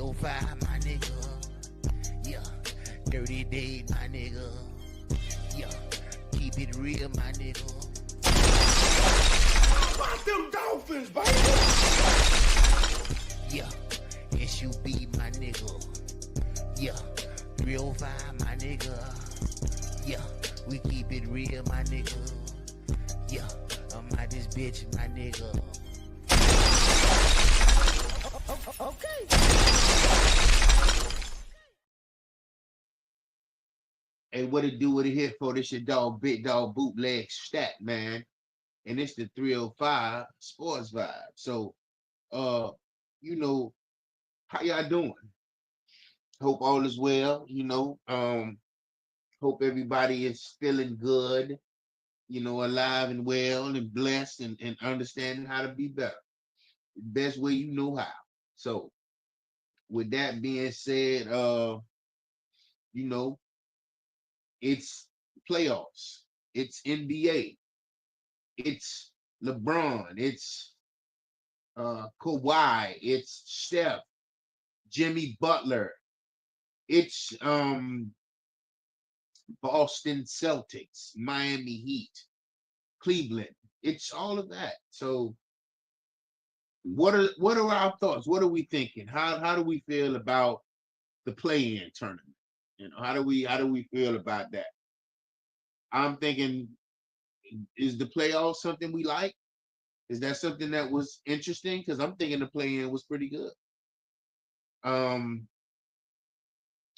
305, my nigga. Yeah, dirty day, my nigga. Yeah, keep it real, my nigga. How about them Dolphins, baby? Yeah, SUB, my nigga. Yeah, 305, my nigga. Yeah, we keep it real, my nigga. Yeah, I'm out this bitch, my nigga. Okay. Hey, what it do, what it here for? This your dog, Big Dog Bootleg Stat, man. And it's the 305 Sports Vibe. So, you know, how y'all doing? Hope all is well, hope everybody is feeling good, alive and well and blessed and understanding how to be better. The best way you know how. So with that being said, you know, it's playoffs, it's NBA, it's LeBron, it's Kawhi, it's Steph, Jimmy Butler, it's Boston Celtics, Miami Heat, Cleveland. It's all of that. So what are our thoughts? What are we thinking? How do we feel about the play-in tournament? How do we feel about that? I'm thinking, is the playoffs something we like? Is that something that was interesting? Because I'm thinking the play-in was pretty good. And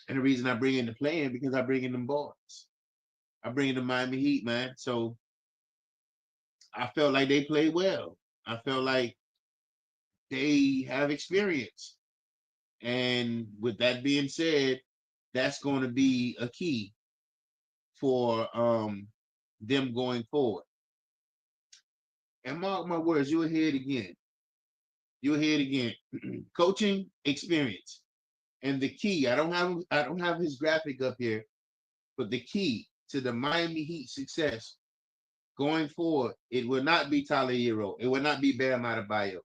the reason I bring in the play-in because I bring in them boys. I bring in the Miami Heat, man. So I felt like they played well. I felt like they have experience. And with that being said, that's going to be a key for them going forward. And mark my words, you'll hear it again. You'll hear it again. Coaching experience. And the key, I don't have his graphic up here, but the key to the Miami Heat success going forward, it will not be Tyler Hero. It will not be Bam Adebayo.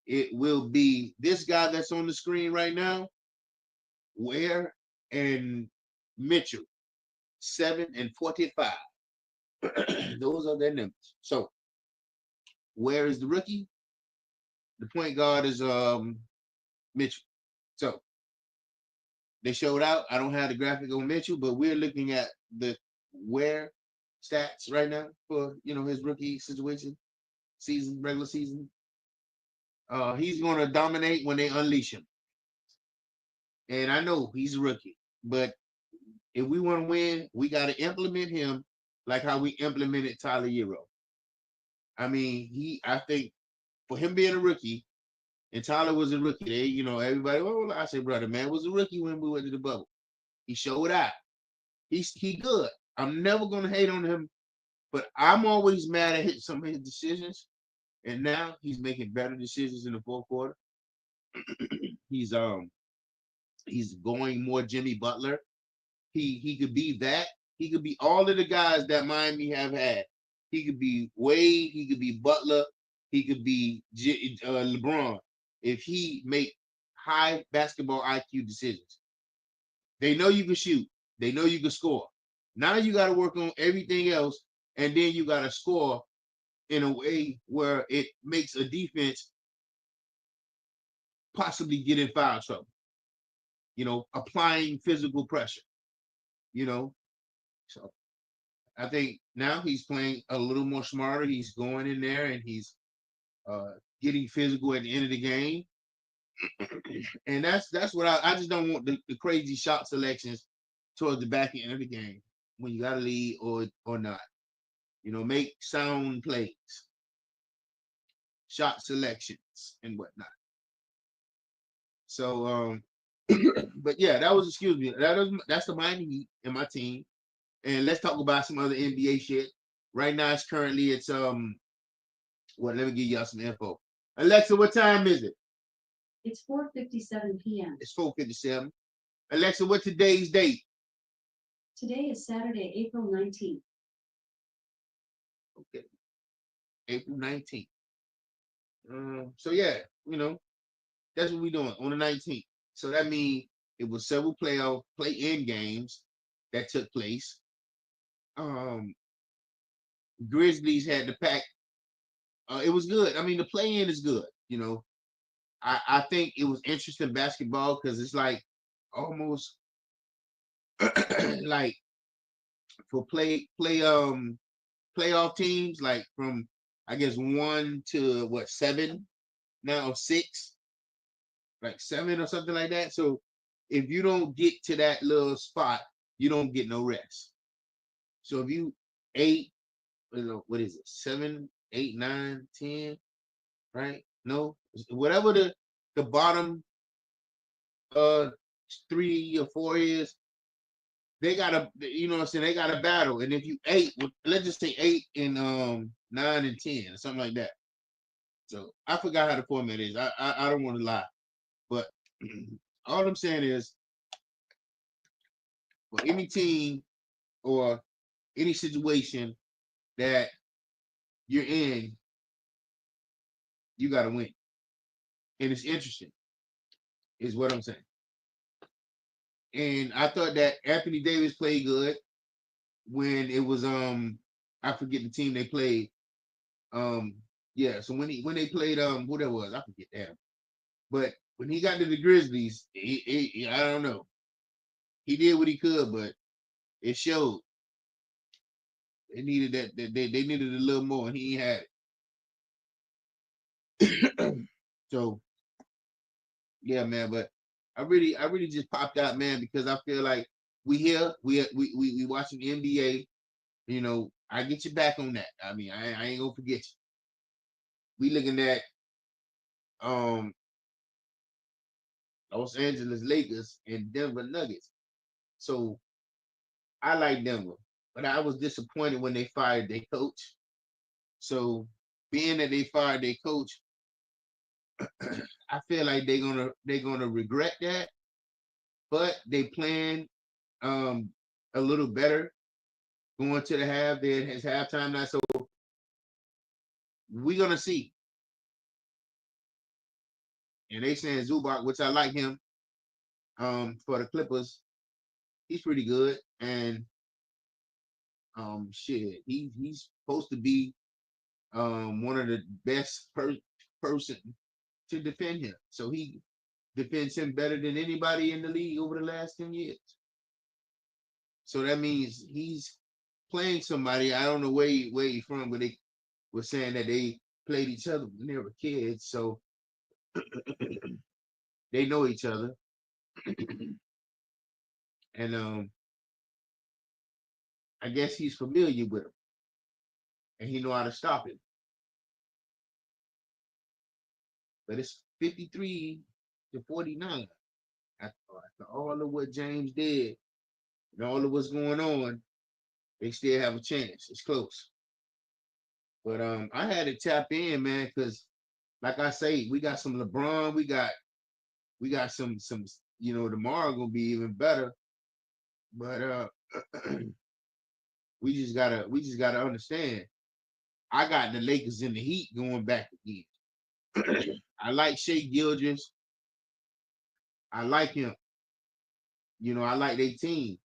It will be this guy that's on the screen right now, Ware and Mitchell, 7 and 45. Those are their numbers. So, Ware is the rookie? The point guard is Mitchell. So, they showed out. I don't have the graphic on Mitchell, but we're looking at the Ware stats right now for his rookie situation, regular season. He's going to dominate when they unleash him. And I know he's a rookie, but if we want to win, we got to implement him like how we implemented Tyler Hero. I mean, I think for him being a rookie, and Tyler was a rookie, everybody, I say, brother, man, was a rookie when we went to the bubble. He showed out. He good. I'm never gonna hate on him, but I'm always mad at some of his decisions. And now he's making better decisions in the fourth quarter. he's going more Jimmy Butler. He could be that. He could be all of the guys that Miami have had. He could be Wade. He could be Butler. He could be LeBron. If he make high basketball IQ decisions, they know you can shoot. They know you can score. Now you got to work on everything else, and then you got to score in a way where it makes a defense possibly get in foul trouble. Applying physical pressure. So I think now he's playing a little more smarter. He's going in there and he's getting physical at the end of the game. And that's what I just don't want the crazy shot selections towards the back end of the game when you got to lead or not. Make sound plays, shot selections and whatnot. So, but yeah, that's the Miami Heat in my team. And let's talk about some other NBA shit. Right now, it's let me give y'all some info. Alexa, what time is it? It's 4:57 p.m. It's 4:57. Alexa, what's today's date? Today is Saturday, April 19th. Okay. April 19th. So yeah, that's what we're doing on the 19th. So that means it was several play-in games that took place. Um, Grizzlies had the pack. It was good. I mean, the play-in is good. I think it was interesting basketball because it's like almost like for playoff teams, like from I guess 1 to what 7 now 6, like 7 or something like that. So if you don't get to that little spot, you don't get no rest. So if you 8, what is it, 7, 8, 9, 10, right? No, whatever the bottom uh 3 or 4 is, they gotta, what I'm saying, they got to battle. And if you 8, let's just say 8 and 9 and 10 or something like that. So I forgot how the format is. I don't want to lie, but all I'm saying is for any team or any situation that you're in, you got to win. And it's interesting, is what I'm saying. And I thought that Anthony Davis played good when it was I forget the team they played. Yeah, so when they played who that was, I forget that. But when he got to the Grizzlies, I don't know. He did what he could, but it showed. They needed that. They needed a little more, and he ain't had it. So yeah, man. But I really just popped out, man, because I feel like we watching the NBA. I get you back on that. I mean, I ain't gonna forget you. We looking at um Los Angeles Lakers and Denver Nuggets. So I like Denver, but I was disappointed when they fired their coach. So being that they fired their coach, I feel like they're gonna regret that. But they plan a little better going to the half. There has halftime now, so we're gonna see. And they saying Zubac, which I like him, for the Clippers, he's pretty good. And shit, he's supposed to be one of the best person to defend him. So he defends him better than anybody in the league over the last 10 years. So that means he's playing somebody. I don't know where he's from, but they were saying that they played each other when they were kids, so they know each other. And I guess he's familiar with him, and he know how to stop him. But it's 53-49. After all of what James did and all of what's going on, they still have a chance. It's close. But I had to tap in, man, because like I say, we got some LeBron, we got some tomorrow gonna be even better. But we just gotta understand. I got the Lakers in the Heat going back again. I like Shea Gildress. I like him. I like their team.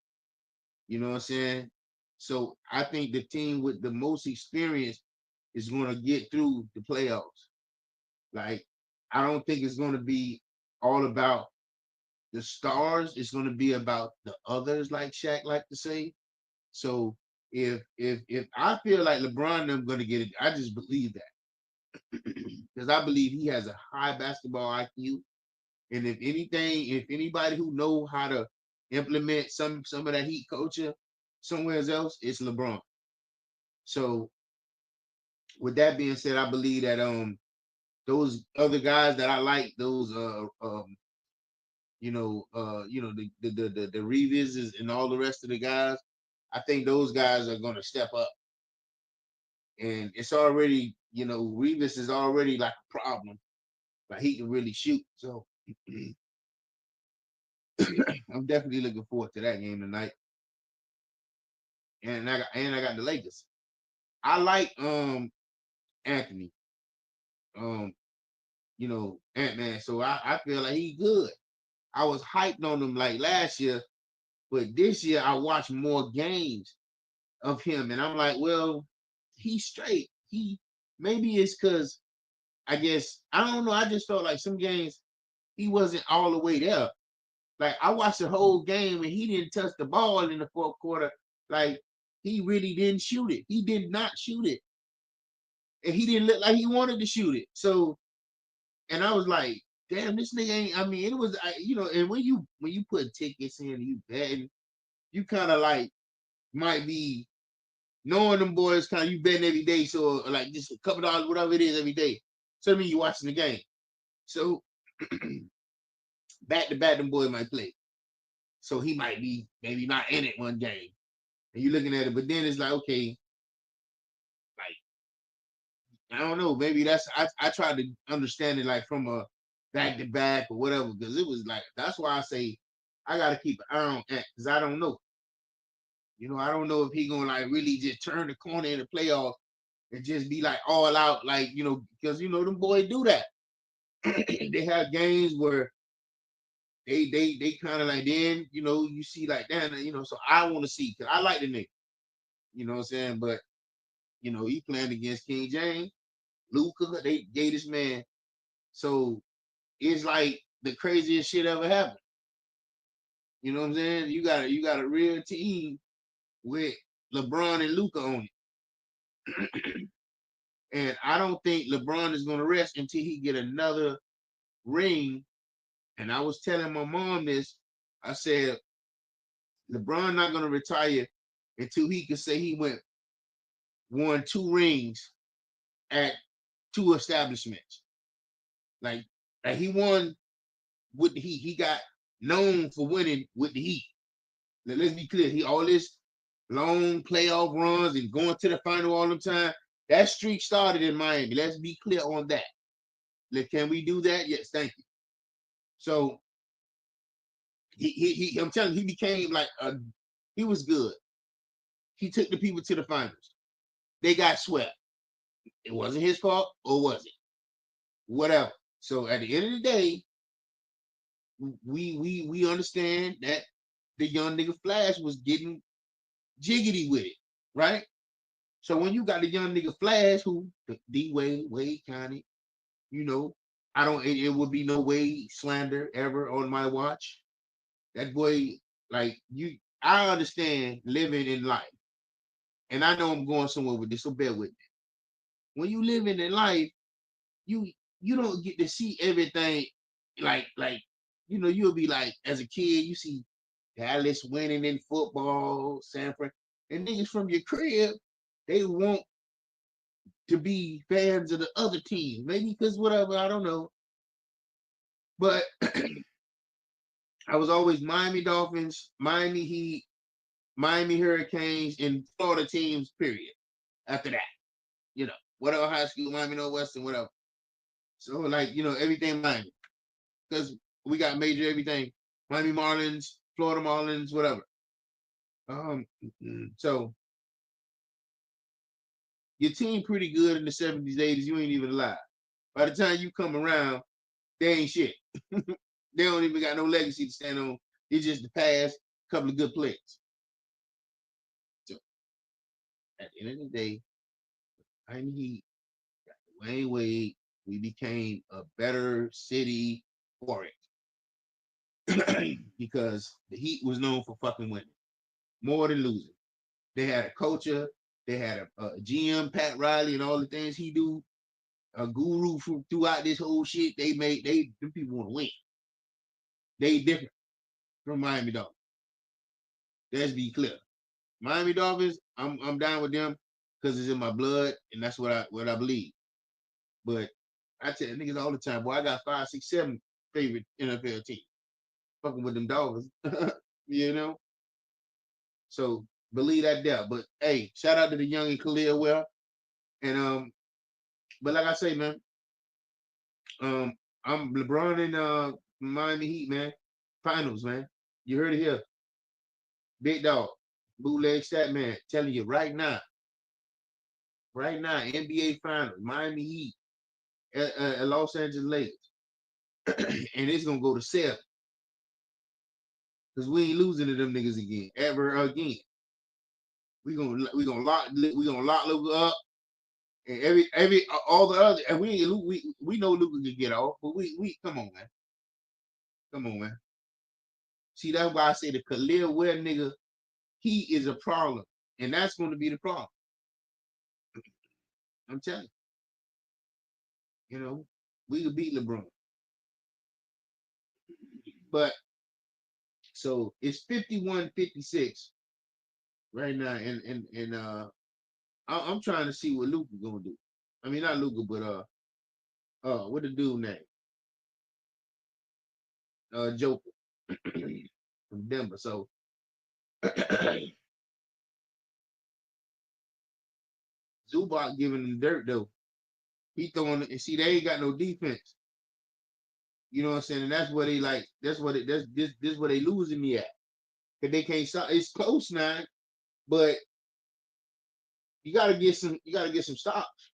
You know what I'm saying? So I think the team with the most experience is going to get through the playoffs. Like, I don't think it's going to be all about the stars. It's going to be about the others, like Shaq like to say. So if I feel like LeBron, I'm going to get it. I just believe that because I believe he has a high basketball IQ. And if anybody who know how to implement some of that Heat culture somewhere else, it's LeBron. So with that being said, I believe that those other guys that I like, those the Reeves and all the rest of the guys, I think those guys are gonna step up. And it's already, Reeves is already like a problem. Like he can really shoot. So I'm definitely looking forward to that game tonight. And I got the Lakers. I like Anthony. Ant-Man. So I feel like he's good. I was hyped on him like last year, but this year I watched more games of him, and I'm like, well, he's straight. He maybe it's because I guess I don't know. I just felt like some games he wasn't all the way there. Like I watched the whole game and he didn't touch the ball in the fourth quarter. Like he really didn't shoot it. He did not shoot it, and he didn't look like he wanted to shoot it. So, and I was like, damn, this nigga ain't. I mean, it was, you know. And when you put tickets in, and you betting, you kind of like might be knowing them boys. Kind of you betting every day, so like just a couple dollars, whatever it is, every day. So I mean, you watching the game. So back to back, them boys might play. So he might be maybe not in it one game, and you're looking at it. But then it's like, okay, like I don't know. Maybe that's I tried to understand it like from a back to back or whatever, because it was like that's why I say I gotta keep an eye on that because I don't know. You know, I don't know if he gonna like really just turn the corner in the playoff and just be like all out, like you know, because you know them boys do that. They have games where they kind of like then you know you see like that you know so I want to see because I like the nigga, you know what I'm saying, but you know he playing against King James, Luca, they gave this man, so it's like the craziest shit ever happened. You know what I'm saying? You got a real team with LeBron and Luca on it, and I don't think LeBron is gonna rest until he get another ring. And I was telling my mom this. I said LeBron not gonna retire until he can say he won 2 rings at 2 establishments. Like, like he won with the Heat. He got known for winning with the Heat. Now, let's be clear. He all this long playoff runs and going to the final all the time. That streak started in Miami. Let's be clear on that. Like, can we do that? Yes, thank you. So I'm telling you, he became like he was good. He took the people to the finals. They got swept. It wasn't his fault, or was it? Whatever. So at the end of the day, we understand that the young nigga Flash was getting jiggity with it, right? So when you got the young nigga Flash, who the Wade County, you know, I don't. It would be no Wade slander ever on my watch. That boy, like you, I understand living in life, and I know I'm going somewhere with this, so bear with me. When you live in life, you you don't get to see everything like you know you'll be like as a kid you see Dallas winning in football, San Fran, and niggas from your crib they want to be fans of the other team, maybe because whatever I don't know, but I was always Miami Dolphins, Miami Heat, Miami Hurricanes, and Florida teams. Period. After that, you know, whatever high school, Miami Northwestern, whatever. So like you know everything Miami. Because we got major everything. Miami Marlins, Florida Marlins, whatever. So your team pretty good in the 70s, 80s, you ain't even alive. By the time you come around, they ain't shit. They don't even got no legacy to stand on. It's just the past, couple of good players. So at the end of the day, Miami Heat, Wayne Wade, we became a better city for it. Because the Heat was known for fucking winning. More than losing. They had a culture. They had a GM, Pat Riley, and all the things he do. A guru throughout this whole shit. Them people want to win. They different from Miami Dolphins. Let's be clear. Miami Dolphins, I'm down with them because it's in my blood and that's what I believe. But I tell niggas all the time, boy, I got 5, 6, 7 favorite NFL teams. Fucking with them Dolphins, you know. So believe that there. But hey, shout out to the young and Khalil Well. And but like I say, man, I'm LeBron and Miami Heat, man. Finals, man. You heard it here. Big dog. Bootleg stat man. Telling you right now. Right now, NBA Finals, Miami Heat, Los Angeles Lakers. And it's gonna go to 7. because we ain't losing to them niggas again, ever again. We gonna lock Luka up, and every all the other, and we know Luka can get off, but we come on, man. Come on, man. See, that's why I say the Khalil Ware nigga, he is a problem. And that's going to be the problem. I'm telling you. You know, we could beat LeBron. But, so it's 51-56 right now. And I'm trying to see what Luka going to do. I mean, not Luka, but, what the dude name? Joker from Denver. So, Zubac giving him dirt though. He throwing and see they ain't got no defense. You know what I'm saying? And that's what they like. That's what this what they losing me at. Cause they can't stop. It's close now, but you gotta get some stops.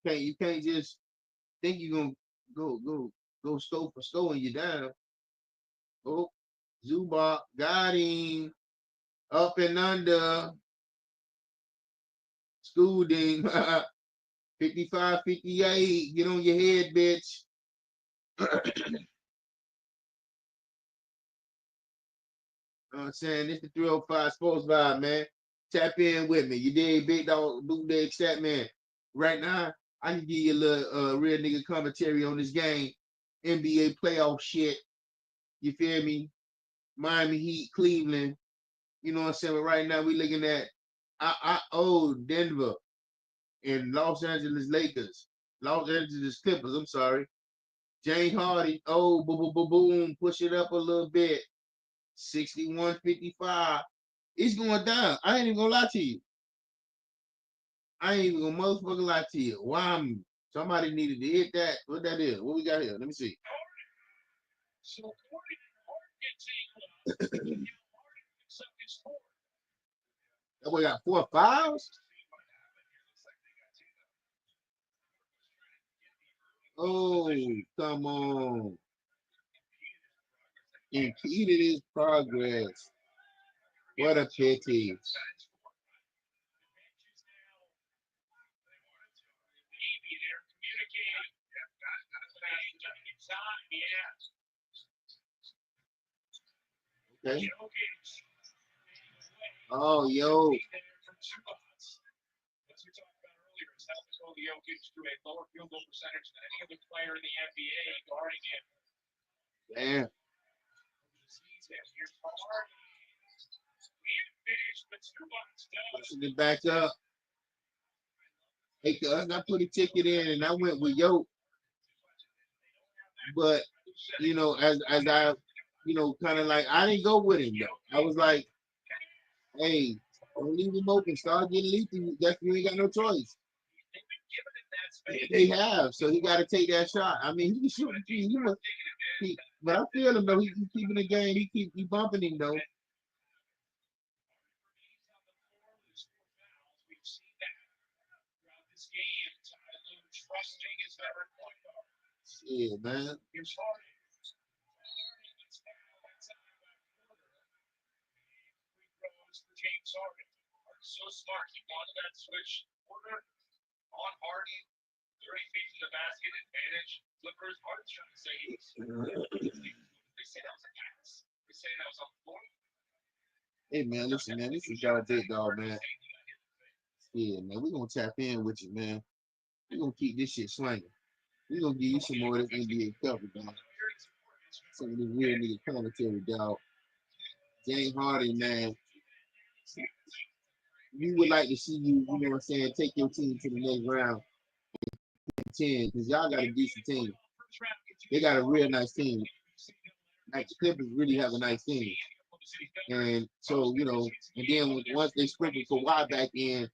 You can't just think you're gonna go stove for stove and you down. Oh, Zubac got him up and under. School ding. 55-58. Get on your head, bitch. I'm saying it's the 305 Sports Vibe, man. Tap in with me. You dig, big dog, blue dig, stat man. Right now, I can give you a little real nigga commentary on this game. NBA playoff shit. You feel me? Miami Heat, Cleveland. You know what I'm saying? But right now we looking at Denver and Los Angeles Lakers. Los Angeles Clippers, I'm sorry. James Harden, boom, boom, boom, boom, push it up a little bit. 61-55. It's going down. I ain't even gonna lie to you. I ain't even gonna motherfucking lie to you. Why somebody needed to hit that. What that is? What we got here? Let me see. That boy got 4 fouls? Oh, come on. Impeded his progress. What a pity. Okay. Oh, yo. Damn. Pushing it back up. Hey, I put a ticket in and I went with Yo. But you know, as I, you know, kind of like I didn't go with him though. I was like, hey, don't leave him open. Start getting lethal. That's you ain't got no choice. They have, so he got to take that shot. I mean, he can shoot the three. But I feel him though. He's keeping the game. He bumping him though. Yeah, man. Hey man, listen, man, this is y'all big dog, man. Yeah, man, we gonna tap in with you, man. We gonna keep this shit swinging. We gonna give you some more of this NBA coverage, man. Some of this real nigga commentary, dog. James Harden, man. We would like to see you, you know what I'm saying, take your team to the next round 10, because y'all got a decent team. They got a real nice team. Like the Clippers really have a nice team. And so, you know, and then once they sprinkled Kawhi back in,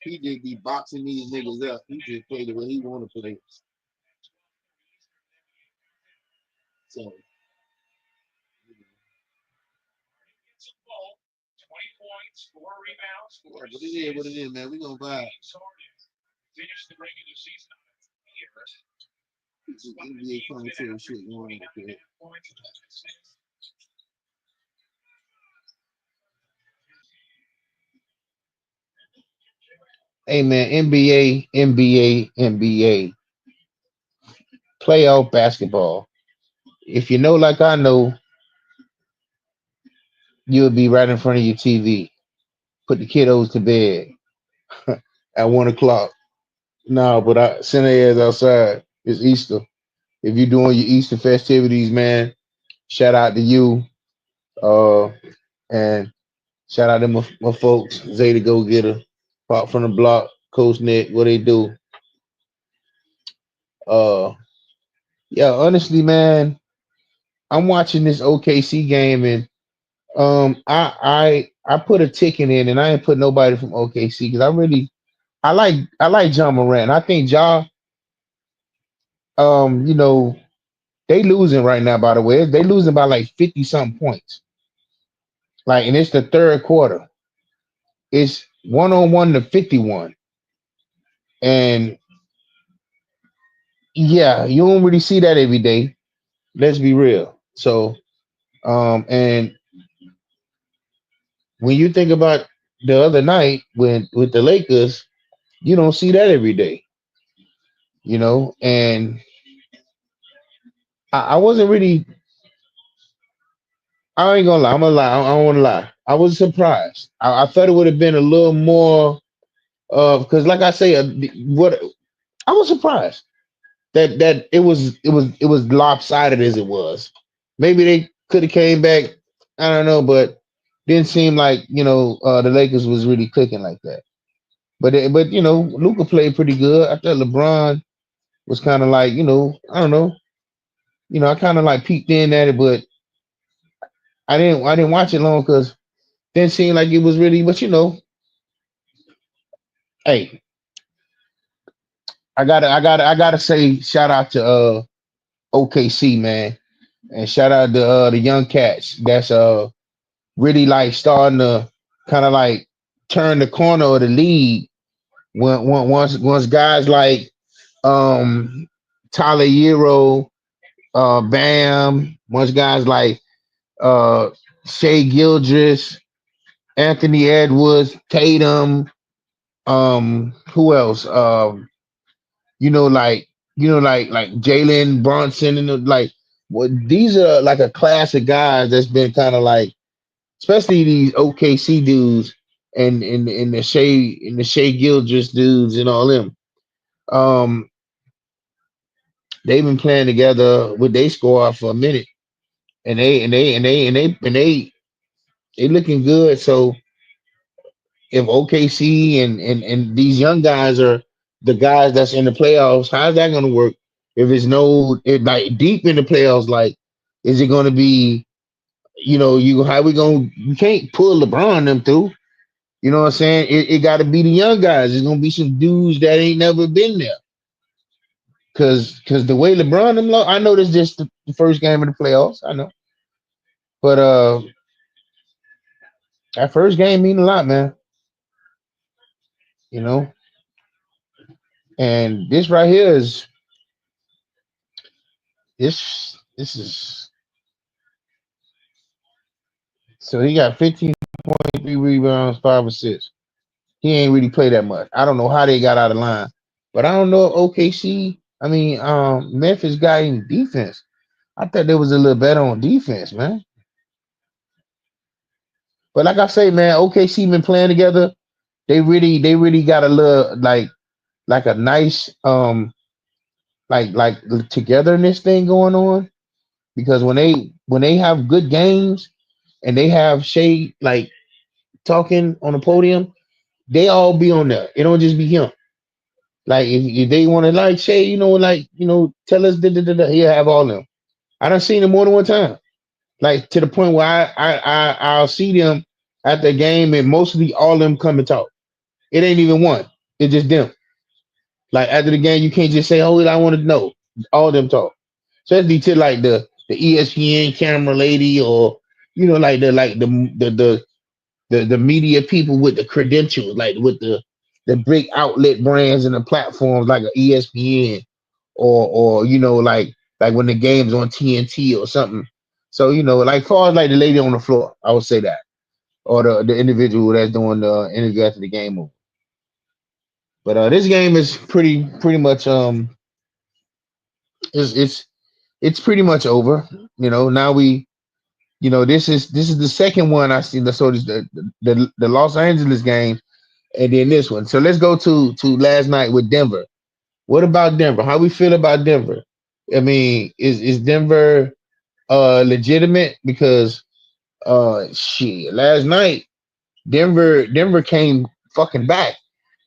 he just be boxing these niggas up. He just play the way he want to play. So, yeah, but it is what it is, man. We gonna vibe. This is NBA commentary shit going on here. Hey man, NBA, NBA, NBA, playoff basketball. If you know, like I know, you'll be right in front of your TV. Put the kiddos to bed at 1 o'clock. No, but I send their ass outside. It's Easter. If you're doing your Easter festivities, man, shout out to you. Uh, and shout out to my folks, Zay the Go Getter, Pop from the Block, Coach Nick, what they do. Uh, yeah, honestly, man, I'm watching this OKC game and I put a ticket in and I ain't put nobody from OKC because I like John Moran. I think Ja you know they losing right now. By the way, they losing by like 50 something points. Like and it's the third quarter. It's 101 to 51, and yeah, you don't really see that every day. Let's be real. So and when you think about the other night when with the Lakers, you don't see that every day. And I wasn't really. I ain't gonna lie. I'm gonna lie. I don't want to lie. I was surprised. I thought it would have been a little more because, like I say, what I was surprised that it was lopsided as it was. Maybe they could have came back. I don't know, but didn't seem like the Lakers was really clicking like that. But Luca played pretty good. I thought LeBron was kind of like I don't know. I kind of like peeked in at it, but I didn't watch it long because didn't seem like it was really. But hey, I gotta say shout out to OKC, man, and shout out to the young cats that's really like starting to kind of like turn the corner of the league once guys like um Tyler Hero, Bam, once guys like uh Shea Gildress, Anthony Edwards, Tatum, who else? Like like Jalen Bronson and like what these are like a class of guys that's been kind of like, especially these OKC dudes and the Shea Gildress dudes and all them. Um, they've been playing together with they squad for a minute, and they looking good. So if OKC and these young guys are the guys that's in the playoffs, how's that going to work? If it's like deep in the playoffs, like is it going to be you how we going you can't pull LeBron them through. You know what I'm saying? It got to be the young guys. It's gonna be some dudes that ain't never been there. Cause the way LeBron them, I know this just the first game of the playoffs. I know, but that first game mean a lot, man. You know, and this right here is this is so he got 15.3 rebounds, 5 assists. He ain't really play that much. I don't know how they got out of line, but I don't know if OKC. I mean, Memphis got any defense. I thought they was a little better on defense, man. But like I say, man, OKC been playing together. They really got a little like a nice like togetherness thing going on because when they have good games and they have Shay like talking on the podium, they all be on there. It don't just be him. Like if they want to like Shay, like tell us da, he'll have all them. I done seen him more than one time. Like to the point where I'll see them at the game and mostly all of them come and talk. It ain't even one. It's just them. Like after the game, you can't just say, "Oh, I want to know." All of them talk. Especially to like the ESPN camera lady or like the media people with the credentials, like with the big outlet brands and the platforms like a ESPN or like when the game's on TNT or something. So like far as like the lady on the floor, I would say that, or the individual that's doing the interview after the game over. But this game is pretty much it's it's pretty much over. Now this is the second one I see. So this the Los Angeles game, and then this one. So let's go to last night with Denver. What about Denver? How we feel about Denver? I mean, is Denver legitimate? Because shit, last night Denver came fucking back.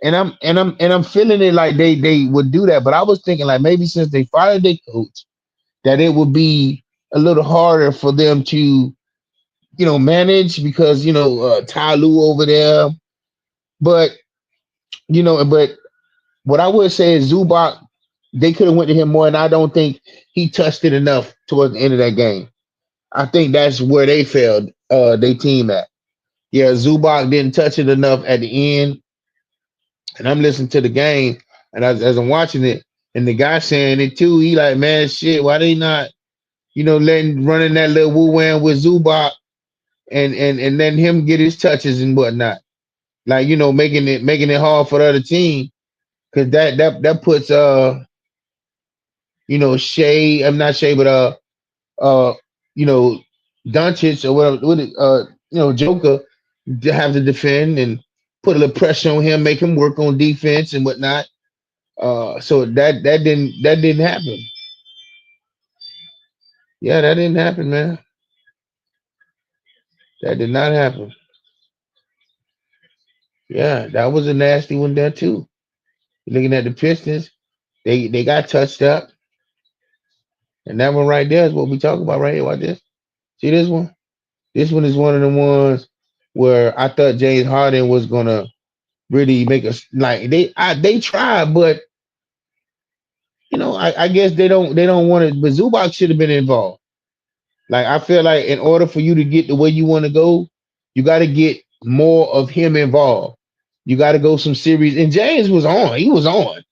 And I'm feeling it like they would do that. But I was thinking like maybe since they fired their coach, that it would be a little harder for them to, manage because, Ty Lue over there. But, but what I would say is Zubac, they could have went to him more, and I don't think he touched it enough towards the end of that game. I think that's where they failed, their team at. Yeah, Zubac didn't touch it enough at the end, and I'm listening to the game, and as I'm watching it, and the guy saying it too, he like, man, shit, why they not, letting running that little woo wham with Zubac and letting him get his touches and whatnot, like making it hard for the other team because that puts Shea, I'm not Shea, but uh, you know, Doncic or whatever, Joker to have to defend and put a little pressure on him, make him work on defense and whatnot. So that didn't happen. Yeah, that didn't happen, man. That did not happen. Yeah, that was a nasty one there too. Looking at the Pistons, they got touched up, and that one right there is what we talk about right here. Watch this. See this one? This one is one of the ones where I thought James Harden was gonna really make us like they tried, but I guess they don't want it. But Zubac should have been involved. Like I feel like in order for you to get the way you want to go, you got to get more of him involved. You got to go some series. And James was on. He was on.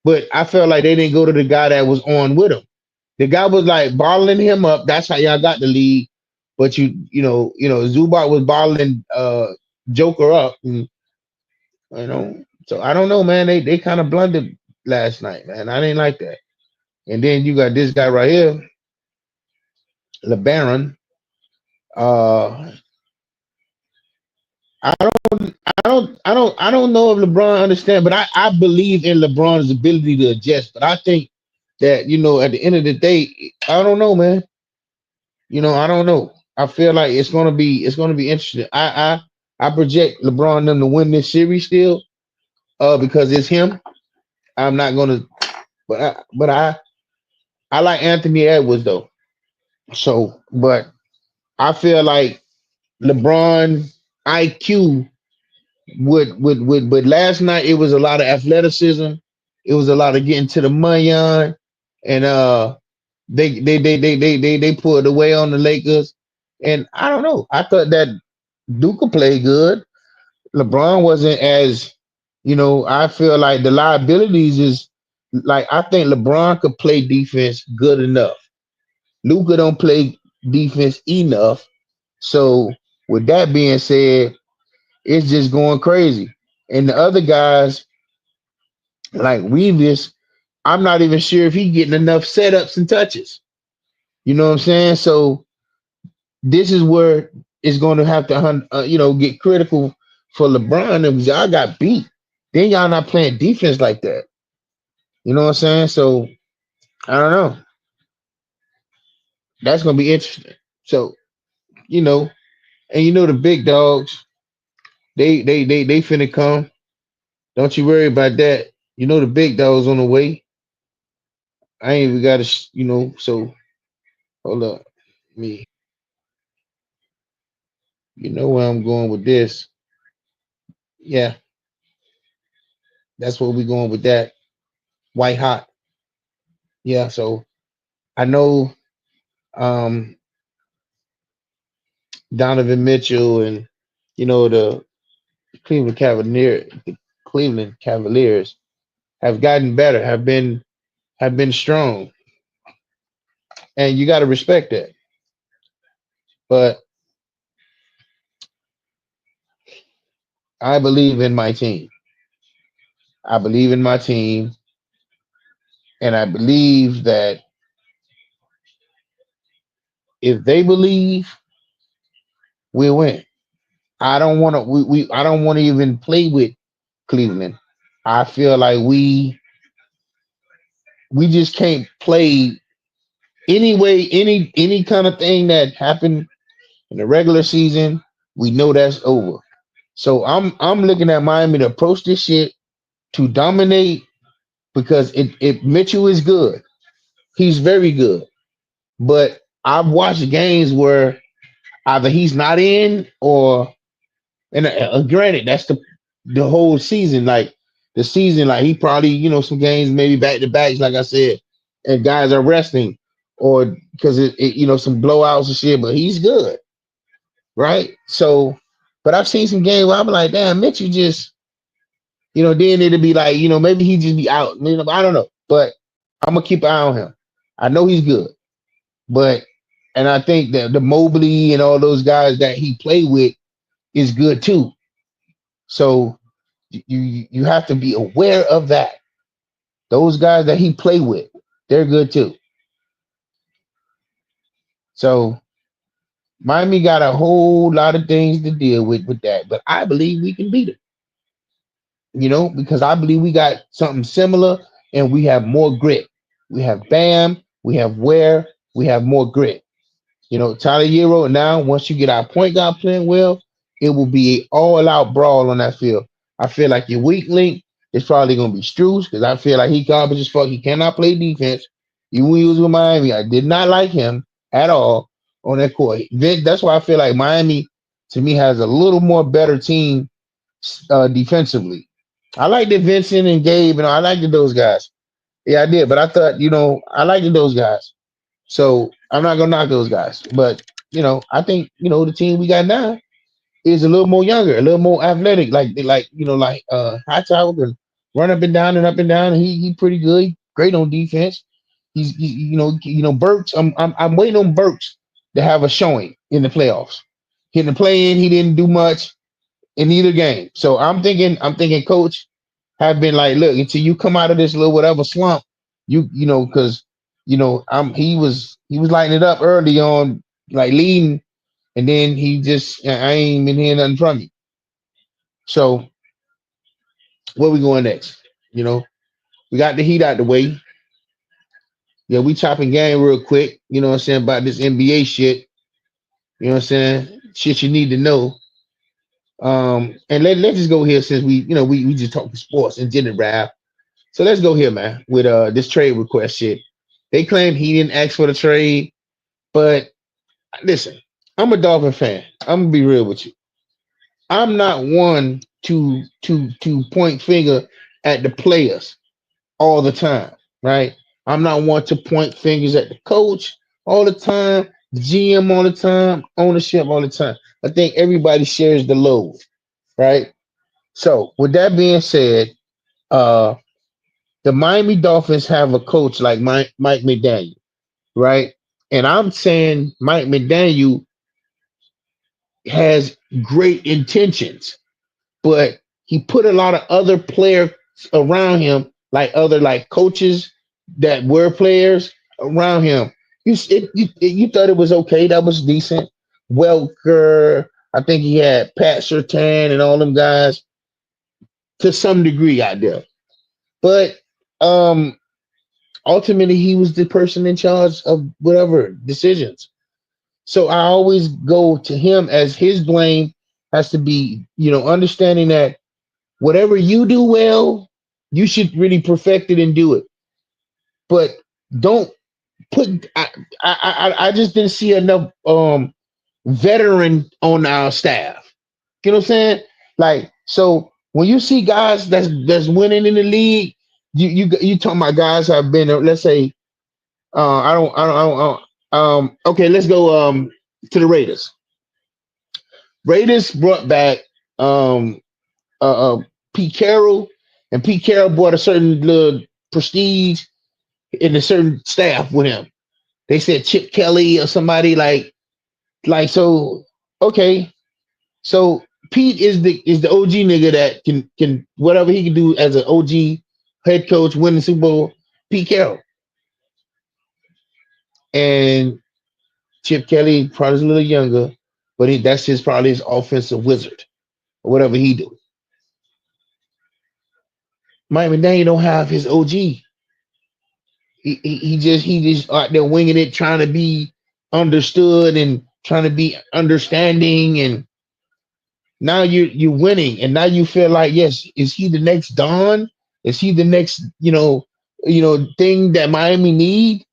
But I felt like they didn't go to the guy that was on with him. The guy was like bottling him up. That's how y'all got the lead. But Zubac was bottling Joker up. And, so I don't know, man. They kind of blundered last night, man. I didn't like that. And then you got this guy right here, LeBaron. Uh, I I don't know if LeBron understand, but I believe in LeBron's ability to adjust. But I think that at the end of the day, I don't know, man. I don't know. I feel like it's gonna be interesting. I project LeBron them to win this series still, because it's him. I'm not gonna, but I like Anthony Edwards though. So, but I feel like LeBron IQ but last night it was a lot of athleticism. It was a lot of getting to the money on, and they pulled away on the Lakers. And I don't know. I thought that Duke played good. LeBron wasn't as I feel like the liabilities is like I think LeBron could play defense good enough. Luca don't play defense enough. So with that being said, it's just going crazy. And the other guys like Weavis, I'm not even sure if he getting enough setups and touches. You know what I'm saying? So this is where it's going to have to get critical for LeBron. And y'all got beat. Then y'all not playing defense like that. You know what I'm saying? So I don't know. That's going to be interesting. So you know, and the big dogs, they finna come. Don't you worry about that. The big dogs on the way. I ain't even got to, so hold up. Me, you know where I'm going with this. Yeah, that's where we going with that. White hot. Yeah, so I know um Donovan Mitchell and the Cleveland Cavaliers have gotten better, have been have been strong, and you got to respect that. But I believe in my team. I believe in my team, and I believe that if they believe, we'll win. I don't want to. I don't want to even play with Cleveland. I feel like we just can't play anyway. Any kind of thing that happened in the regular season, we know that's over. So I'm looking at Miami to approach this shit to dominate because it Mitchell is good. He's very good. But I've watched games where either he's not in or and granted that's the whole season. Like the season, like he probably some games maybe back to backs, like I said, and guys are resting or because some blowouts and shit. But he's good, right? So, but I've seen some games where I'm like, damn, Mitchell just then it'll be like maybe he just be out. I don't know, but I'm gonna keep an eye on him. I know he's good, but and I think that the Mobley and all those guys that he played with is good too. So you have to be aware of that. Those guys that he play with, they're good too. So Miami got a whole lot of things to deal with that, but I believe we can beat it. Because I believe we got something similar and we have more grit. We have Bam, we have Ware, we have more grit. Tyler Hero, now once you get our point guard playing well, it will be an all-out brawl on that field. I feel like your weak link is probably going to be Struz because I feel like he garbage as fuck. He cannot play defense. Even when he was with Miami, I did not like him at all on that court. That's why I feel like Miami, to me, has a little more better team defensively. I liked it, Vincent and Gabe, and I liked those guys. Yeah, I did, but I thought, I liked those guys. So I'm not gonna knock those guys, but I think the team we got now is a little more younger, a little more athletic. Hightower can run up and down and up and down. And he pretty good, great on defense. Burks. I'm waiting on Burks to have a showing in the playoffs. In the play-in, he didn't do much in either game. So I'm thinking, Coach have been like, look, until you come out of this little whatever slump, because he was lighting it up early on, like leading, and then he just I ain't been hearing nothing from you. So where we going next? We got the Heat out the way. Yeah, we chopping game real quick. You know what I'm saying about this NBA shit. You know what I'm saying? Shit you need to know. And let's just go here since we just talking sports and general rap. So let's go here, man, with this trade request shit. They claim he didn't ask for the trade, but listen, I'm a Dolphin fan. I'm gonna be real with you. I'm not one to point finger at the players all the time, right? I'm not one to point fingers at the coach all the time, the GM all the time, ownership all the time. I think everybody shares the load, right? So with that being said, uh the Miami Dolphins have a coach like Mike McDaniel, right? And I'm saying Mike McDaniel has great intentions, but he put a lot of other players around him, like other like coaches that were players around him. You thought it was okay, that was decent. Welker, I think he had Pat Surtain and all them guys to some degree out there. But um ultimately he was the person in charge of whatever decisions. So I always go to him as his blame has to be, understanding that whatever you do well, you should really perfect it and do it. But don't put. I just didn't see enough veteran on our staff. You know what I'm saying? Like so, when you see guys that's winning in the league, you talking about guys have been let's say I don't okay, let's go to the Raiders. Raiders brought back um Pete Carroll, and Pete Carroll brought a certain little prestige in a certain staff with him. They said Chip Kelly or somebody like so. Okay, so Pete is the OG nigga that can whatever he can do as an OG head coach, win the Super Bowl. Pete Carroll and Chip Kelly probably is a little younger, but that's his probably his offensive wizard or whatever he do. Mike McDaniel don't have his OG. He just out there winging it, trying to be understood and trying to be understanding. And now you're winning, and now you feel like, yes, is he the next Don? Is he the next thing that Miami need?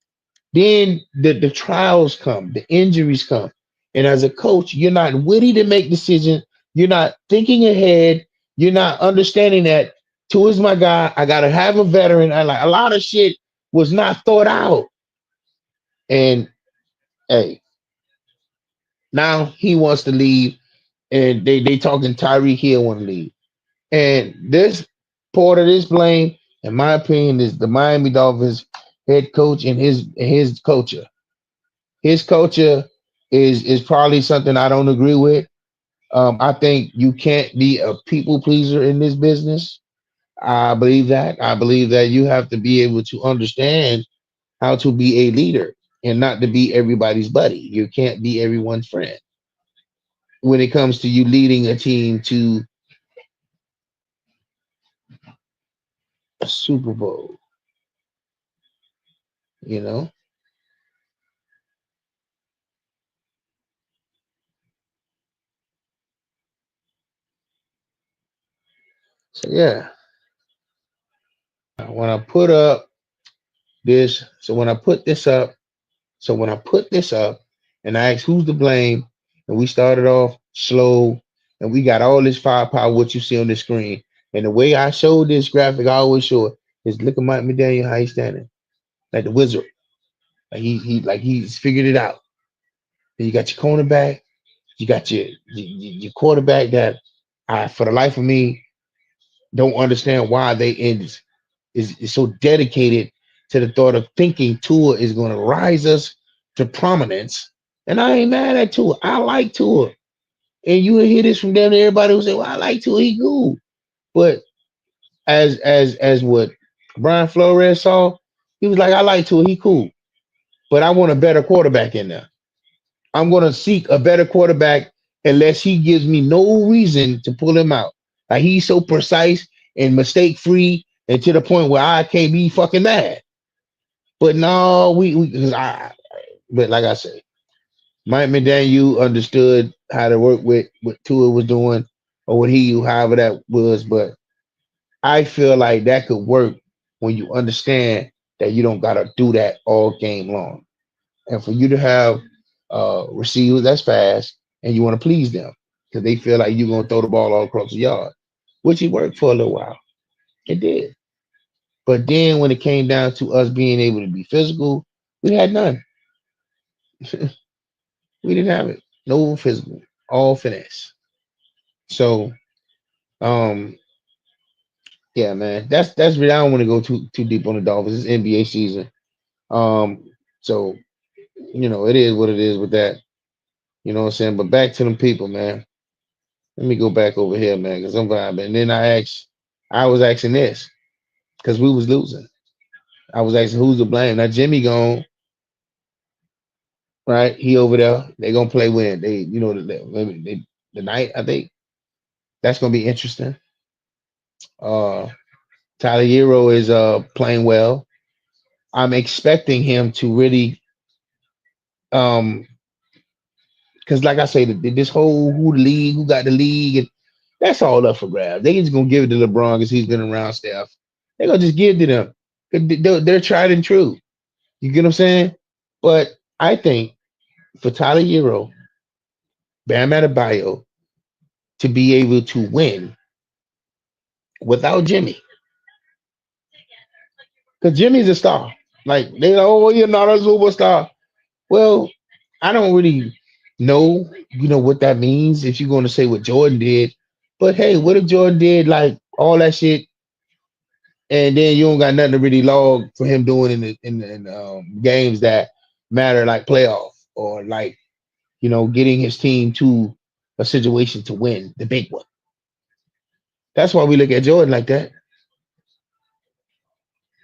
Then the trials come, the injuries come, and as a coach, you're not witty to make decisions. You're not thinking ahead. You're not understanding that Tua is my guy. I gotta have a veteran. I like a lot of shit was not thought out. And hey, now he wants to leave, and they talking Tyreek Hill want to leave. And this part of this blame, in my opinion, is the Miami Dolphins head coach and his culture. His culture is probably something I don't agree with. I think you can't be a people pleaser in this business. I believe that. I believe that you have to be able to understand how to be a leader and not to be everybody's buddy. You can't be everyone's friend when it comes to you leading a team to a Super Bowl, you know? So yeah, when I put up this, so when I put this up, so when I put this up and I asked who's to blame, and we started off slow and we got all this firepower, what you see on the screen. And the way I showed this graphic, I always show it is look at Mike McDaniel, how he's standing, like the wizard. Like he's figured it out. Then you got your cornerback, you got your quarterback that I for the life of me don't understand why they is so dedicated to the thought of thinking Tua is going to rise us to prominence. And I ain't mad at Tua. I like Tua. And you will hear this from them to everybody who say, well, I like Tua, he cool. But as what Brian Flores saw, he was like, I like Tua, he cool. But I want a better quarterback in there. I'm gonna seek a better quarterback unless he gives me no reason to pull him out. Like he's so precise and mistake free and to the point where I can't be fucking mad. But no, but like I say, Mike McDaniel understood how to work with what Tua was doing or what however that was. But I feel like that could work when you understand that you don't gotta do that all game long. And for you to have receivers that's fast and you want to please them because they feel like you're gonna throw the ball all across the yard, which it worked for a little while. It did. But then when it came down to us being able to be physical, we had none. We didn't have it. No physical, all finesse. So, um, yeah, man, that's really I don't want to go too deep on the Dolphins. It's NBA season. Um, so it is what it is with that. You know what I'm saying? But back to them people, man. Let me go back over here, man, because I'm vibing. And then I was asking this because we was losing. I was asking who's to blame. Now Jimmy gone, right? He over there. They gonna play when the night. I think that's gonna be interesting. Uh, Tyler Hero is playing well. I'm expecting him to really because like I say, this whole who got the league, and that's all up for grabs. They just gonna give it to LeBron because he's been around Steph. They're gonna just give it to them. They're tried and true. You get what I'm saying? But I think for Tyler Hero, Bam Adebayo to be able to win without Jimmy, because Jimmy's a star. Like they like, oh, you're not a superstar. Well, I don't really know, what that means if you're going to say what Jordan did. But hey, what if Jordan did like all that shit and then you don't got nothing to really log for him doing games that matter, like playoff or like getting his team to a situation to win the big one. That's why we look at Jordan like that.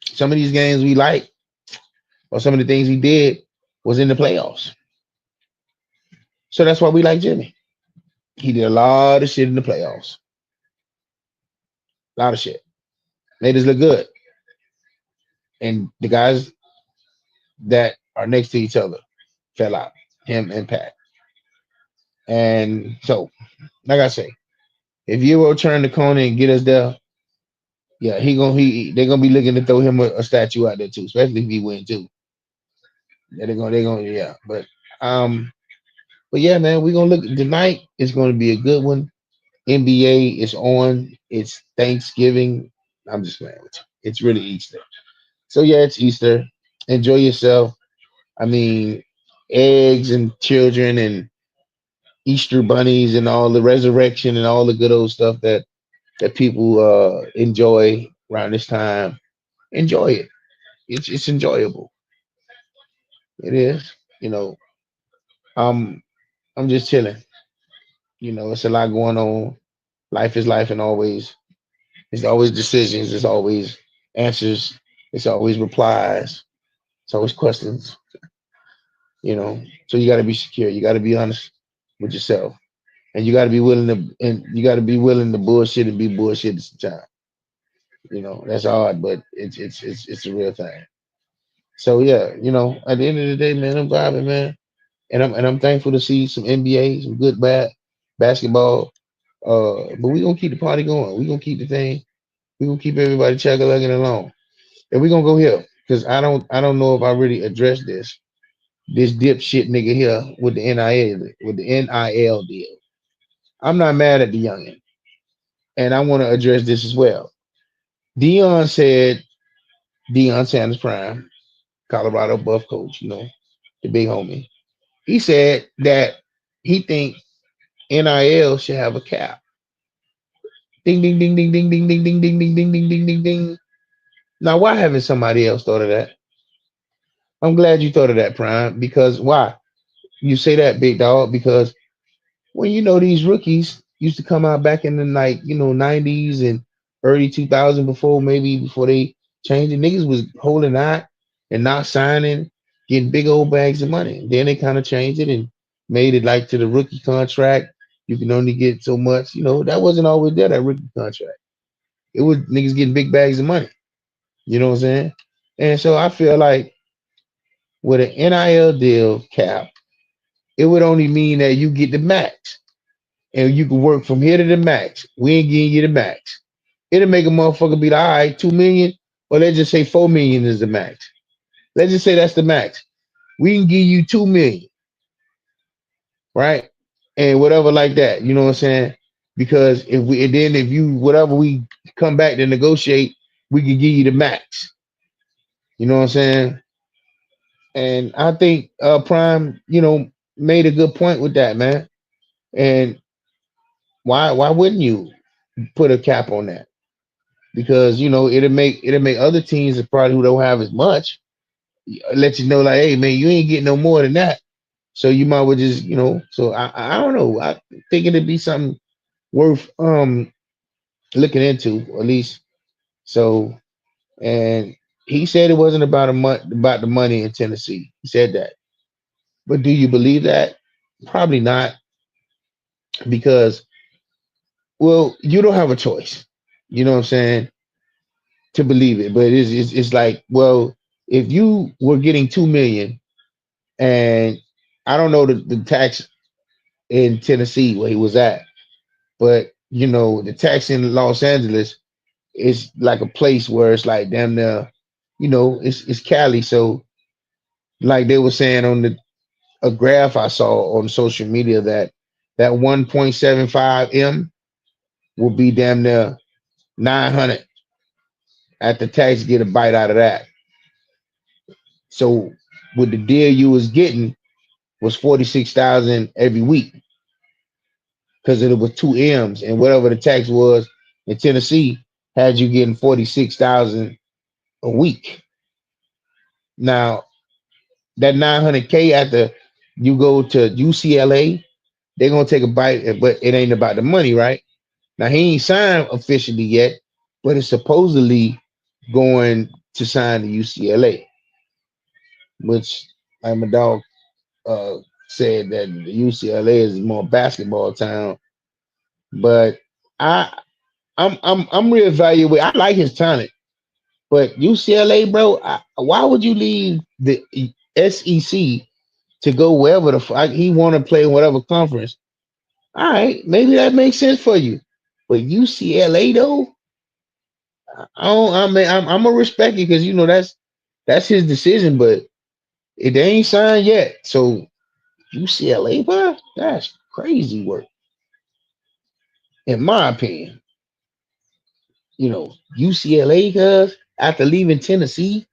Some of these games we like, or some of the things he did, was in the playoffs. So that's why we like Jimmy. He did a lot of shit in the playoffs. A lot of shit. Made us look good. And the guys that are next to each other fell out. Him and Pat. And so, like I say, if you will turn the corner and get us there, yeah, they're gonna be looking to throw him a statue out there too, especially if he win too. Yeah, they're gonna yeah. But yeah, man, we're gonna look tonight. It's gonna be a good one. NBA is on. It's Thanksgiving. I'm just playing with you. It's really Easter. So yeah, it's Easter. Enjoy yourself. I mean, eggs and children and Easter bunnies and all the resurrection and all the good old stuff that people enjoy around this time. Enjoy it. It's enjoyable. It is. You know, I'm I'm just chilling. It's a lot going on. Life is life, and always it's always decisions. It's always answers. It's always replies. It's always questions. So you got to be secure. You got to be honest with yourself, and you got to be willing to bullshit and be bullshit at the time. That's hard, but it's a real thing. So yeah, at the end of the day, man, I'm vibing, man, and I'm thankful to see some NBA, some good basketball. But we gonna keep the party going. We gonna keep the thing. We gonna keep everybody chugging along, and we gonna go here because I don't know if I really addressed this dipshit nigga here with the NIL deal. I'm not mad at the youngin, and I want to address this as well. Dion said, Dion Sanders Prime, Colorado Buff coach, the big homie. He said that he thinks NIL should have a cap. Ding ding ding ding ding ding ding ding ding ding ding ding ding ding ding. Now, why haven't somebody else thought of that? I'm glad you thought of that, Prime. Because why? You say that, big dog, because when these rookies used to come out back in the 90s and early 2000, before they changed it, niggas was holding out and not signing, getting big old bags of money. Then they kind of changed it and made it like to the rookie contract. You can only get so much. That wasn't always there, that rookie contract. It was niggas getting big bags of money. You know what I'm saying? And so I feel like with an NIL deal cap, it would only mean that you get the max. And you can work from here to the max. We ain't getting you the max. It'll make a motherfucker be like, all right, 2 million, or let's just say 4 million is the max. Let's just say that's the max. We can give you 2 million, right? And whatever like that. You know what I'm saying? Because if you whatever we come back to negotiate, we can give you the max. You know what I'm saying? And I think Prime, made a good point with that, man. And why wouldn't you put a cap on that? Because it'll make other teams that probably who don't have as much let you know, like, hey man, you ain't getting no more than that. So you might well just So I don't know. I think it'd be something worth looking into, at least. So, and he said it wasn't about the money in Tennessee. He said that. But do you believe that? Probably not, because well, you don't have a choice. You know what I'm saying? To believe it. But it's like, well, if you were getting 2 million, and I don't know the tax in Tennessee where he was at, but the tax in Los Angeles is like a place where it's like damn near, it's Cali. So like they were saying on a graph I saw on social media that 1.75 M will be damn near 900 at the tax, get a bite out of that. So with the deal you was getting was 46,000 every week because it was two M's, and whatever the tax was in Tennessee had you getting 46,000 a week. Now that 900K after you go to UCLA, they're gonna take a bite, but it ain't about the money, right? Now he ain't signed officially yet, but it's supposedly going to sign to UCLA, which like my dog uh, said that the UCLA is more basketball town. But I I'm reevaluating. I like his talent, but UCLA, bro, why would you leave the SEC to go wherever the fuck he want to play in whatever conference? All right, maybe that makes sense for you, but UCLA though, I don't. I mean, I'm gonna respect it because you know that's his decision, but it ain't signed yet. So UCLA, bro, that's crazy work, in my opinion. You know, UCLA, cause after leaving Tennessee,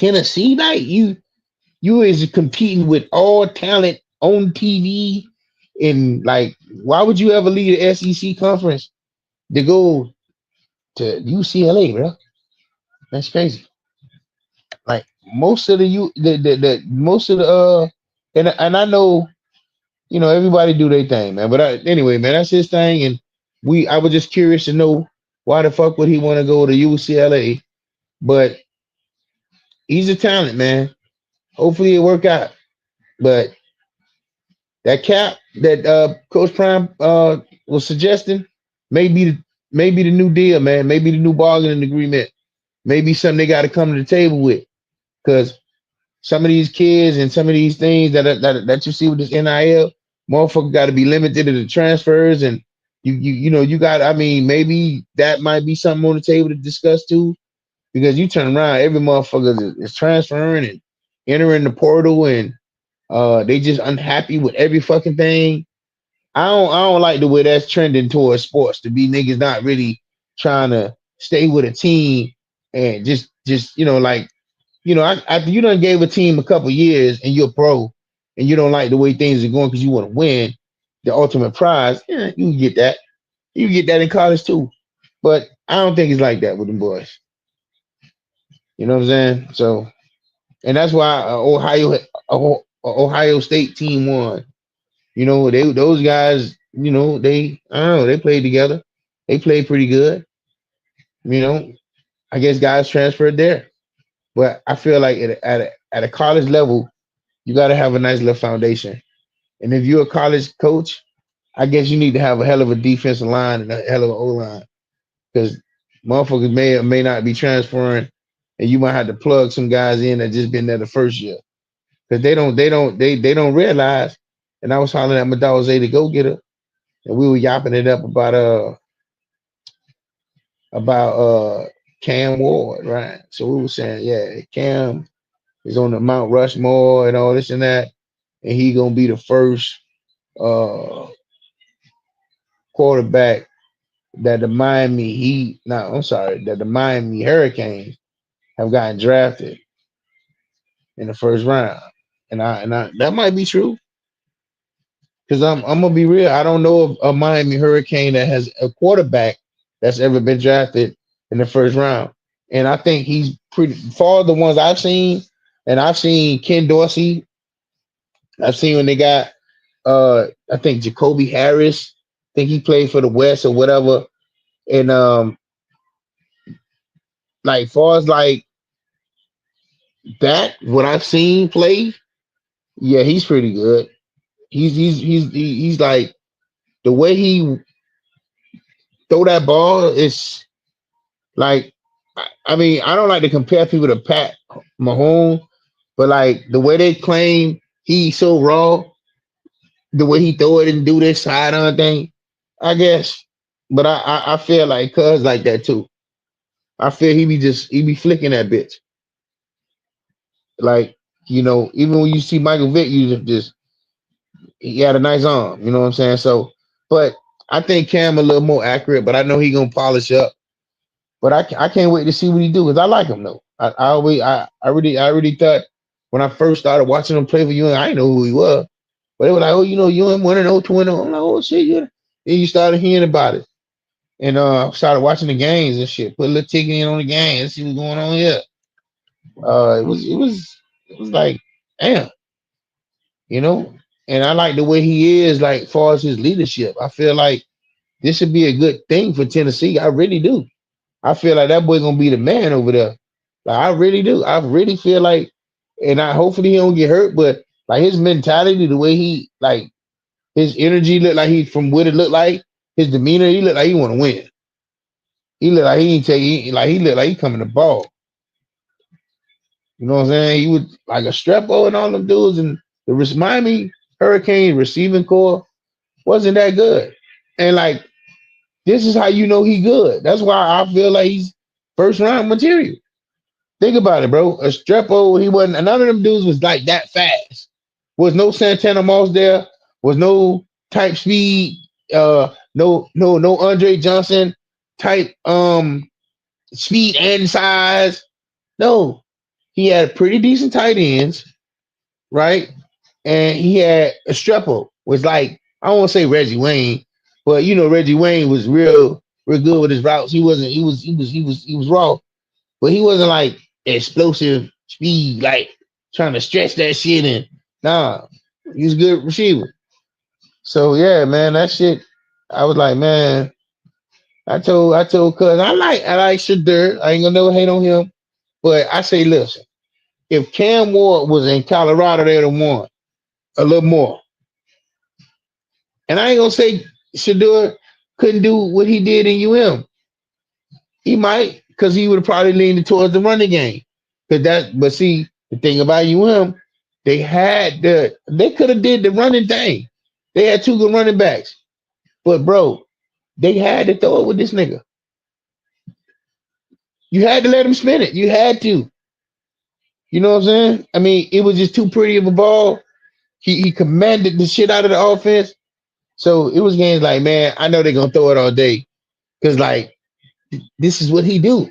like you is competing with all talent on TV, and like, why would you ever leave the SEC conference to go to UCLA, bro? That's crazy. Like most of the you the most of the and I know you know everybody do their thing, man. But anyway, man, that's his thing, and I was just curious to know why the fuck would he want to go to UCLA? But he's a talent, man. Hopefully it work out. But that cap that Coach Prime was suggesting maybe maybe the new deal, man. Maybe the new bargaining agreement. Maybe something they got to come to the table with, because some of these kids and some of these things that you see with this NIL, motherfucker got to be limited to the transfers, and you know you got. I mean, maybe that might be something on the table to discuss too, because you turn around, every motherfucker is transferring and entering the portal, and they just unhappy with every fucking thing. I don't like the way that's trending towards sports, to be niggas not really trying to stay with a team and just you know like you know after you done gave a team a couple years and you're pro and you don't like the way things are going because you want to win the ultimate prize, yeah, you can get that. You can get that in college too. But I don't think it's like that with them boys. You know what I'm saying? So, and that's why Ohio State team won. You know, those guys, you know, I don't know, they played together. They played pretty good. You know, I guess guys transferred there. But I feel like at a college level, you got to have a nice little foundation. And if you're a college coach, I guess you need to have a hell of a defensive line and a hell of an O line, because motherfuckers may or may not be transferring, and you might have to plug some guys in that just been there the first year, because they don't realize. And I was hollering at my dog ZayDaGoGetta, and we were yapping it up about Cam Ward, right? So we were saying, yeah, Cam is on the Mount Rushmore and all this and that, and he gonna be the first uh quarterback that the Miami Heat, no, I'm sorry, that the Miami Hurricanes have gotten drafted in the first round. And I that might be true. Because I'm gonna be real. I don't know of a Miami Hurricane that has a quarterback that's ever been drafted in the first round. And I think he's pretty far the ones I've seen, and I've seen Ken Dorsey. I've seen when they got I think Jacoby Harris. I think he played for the West or whatever. And like far as like that, what I've seen play, yeah, he's pretty good. He's like the way he throw that ball is like I mean, I don't like to compare people to Pat Mahomes, but like the way they claim he's so raw, the way he throw it and do this side on thing, I guess. But I feel like Cuz like that too. I feel he be flicking that bitch. Like, you know, even when you see Michael Vick, you just he had a nice arm, you know what I'm saying? So, but I think Cam a little more accurate, but I know he gonna polish up. But I can't wait to see what he do, because I like him though. I really thought when I first started watching him play for UM, I didn't know who he was. But they were like, oh, you know, UM 1-0, 2-0. I'm like, oh shit, yeah. Then you started hearing about it. and started watching the games and shit. Put a little ticket in on the game. Let's see what's going on here. It was like, damn, you know. And I like the way he is, like, far as his leadership. I feel like this should be a good thing for Tennessee. I really do. I feel like that boy gonna be the man over there. Like, I really do. I really feel like, and I hopefully he don't get hurt, but like his mentality, the way he, like, his energy looked like he, from what it looked like, his demeanor, he looked like he want to win. He looked like he ain't take, he looked like he coming to ball. You know what I'm saying? He would like a Strepo and all them dudes, and the Miami Hurricane receiving core wasn't that good. And like, this is how you know he good. That's why I feel like he's first round material. Think about it, bro. A Strepo, he wasn't. None of them dudes was like that fast. Was no Santana Moss there. Was no type speed. No Andre Johnson type speed and size. No, he had pretty decent tight ends, right? And he had a Strepo. Was like, I don't want to say Reggie Wayne, but you know Reggie Wayne was real good with his routes. He wasn't. He was raw, but he wasn't like explosive speed, like trying to stretch that shit. And nah, he was a good receiver. So yeah, man, that shit. I was like, man, I told cuz I like Shadur. I ain't gonna never hate on him. But I say, listen, if Cam Ward was in Colorado, they'd have won a little more. And I ain't gonna say Shadur couldn't do what he did in UM. He might, because he would have probably leaned towards the running game. But see, the thing about UM, they could have did the running thing. They had two good running backs. But bro, they had to throw it with this nigga. You had to let him spin it. You had to. You know what I'm saying? I mean, it was just too pretty of a ball. He commanded the shit out of the offense. So it was games like, man, I know they're gonna throw it all day. Cause like this is what he do.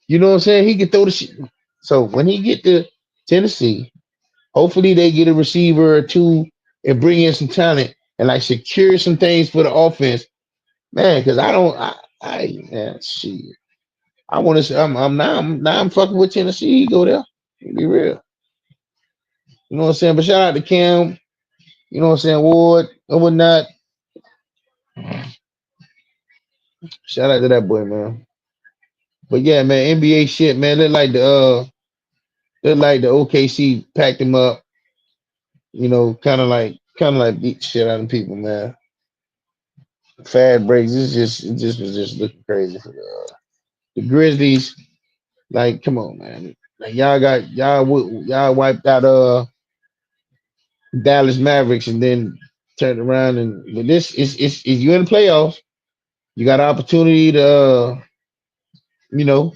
You know what I'm saying? He can throw the shit. So when he get to Tennessee, hopefully they get a receiver or two and bring in some talent and like secure some things for the offense. Man, because man, shit. I want to say I'm fucking with Tennessee. Go there. Be real. You know what I'm saying? But shout out to Cam, you know what I'm saying, Ward or whatnot. Shout out to that boy, man. But yeah, man, NBA shit, man. Look like the OKC packed him up, you know, kind of like beat the shit out of people, man. Fad breaks. It just was just looking crazy for the Grizzlies. Like, come on, man. Like y'all wiped out Dallas Mavericks and then turned around, and but this is you in the playoffs. You got an opportunity to you know,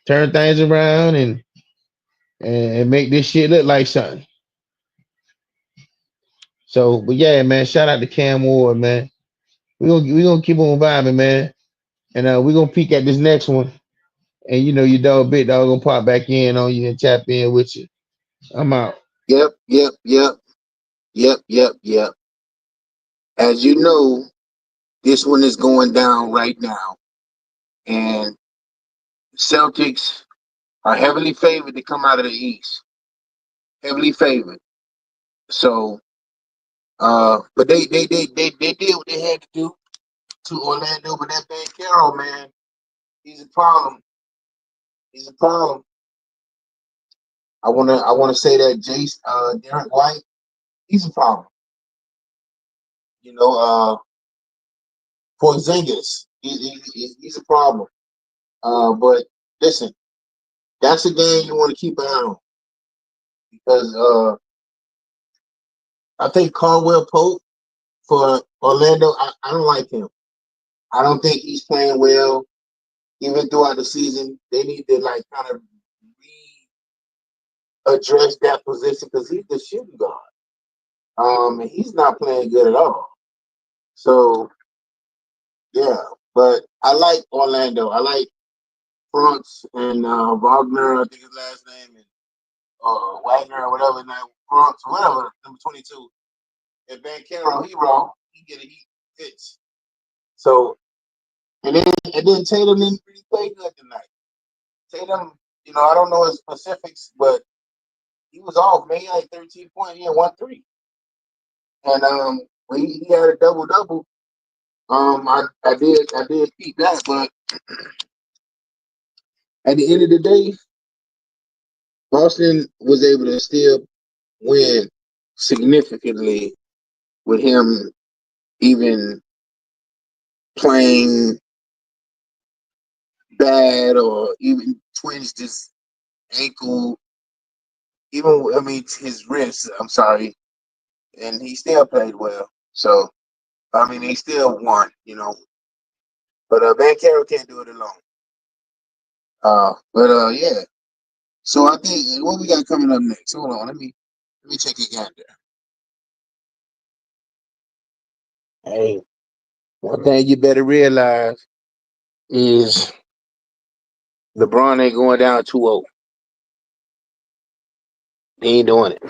turn things around and make this shit look like something. So, but yeah, man, shout out to Cam Ward, man. We gonna keep on vibing, man, and we gonna peek at this next one. And you know, your dog Big Dog gonna pop back in on you and tap in with you. I'm out. Yep, yep, yep, yep, yep, yep. As you know, this one is going down right now, and Celtics are heavily favored to come out of the East. Heavily favored. So, but they did what they had to do to Orlando. But that Ben Carroll, man, he's a problem. He's a problem. I wanna say that Derek White, he's a problem. You know, for Zingis, he's a problem. But listen, that's a game you want to keep an eye on because I think Caldwell Pope for Orlando, I don't like him. I don't think he's playing well even throughout the season. They need to like kind of readdress that position because he's the shooting guard. And he's not playing good at all. So yeah, but I like Orlando. I like Franz and Wagner, I think his last name, and Wagner or whatever his name, Franz, whatever, number 22. And Van Carroll, he raw. He get it, he fits. So And then Tatum didn't really play good tonight. Tatum, I don't know his specifics, but he was off, man. He had like 13 points, he had 1 3. And when he had a double. I did keep that, but at the end of the day, Boston was able to still win significantly with him even playing bad or even twinged his ankle, his wrist. I'm sorry, and he still played well. So he still won, But Bancaro can't do it alone. Yeah. So I think what we got coming up next. Hold on, let me check again there. Hey, one thing you better realize is LeBron ain't going down 2-0. He ain't doing it.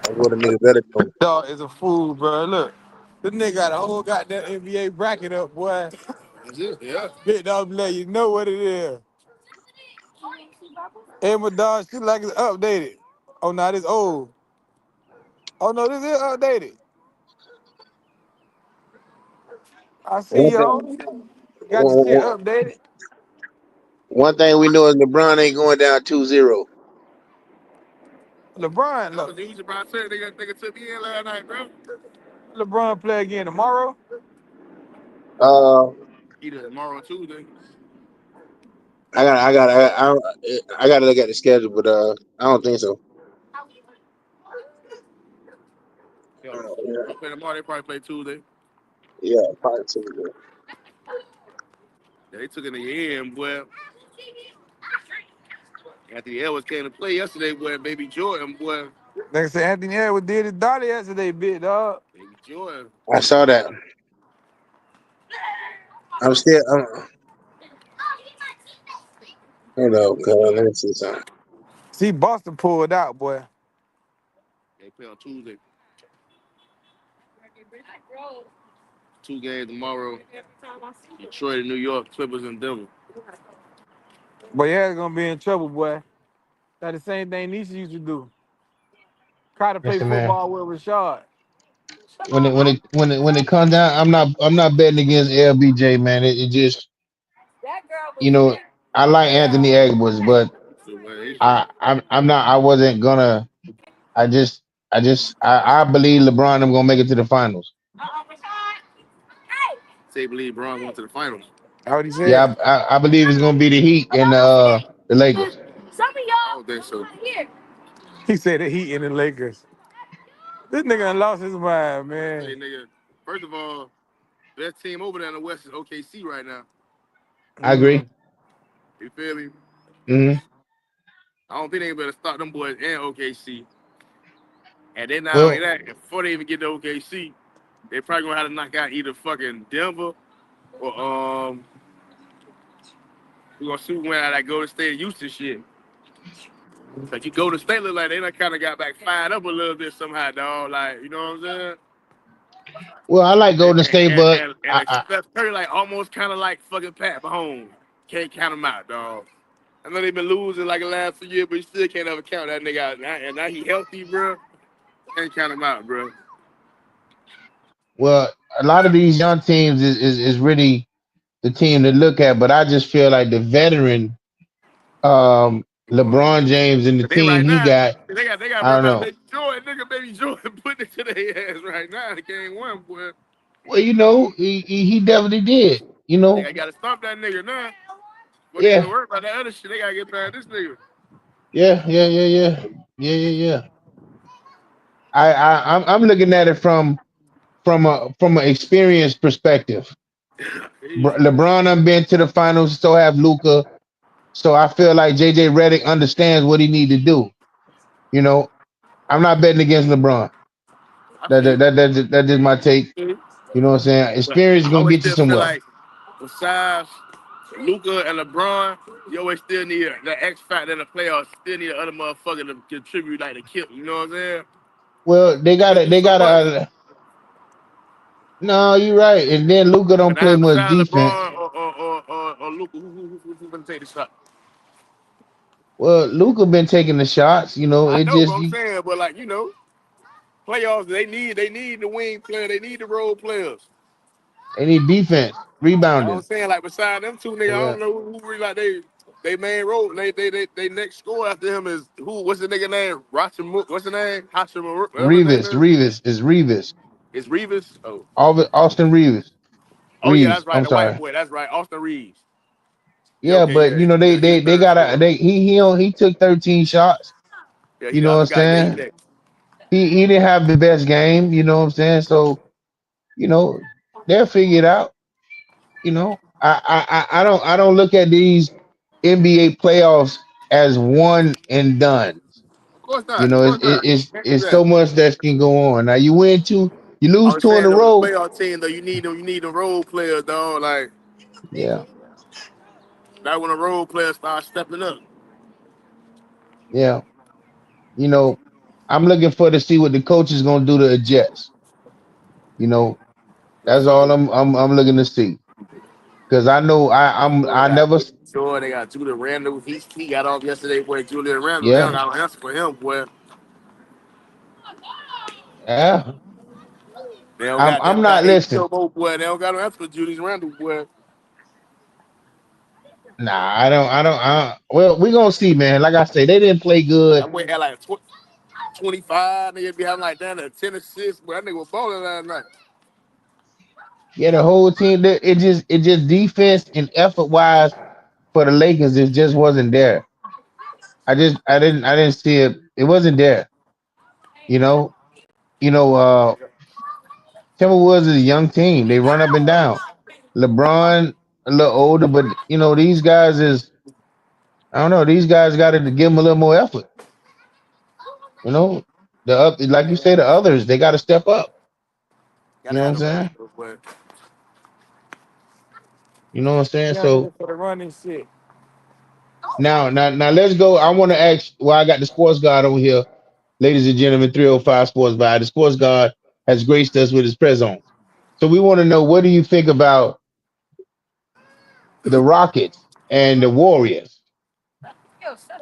That's what a nigga better do. Dog is a fool, bro. Look, this nigga got a whole goddamn NBA bracket up, boy. Yeah. Big dog let you know what it is. Hey, my dog, she like it's updated. Oh, no, this old. Oh, no, this is updated. I see One y'all. thing, Got the shit one, updated. one thing we know is LeBron ain't going down 2-0. LeBron, look. LeBron said nigga took me in last night, bro. LeBron play again tomorrow. Uh, Either tomorrow or Tuesday. I gotta look at the schedule, but I don't think so. Yeah. They play tomorrow. They probably play Tuesday. Yeah, probably Tuesday. Yeah, they took it in the end, boy. Anthony Edwards came to play yesterday, boy. Baby Jordan, boy. Like I said, Anthony Edwards did his daughter yesterday, big dog. Baby Jordan. I saw that. I'm still. Hold on, let me see something. See, Boston pulled out, boy. They play on Tuesday. 2 games tomorrow. Detroit and New York, Clippers and Denver. But yeah, gonna be in trouble, boy. That's the same thing Nisha used to do. Try to play Listen, man. football with Rashad. When it comes down, I'm not betting against LBJ, man. It just I like Anthony Edwards, but I'm not. I wasn't gonna. I just I believe LeBron. I'm gonna make it to the finals. Say believe Braun going to the finals. How would he say it? Yeah, I believe it's gonna be the Heat and the Lakers. I don't think so. He said the Heat and the Lakers. This nigga done lost his mind, man. Hey, nigga, first of all, best team over there in the West is OKC right now. I agree. You feel me? Mm-hmm. I don't think they better stop them boys in OKC. And then not only Well, that, before they even get to OKC, they probably gonna have to knock out either fucking Denver or we gonna see when I go to State Houston shit. Like you go to State look like they done kind of got back fired up a little bit somehow, dog. Like you know what I'm saying? I like And Golden State, but like Steph Curry, like almost kind of like fucking Pat Mahomes. Can't count him out, dog. I know they've been losing like the last 2 years, but you still can't ever count that nigga out. And now he healthy, bro. Can't count him out, bro. a lot of these young teams is really the team to look at. But I just feel like the veteran LeBron James and the But they team right he now, got. they got I right don't about know. Baby Jordan, nigga, Baby Jordan putting it to their ass right now. The game one, boy. Well, he definitely did. They got to stop that nigga now. But they even Yeah, worry about that other shit. They gotta get past this nigga. yeah. I'm looking at it from an experience perspective. LeBron done been to the finals, so have Luca. So I feel like JJ Redick understands what he need to do. I'm not betting against LeBron. That's just my take. You know what I'm saying? But Experience I is gonna always get you still feel somewhere. like besides Luca and LeBron, you always still need the X factor in the playoffs. Still need another motherfucker to contribute, like to kill. You know what I'm saying? Well, they got It's to just they so got much. to. No, you're right. And then Luca don't play much Beside defense. LeBron or Luka, who gonna take the shot? Well, Luca been taking the shots. I It know, but just I'm saying, but like playoffs, they need the wing player, they need the role players. they need defense, You know what I'm rebounding. saying? Like beside them two niggas, I Yeah, don't know who really like they main role. They next score after him is who? What's the nigga name? What's the name? Hashimura, whatever his name Revis, is. Revis is Revis. It's Reeves. Oh, Austin Reeves. oh yeah, that's Reeves. right. I'm The white sorry. boy. That's right. Austin Reeves. Yeah, Yeah, okay, but yeah, they yeah. He they the they third got a scorer. they he took 13 shots. Yeah, You he. know I what I'm forgot. Yeah, he saying? next. He didn't have the best game. You know what I'm saying? So you know they'll figure it out. I don't look at these NBA playoffs as one and done. Of course You not. Of know, course not. Can't do it's that. so much that can go on. Now you I lose was two in saying a though, the row. playoff team though, you need the role players, dog. Like Yeah, that when the role players start stepping up. yeah. You know, I'm looking for to see what the coach is gonna do to the Jets. You know, For that's all sure. I'm looking to see. Because I know Sure, they I got never sure they got Julian Randle. He got off yesterday, boy. Julian Randle. They don't yeah, got no answer for him, boy. yeah. They don't I'm got I'm them. Got not they listening. Turbo, boy. They don't got no answer for Julian Randle, boy. Nah, well, we gonna see, man. Like I say, they didn't play good. That boy had like 25. Nigga be having like down to 10 assists. Boy, that nigga was balling last night. Yeah, the whole team. It just defense and effort wise for the Lakers, it just wasn't there. I didn't see it. It wasn't there. You know, you know. Timberwolves is a young team. They run up and down. LeBron a little older, but these guys is I don't know. These guys got to give them a little more effort. You know, like you say, the others they got to step up. You Gotta know what have I'm them saying? extras, boy. You know what I'm saying? Yeah, nigga So for the running shit. now let's go. I want to ask. Well, I got the sports guard over here, ladies and gentlemen. 305 Sports Vibe. The sports guard has graced us with his presence. So we want to know, what do you think about the Rockets and the Warriors?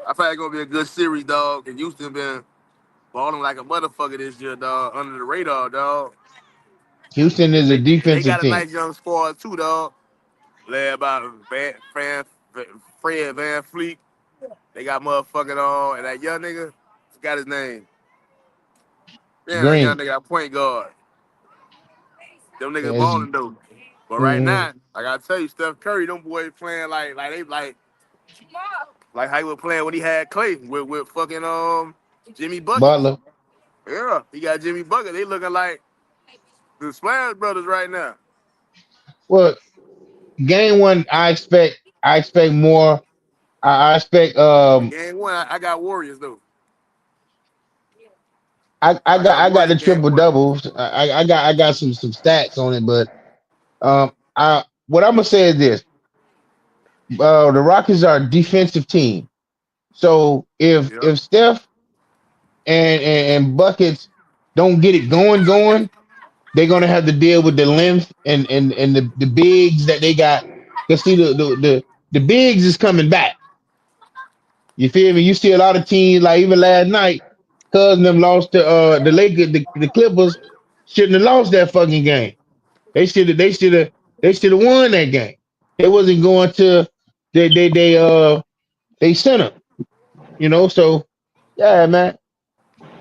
I thought it gonna be a good series, dog. And Houston been balling like a motherfucker this year, dog. Under the radar, dog. Houston is a They defensive got a team. nice young squad too, dog. Led by Fred Van Fleet. They got motherfucking on and that young nigga, forgot his name. Yeah, that young Green. nigga got point guard. Them niggas Yes. balling though. But right Mhm. now, I gotta tell you, Steph Curry, them boys playing like they like how he was playing when he had Clay with fucking Jimmy Buckets. Butler. Yeah, he got Jimmy Bucket. They looking like the Splash Brothers right now. Well, game one, I expect more. I expect Game one, I got Warriors though. I I got got I got Warriors the game triple one. doubles. I got some stats on it, but I what I'm gonna say is this: the Rockets are a defensive team. So Yep. if Steph and Buckets don't get it going, they're gonna have to deal with the length and the bigs that they got. Cause see the bigs is coming back. You feel me? You see a lot of teams like even last night, cuz them lost to the Lakers, the Clippers shouldn't have lost that fucking game. They should have won that game. They wasn't going to they center, so yeah, man.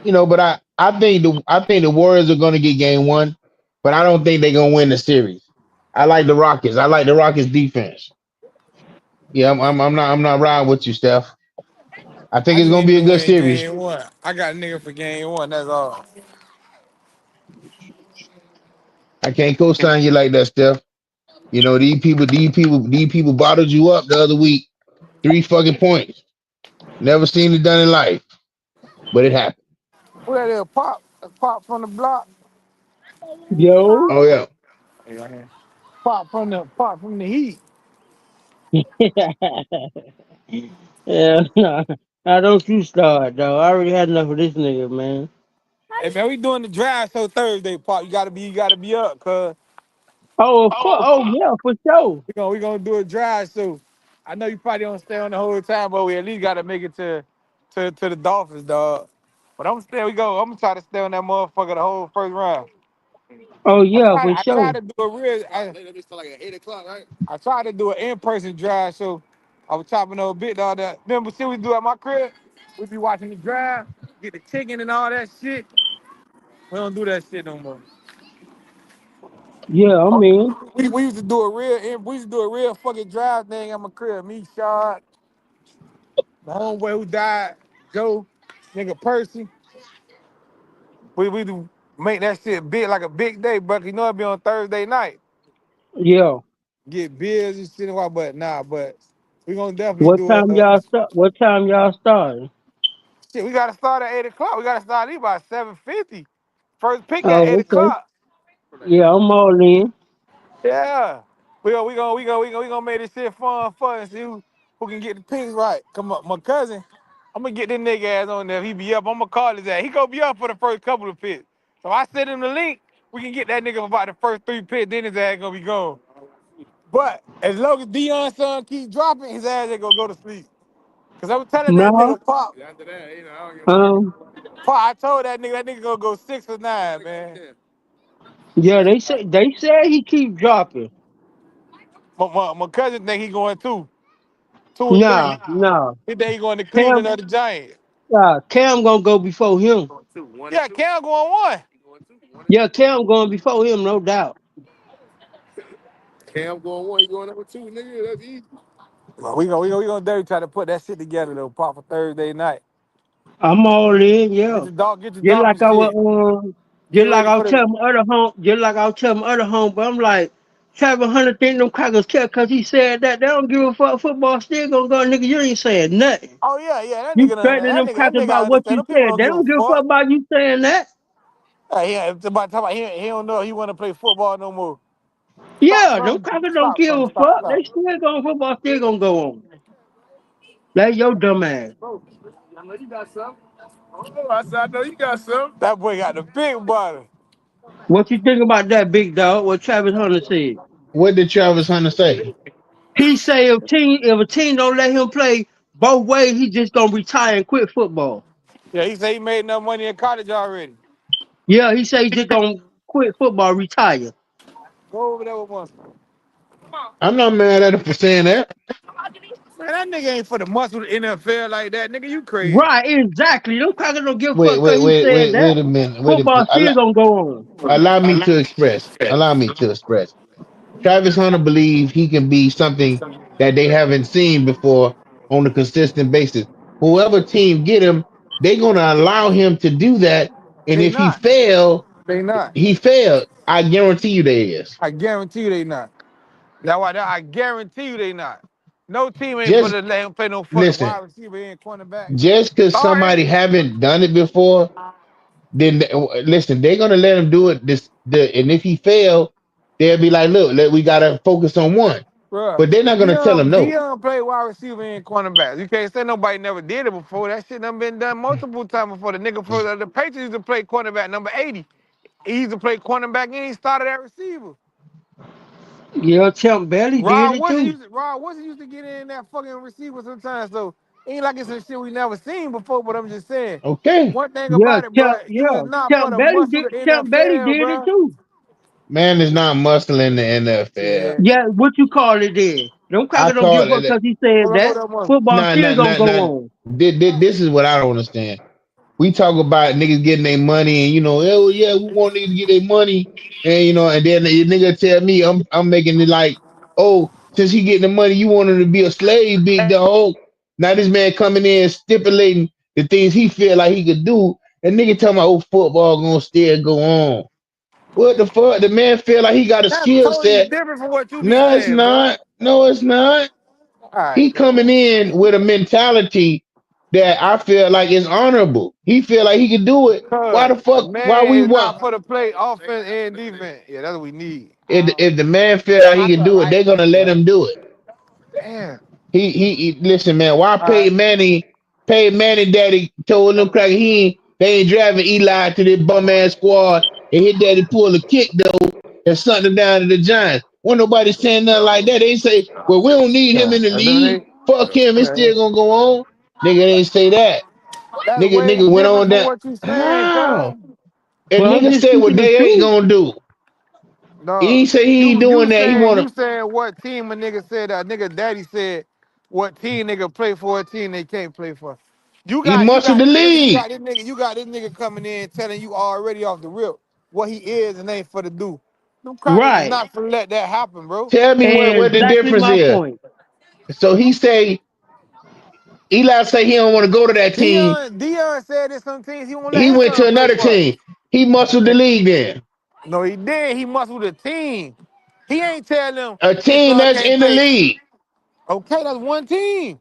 But I think the Warriors are gonna get game one, but I don't think they're gonna win the series. I like the Rockets. I like the Rockets defense. Yeah, I'm not riding with you, Steph. I think I it's just gonna need be to a good win series. game one. I got a nigga for game one. That's all. I can't co-sign you like that, Steph. These people bottled you up the other week. 3 fucking points. Never seen it done in life, but it happened. Who that is? Pop from the block. Yo, Oh yeah. Hey, right here. Pop from the Heat. yeah, now don't you start, though. I already had enough of this nigga, man. Hey man, we doing the drive show Thursday, Pop. You gotta be up, cuz. Oh, of course. Oh, yeah, for sure. We gonna do a drive. So I know you probably don't stay on the whole time, but we at least gotta make it to the Dolphins, dog. But I'm stay. We go. I'm gonna try to stay on that motherfucker the whole first round. Oh, yeah, for I tried sure. to do a real. I tried to do an in-person drive, so I was chopping over bit all that. Remember, shit we do at my crib? We be watching the drive, get the chicken and all that shit. We don't do that shit no more. Yeah, I mean, We used to do a real fucking drive thing at my crib. Me, Shard, my homeboy who died, Joe, nigga Percy. We do make that shit big like a big day, but you know it be on Thursday night. yeah. Get beers and shit and what, but nah, but we gonna definitely What do time y'all start? What time y'all starting? shit. We gotta start at 8 o'clock. We gotta start at least by 7:50. First pick at eight Oh, okay. o'clock. Yeah, I'm all in. Yeah. We gonna make this shit fun and see who can get the picks right. Come on, my cousin. I'm gonna get this nigga ass on there. If he be up, I'm gonna call his ass. He gonna be up for the first couple of picks. So I send him the link. We can get that nigga for about the first 3 picks. Then his ass gonna be gone. But as long as Dion's son keep dropping, his ass ain't gonna go to sleep. Cause I was telling that No. nigga Pop. After that, I don't give a fuck. Um. Pop, I told that nigga gonna go 6 or 9, man. Yeah, they said he keep dropping. My cousin think he going 2 or 3. Nah, nah. He think he going to Cam, Cleveland or the Giants. Cam gonna go before him. Yeah, Cam going 1. Yeah, Cam going before him, no doubt. Cam going 1, he going number 2, nigga. That's easy. Well, we gonna dare try to put that shit together though, Pop, for Thursday night. I'm all in. Yeah. Get your Just like Dolphins I shit. was, Get just like ready I for was the. telling my other home, just like I was telling my other home, but I'm like, 700 think them crackers care because he said that they don't give a fuck. Football still gonna go, nigga. You ain't saying nothing. Oh yeah, that You nigga done, threatening them that crackers nigga I about what understand. you Them people said. don't They give a don't give a fuck fuck. about you saying that. It's about talking about he don't know he want to play football no more. Stop, Yeah, them son. crackers don't Stop, give son. a Stop, fuck. stop. They still going football, still gonna go on. That's your dumb ass. Bro, I know you got some. Oh, I know you got some. That boy got the big body. What you think about that, big dog? What Travis Hunter said? What did Travis Hunter say? He say if a team don't let him play both ways, he just gonna retire and quit football. Yeah, he said he made enough money in college already. Yeah, he say he just gonna quit football, retire. Go over there with one. I'm not mad at him for saying that. Man, that nigga ain't for the muscle NFL like that. Nigga, you crazy. Right, exactly. Them crackers don't give a Wait, fuck wait, because he wait, said wait, that. wait a minute. Wait a Football minute. still gonna go on. Allow me to express. Allow me to express. Travis Hunter believes he can be something that they haven't seen before on a consistent basis. Whoever team get him, they're gonna allow him to do that. And They if he not. fail, They not. he failed. I guarantee you they is. I guarantee you they not. That's why I guarantee you they not. No team ain't for Just to let him play no fucking listen. wide receiver and cornerback. Just because Sorry. somebody haven't done it before, then listen, they're gonna let him do it. And if he fail, they'll be like, look, we gotta focus on one. Bruh, But they're not gonna tell him no. Dion play wide receiver and cornerback. You can't say nobody never did it before. That shit done been done multiple times before. The nigga for the Patriots used to play cornerback number 80. He used to play cornerback and he started at receiver. Yeah, Champ Bailey did it too. Ron Wilson used to get in that fucking receiver sometimes. So ain't like it's some shit we never seen before, but I'm just saying. Okay. One thing Yeah, about it, bro, you is not for Champ the Bailey muscle did. of the Champ Bailey NFL, did it bro. too. Man is not muscle in the NFL. Shit. Yeah, what you call it then? Them I crackers don't give a call fuck it because he said Hold that. up, muscle. Football nah, still nah, gonna nah, go nah. on. This is what I don't understand. We talk about niggas getting their money and oh yeah, we want niggas to get their money. And and then the nigga tell me I'm making it like, oh, since he getting the money, you want him to be a slave, big dog. Now this man coming in stipulating the things he feel like he could do. And nigga talking about, oh, football gonna still go on. What the fuck? The man feel like he got a That's skill totally set. different from what you be No, it's saying, bro. not. No, it's not. All right, He bro. coming in with a mentality that I feel like is honorable. He feel like he can do it. Why Cause the the fuck? Why man we is want? not for the play offense and defense. Yeah, that's what we need. If the man feel like he can do it, they're gonna let him do it. Damn. He listen, man. Why All right. Peyton Manning daddy told them cracker they ain't driving Eli to this bum ass squad, and his daddy pulled a kick though, and sent him down to the Giants. Wasn't nobody saying nothing like that. They say, well, we don't need him Yeah. in the And then league. they, Fuck him. It's yeah. still gonna go on. Nigga didn't say that. That's way Nigga went different on from that. what you saying, How? cuz. And Well, I'm nigga just said what speaking the they ain't truth. gonna do. He No, ain't say he ain't you doing that. He saying wanna. you saying what team a nigga said that nigga daddy said what team nigga play for a team they can't play for. You He got you muscled got the listen, league. you got this nigga coming in telling you already off the rip what he is and ain't for the do. Them crackers is Right. not for let that happen, bro. Tell me what the Exactly difference my is. point. So he say Eli say he don't want to go to that team. Dion said this some teams he won't let He his went to son play another for. team. He muscled the league then. No, he did. He muscled the team. He ain't tell them A his team son that's can't in the play. league. Okay, that's one team.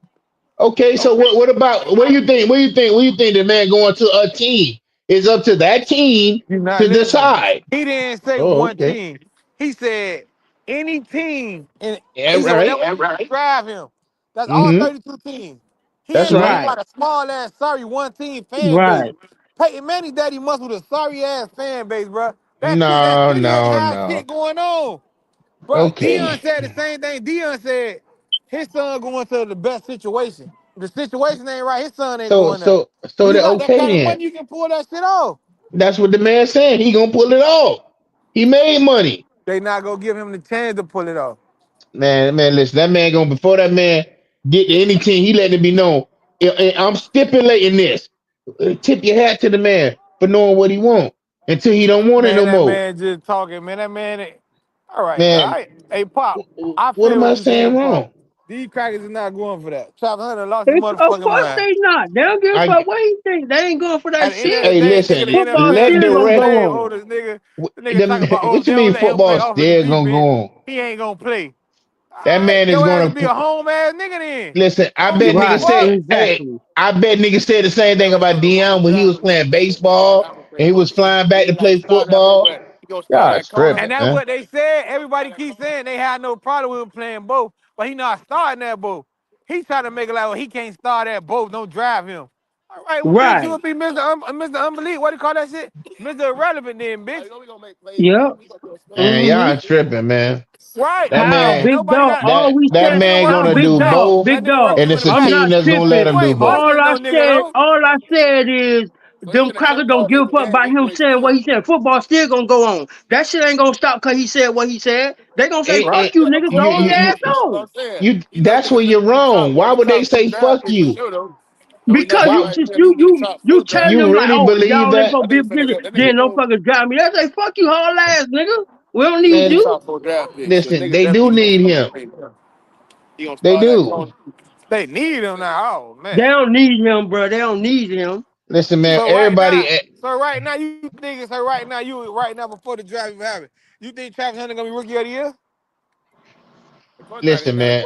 Okay, so what about what do you think? What do you think the man going to a team? It's up to that team You not to listening. decide. He didn't say Oh, one okay. team. He said any team, and Yeah, he said right. whatever drive him. That's all Mm-hmm. 32 teams. He That's ain't talking right. Right. about a small ass sorry one team fan base. Right. Peyton Manning's daddy must with a sorry ass fan base, bro. That No, city ain't no, have no. shit going on, bro. Dion Okay. said the same thing. Dion said his son going to the best situation. If the situation ain't right, his son ain't So going there. so When so you that got that okay kind of then. money, you can pull that shit off. That's what the man saying. He gonna pull it off. He made money. They not gonna give him the chance to pull it off. Man, listen, that man going before that man get to any team, he letting it be known. And I'm stipulating this. Tip your hat to the man for knowing what he want until he don't want it Man, no that more. man just talking. Man, that man. All right, bro. Man, Hey, Pop. I what feel am what I you saying saying, Pop. wrong? These crackers is not going for that. Travis Hunter lost his It's, of motherfucking course mind. they not. They don't give a I fuck what he think. They ain't going for At that the end of the shit. hey day, nigga, the listen, Football NFL let still the nigga gonna rest go slave on. owners, nigga. The nigga talking about, oh, if what they you don't mean let him play football offense or still gonna defense, go on? he ain't gonna play. All That right, man is your ass to gonna be a home ass nigga then. listen. I Don't bet give a niggas Right. said, fuck. hey, Exactly. I bet niggas said the same thing about Deion when he was playing baseball and he was flying back to play football. Y'all And tripping, that's man. what they said. Everybody keeps saying they had no problem with him playing both, but he not starting at both. He trying to make it like, well, he can't start at both. Don't drive him. All right, well, bitch, you Right. would be Mr. Unbelief. What do you call that shit? Mr. Irrelevant then, bitch. Yep. And Mm-hmm. y'all tripping, man. Right. That How man, big Nobody dog? got All we that said, nigga man work how you gonna in the big do back. dog? both, That Big nigga work dog. and you in it's the a I'm back. team not that's gonna let tripping. him You do ain't both. muscling no nigga though. All I said is them crackers don't give a fuck about him saying what he said. Football still gonna go on. That shit ain't gonna stop because he said what he said. They gonna say, And, fuck Right. and you, nigga, you, go on you, your you, ass on. that's where you're wrong. Why would they say fuck you? Because Why you telling you them like, really oh, if believe y'all ain't that, gonna be business, then don't fucking drive me. They say, fuck you, whole ass nigga. We don't need man? you. Listen, they do need him. They do. They need him now. Oh They man. don't need him, bro. They don't need him. Listen, man. So right Everybody, now, you think it's right now before the draft even happen. You think Travis Hunter gonna be rookie of the year? listen, man.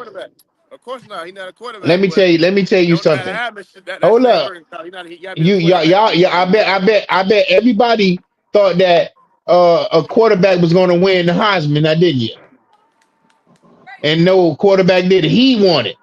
Let me tell you something. Hold up. Y'all, yeah. I bet everybody thought that a quarterback was going to win the Heisman. I didn't you? And no quarterback did it. He won it.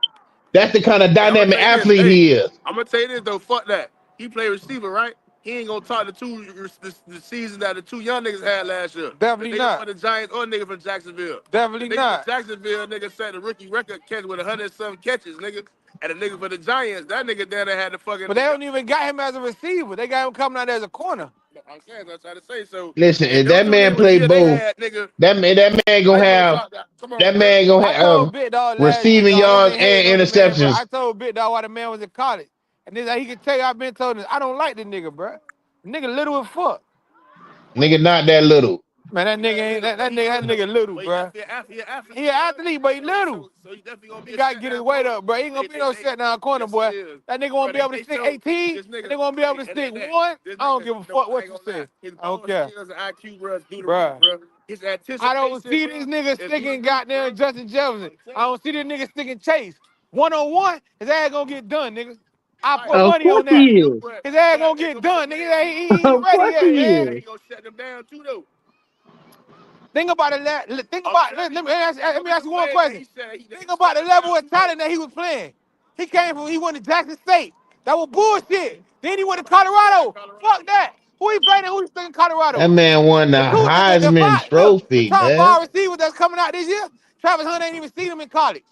That's the kind of And I'm gonna dynamic tell you this, athlete hey, he is. I'm gonna tell you this though, fuck that. He played receiver, right? He ain't gonna talk the season that the two young niggas had last year. Definitely the nigga not. For the Giants or nigga from Jacksonville. Definitely the nigga not. From Jacksonville, nigga set the rookie record catch with 100 some catches, nigga. And the nigga for the Giants, that nigga down there had the fucking. But they don't even got him as a receiver. They got him coming out as a corner. I'm saying, I'm trying to say so. Listen, And if them that two man niggas play year they both, had, nigga. that man How gonna you gonna have talk that? Come on, that bro. man gonna I told have Big Dog last year, receiving dog. This yards ain't hating and on the man, bro. interceptions. I told Big Dog while the man was in college. And this he can tell you I've been told this. I don't like the nigga, bro. The nigga little as fuck. Nigga, not that little. Man, that nigga ain't that nigga little, bro. He an athlete, but he little. So he definitely gonna be. He gotta get his weight up, bro. He ain't gonna be no shut down corner, boy. That nigga won't be able to stick 18. That nigga won't be able to stick one. I don't give a fuck what you say. I don't care. Bro. I don't see these niggas sticking goddamn Justin Jefferson. I don't see this nigga sticking Chase. 1-on-1, his ass gonna get done, nigga. I put Of money course on he that. is. His ass gonna get done, nigga. He ain't Of ready course he yet, man. is. He gonna shut them down too, though. Think about it. Think about. Let me ask you one question. Think about the level of talent that he was playing. He went to Jackson State. That was bullshit. Then he went to Colorado. Fuck that. Who he playing and who he still in That Colorado? man won the The two, the Heisman five, look, the Trophy, top man. five receivers that's coming out this year, Travis Hunt ain't even seen him in college.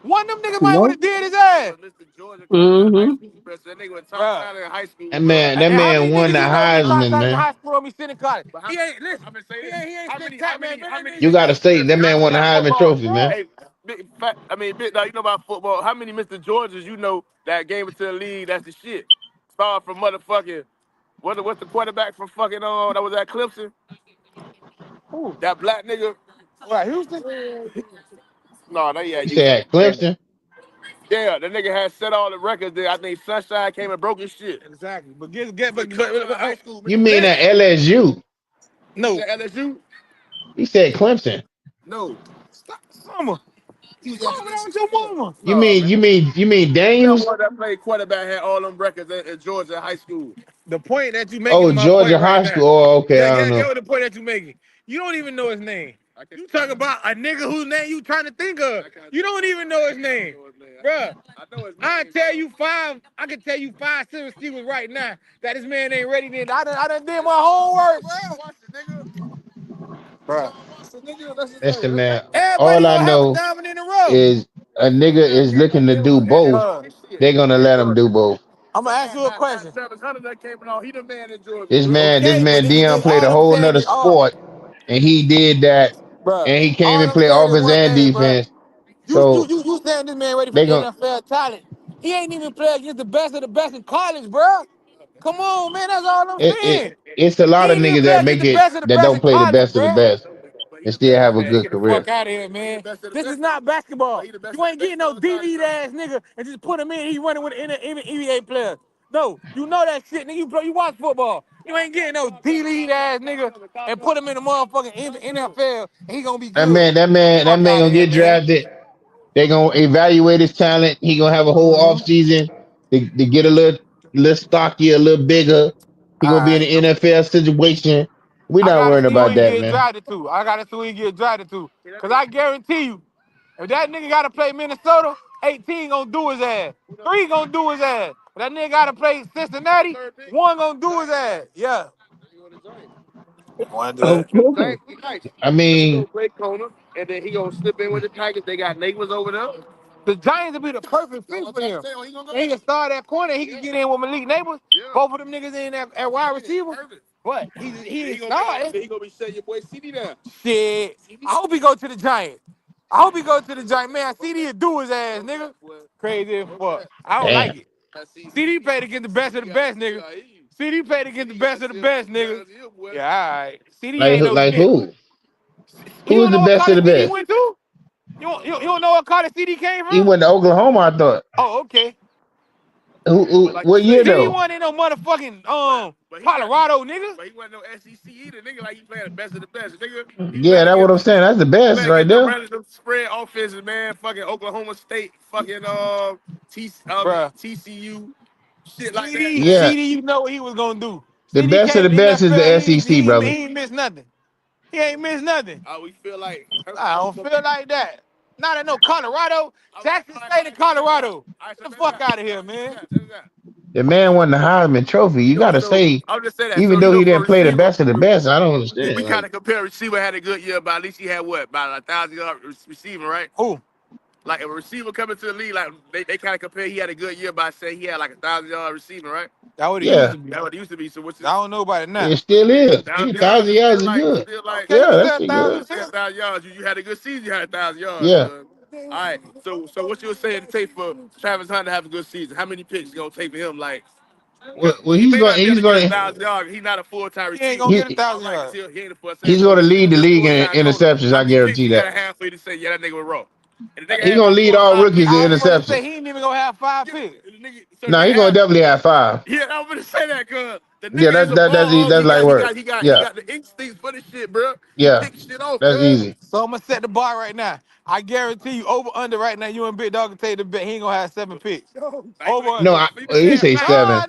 One of them niggas might would No. have did his ass. Mr. Georgia coming out of high Mm-hmm. school, bro. So that nigga was top talent in high school, That bro. man, that And how man many won niggas the you know be top Heisman, talent in man. high school and be sitting in college? He ain't, listen, I'm gonna say this. He ain't sitting top, man. You gotta say that man won the Heisman Football, Trophy, bro. man. Hey, big dog, you know about football. How many Mr. Georges you know that gave it to the league? That's the shit. Start from motherfucking, what's the quarterback from fucking, that was at Clemson? Who? That black nigga. What, Houston? No, they at You Houston. said Clemson? Yeah, the nigga had set all the records there. I think Sunshine came and broke his shit. Exactly. But high school, You Mr. mean Listen. at LSU? No. LSU? He said Clemson. No. Stop. Summer. He was wrong with your mama. You No, mean man. you mean you mean That Daniels? one that played quarterback had all them records in Georgia high school. The point that you making Oh, to my point Georgia right High now. School. Oh, okay, I don't Get know. what the point that you making. You don't even know his name. You talk about a nigga whose name you trying to think of. You don't even know his name. Bruh, I tell you five, I can tell you 5 receivers right now that this man ain't ready then. I done did my homework, bruh. Listen, man. Everybody All I gonna have a know diamond in a row. is a nigga is looking to do both. They're gonna let him do both. I'm gonna ask you a question. Travis Hunter that came along, he the man in Georgia. This Okay, but man Dion played a all I'm whole saying nother is, sport, and he did that, bruh, and he came all and I'm played saying is offense one and thing, bruh. defense. So You saying this man ready for they gonna NFL talent? He ain't even play against the best of the best in college, bruh. Come on, man, that's all I'm saying. it's a He lot of ain't even niggas play that against make the it best of the that best don't in play the college, best of the bruh. best and still have a Man, good get the career. fuck out of here, man. This is not basketball. You ain't getting no DD ass nigga and just put him in. He running with an NBA player. No, you know that shit, nigga. You watch football. You ain't getting no D-lead ass nigga and put him in the motherfucking NFL and he gonna be That good. man, that Get the man, that fuck man out of gonna here, get man. drafted. They gonna evaluate his talent. He gonna have a whole off season to get a little stockier, a little bigger. He All gonna be in right. an NFL situation. We I not gotta worrying see who about he that, get man. drafted to. I gotta see who he get drafted to. Cause I guarantee you, if that nigga gotta play Minnesota, 18 gonna do his ass. 3 gonna do his ass. If that nigga gotta play Cincinnati, 1 gonna do his ass. Yeah. Wanna do that? Okay. Nice. I Cause he gonna mean, play corner, and then he gonna slip in with the Packers. They got neighbors over there. The Giants will be the perfect fit for him. He can start at corner. He can get in with Malik Neighbors. Both of them niggas in at wide receiver. What? He started. He gonna be setting your boy CD down. Shit. I hope he go to the Giants. I hope he go to the Giants. Man, CD will do his ass, nigga. Crazy as fuck. I don't like damn. it. CD played against the best of the best, nigga. CD played against the best of the best, nigga. Yeah, all right. CD ain't no Like shit. who? You Who is don't the know what best of college the CD best? went to? You don't know what college CD came He from? went to Oklahoma, I thought. Oh, okay. What year CD though? wasn't in no motherfucking Colorado, nigga. But he wasn't no SEC either, nigga. Like he playing the best of the best, nigga. He Yeah, playing that's what I'm against saying. That's the best right the there. random spread offenses, man. Fucking Oklahoma State, fucking TCU, shit like that. Man. Yeah, CD, you know what he was gonna do. the CD best of came the to the best is NFL. the SEC, He brother. ain't missed nothing. He ain't missed nothing. We feel like I don't feel like that. Not in no Colorado. Jackson State in Colorado. Get the fuck out of here, man. The man won the Heisman Trophy. You gotta So say, I'll just say that. even So though he for a didn't play the receiver, best of the best, I don't we understand. kind Like, of compare receiver had a good year, but at least he had what about 1,000 yard receiving, right? Who? Like a receiver coming to the league, like they kind of compare. He had a good year by saying he had like 1,000 yard receiving, right? That what it used yeah, to be. That what it used to be. So what's I don't know about it now. it still is. 1,000 yards 1,000 yards is good. still like okay, Yeah, you that's said it good. 1,000. 1,000 yards. You had a good season. You had 1,000 yards. Yeah. All right. So what you were saying to take for Travis Hunter to have a good season? How many picks gonna take for him? Like, Well, he may not be able he's to get going to 1,000 yards. He's not a full time receiver. He ain't gonna get he, 1,000 yards. He ain't a full time. he's going to lead the He a league full in time corner. interceptions. How I many picks guarantee you got that. to have for you to say, yeah, that nigga was raw? And the nigga He had gonna about lead four or all five rookies picks. in I was gonna say interceptions. he ain't even gonna have 5 picks. So the No, nigga he gonna had definitely have 5. yeah, I'm gonna say that cause the Yeah, nigga is a ball hog. that's like work. He Yeah, got the instincts for the shit, bro. He yeah, pick shit off, that's cuz. easy. So I'm gonna set the bar right now. I guarantee you, over under right now, you and Big Dog can take the bet. He ain't gonna have 7 picks. Over No, under. well, he say 7.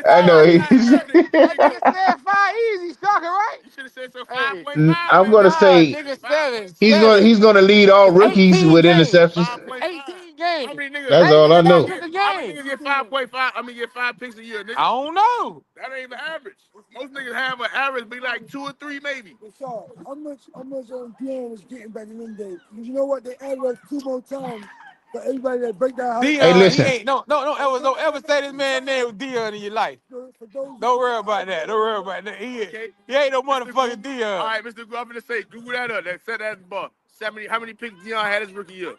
I know he. Nigga said 5 easy, shocking, right? You should have said so 5.5. I'm gonna say Nigga 7. he's gonna lead all rookies 18 with games. interceptions. 18 games. game. How many niggas? That's all I know. Pick a How many game. niggas get 5.5? I mean, get 5 picks a year, nigga. I don't know. That ain't the average. Most niggas have an average be like 2 or 3 maybe. Sorry, how much Dion was getting back in them days? You know what? They added us 2 more times for everybody that break down. Hey, Dion, he listen. ain't don't ever say this man name with Dion in your life. Don't worry about that. Don't worry about that. He ain't no motherfucking Dion. All right, Mr. I'm gonna say, Google that up. That set that at the bar. How many picks Dion had his rookie year?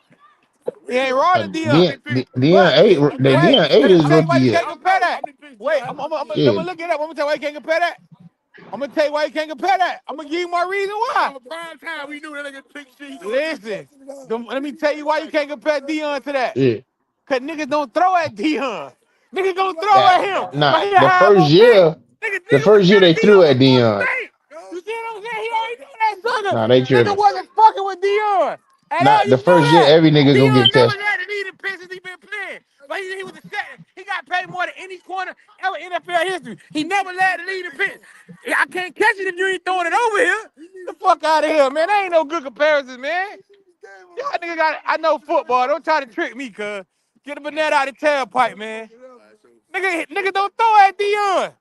He ain't raw to Dion. Dion 8. The Dion 8 is Tell you why rookie you year. can't compare that. Wait, I'm gonna look it up. I'm gonna tell you why you can't compare that. I'm gonna tell you why you can't compare that. I'm gonna give you my reason why. Prime time, we knew that nigga pick shit. Listen, let me tell you why you can't compare Dion to that. Yeah. Cause niggas don't throw at Dion. Niggas gonna throw at him. Nah, But he the have first more year, picks. the Niggas first was year they getting threw Dion at from Florida Dion. State. You see what I'm saying? He already knew that sucker. Nah, they tripping. Nigga wasn't fucking with Dion. And Nah, all the you know first year that. every nigga gonna Dion get never tested. had to lead in pitches he been playing. But he was the second. He got paid more than any corner ever in NFL history. He never led the lead in pitch. I can't catch it if you ain't throwing it over here. Get the fuck out of here, man. That ain't no good comparison, man. Y'all nigga I know football. Don't try to trick me, cuz. Get a banana out of the tailpipe, man. Nigga don't throw at Dion.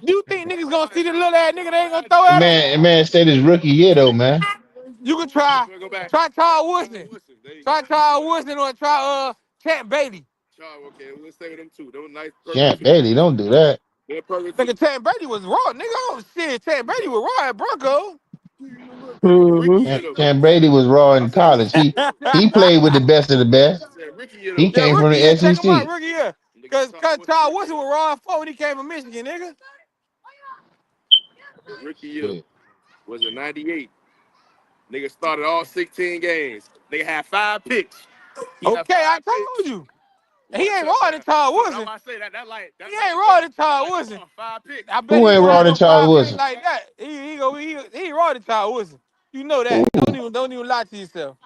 You think niggas gonna see the little ass nigga they ain't gonna throw at him? Man said his rookie year though, man. You can try Charles Woodson. Try Charles Woodson or try Champ Bailey. Okay, we'll stay with them two. Those nice. Champ Bailey, don't do that. Nigga, Champ Bailey was raw. Nigga, oh shit, Champ Bailey was raw at Bronco. Champ Brady was raw in college. He played with the best of the best. He Yeah, came from rookie year, the check him out, SEC. rookie year. Cause Charles Woodson was raw before when he came from Michigan, nigga. Rookie year was a 98. Nigga started all 16 games. They had 5 picks. Okay, I told you. He ain't raw than Charles Woodson. I say that He ain't raw than Charles Woodson. 5 picks. I bet Who he ain't don't raw have than no Charles 5 picks Woodson? like that. He raw than Charles Woodson. You know that. Don't even lie to yourself.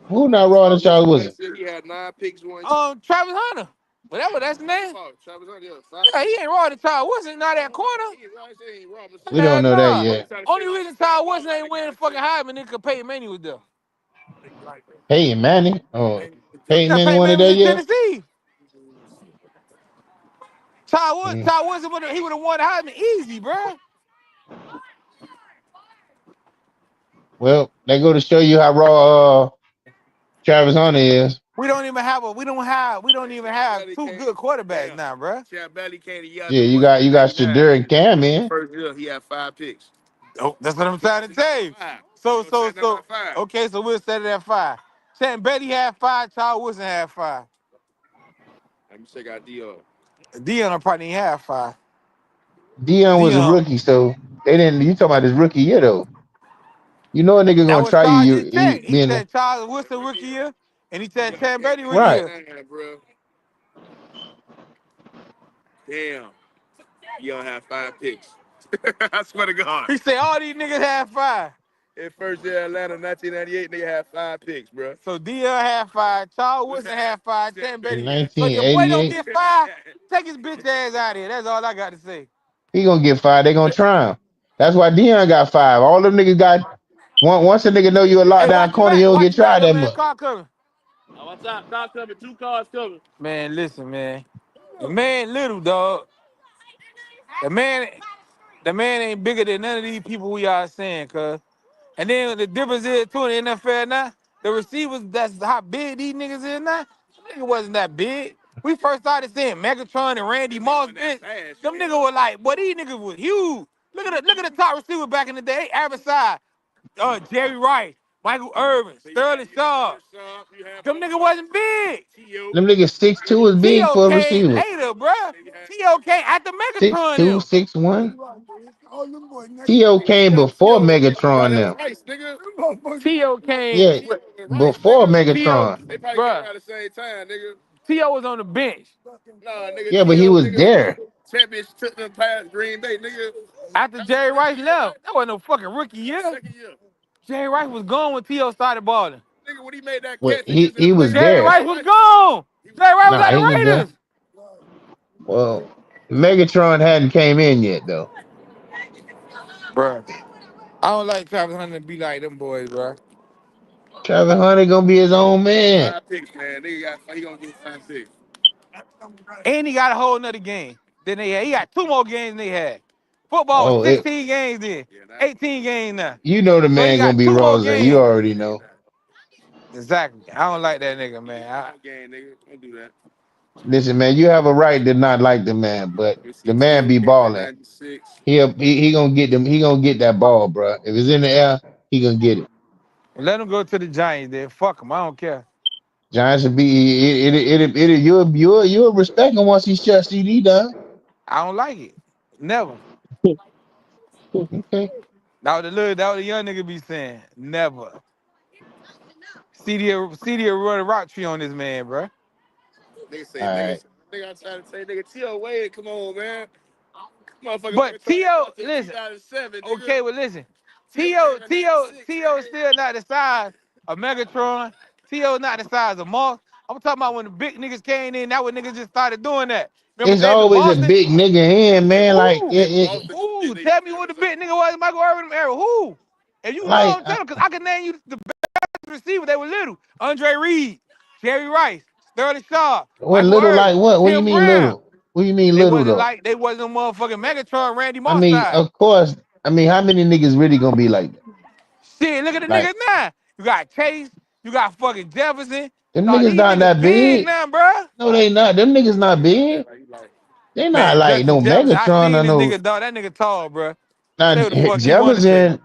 Who not raw than Charles Woodson? He had 9 picks one. Travis Hunter. Whatever that's the name. Travis Hunter, Yeah, he ain't raw than Charles Woodson. Not that corner. We don't know that yet. Only reason Charles Woodson ain't winning the fucking Heisman nigga Peyton Manning was there. Peyton Manning. Oh, Peyton Yeah, Manning Peyton wanted Manning was that in yet? Tennessee. Charles Woodson would have won the Heisman easy, bro. Well, they go to show you how raw Travis Hunter is. We don't even have 2 good quarterbacks now, bro. Yeah, you got Shadur and Cam in. First year, he had 5 picks. Oh, that's what I'm trying to tell you. So okay, so we'll set it at 5. Champ Bailey had 5, Charles Woodson had 5. Let me check out Dion. Dion probably ain't have 5. Dion was a rookie, so they didn't. You talking about his rookie year though? You know a nigga That gonna was try Charles you. just checked. He Being said Charles Woodson rookie year, and he said Champ Bailey rookie right. year. Damn. Dion had 5 picks. I swear to God. He said all these niggas had 5. In first year Atlanta, 1998, nigga had 5 picks, bro. So Dion had 5, Charles Woodson had 5, Champ Bailey. In So your boy don't 1988, get 5. Take his bitch ass out of here. That's all I got to say. he gonna get 5. They gonna try him. That's why Dion got 5. All them niggas got one. Once a nigga know you a lockdown corner, you don't get tried that much. Car coming. What's up? Car coming. 2 cars coming. Man, listen, man. The man little, dog. The man ain't bigger than none of these people we are saying, cuz. And then the difference is, too, in the NFL now, the receivers, that's how big these niggas is now. Nigga wasn't that big. We first started seeing Megatron and Randy Moss, bitch. Them niggas were like, boy, these niggas was huge. Look at the top receiver back in the day, average size. Jerry Rice, Michael Irvin, Sterling Sharp. Them niggas wasn't big. Them niggas 6'2" is big T.O. for a came receiver. later, bruh. T.O. came after Megatron 6'2", them. 6'1". T.O. came before Megatron now. T.O. came. Yeah, before T.O. Megatron. They probably came out at the same time, nigga. T.O. was on the bench. Nah, nigga. Yeah, but he was there. Championship took them past Green Bay, nigga. After Jerry Rice left, that wasn't no fucking rookie year. Second year. Jerry Rice was gone when T.O. started balling. Nigga, when he made that Well, catch, he was Jerry there. Rice was gone. Jerry Rice was Nah, at he the was there. Raiders. Well, Megatron hadn't came in yet though. Bruh. I don't like Travis Hunter to be like them boys, bruh. Travis Hunter gonna be his own man. 5 picks, man. He gonna get 5 picks. And he got a whole nother game. Then they had. He got 2 more games than they had. Football was Oh, 16 games then. 18 games now. you know the So he man gonna got be 2 more Rose. You games. already know. Exactly. I don't like that nigga, man. Game, nigga. Don't do that. Listen, man, you have a right to not like the man, but You see the man Tio be came in balling. 96. He gonna get them. He gonna get that ball, bro. If it's in the air, he gonna get it. Let him go to the Giants then. Fuck him. I don't care. Giants will be you'll respect him once he shuts CD down. I don't like it. Never. Okay, That what the young nigga be saying. Never. CD run a rock tree on this man, bro. Nigga all say, right. nigga, I trying to say, nigga, Tio Wade, come on, man. Motherfucker, But T.O., until listen, 2007, nigga. okay, well, listen. Tio T.O. came in T.O. 96. T.O. is still not the size of Megatron. T.O. not the size of Moss. I'm talking about when the big niggas came in, that when niggas just started doing that. Remember It's David always a Boston? big nigga hand, man. Like Who? Who? They Tell me who the big nigga was in Michael Irvin era. Who? If you know, like tell them, because I can name you the best receiver. They were little. Andre Reed, Jerry Rice, Sterling Sharp, what Michael little? Like Irvin, what? What do you Tim mean Brown. little? What do you mean little though? They wasn't motherfucking Megatron, Randy I Moss mean, size. of course. I mean, how many niggas really gonna be like that? Shit, look at the Like niggas now. You got Chase, you got fucking Jefferson. them Dog, niggas these not niggas that big big. now, bruh. No, they not. Them niggas not big. They not Man, like no Justin Jefferson, I Megatron seen or this no. nigga, dog. That nigga tall, bruh. Say Not what the fuck you want to say. Jefferson.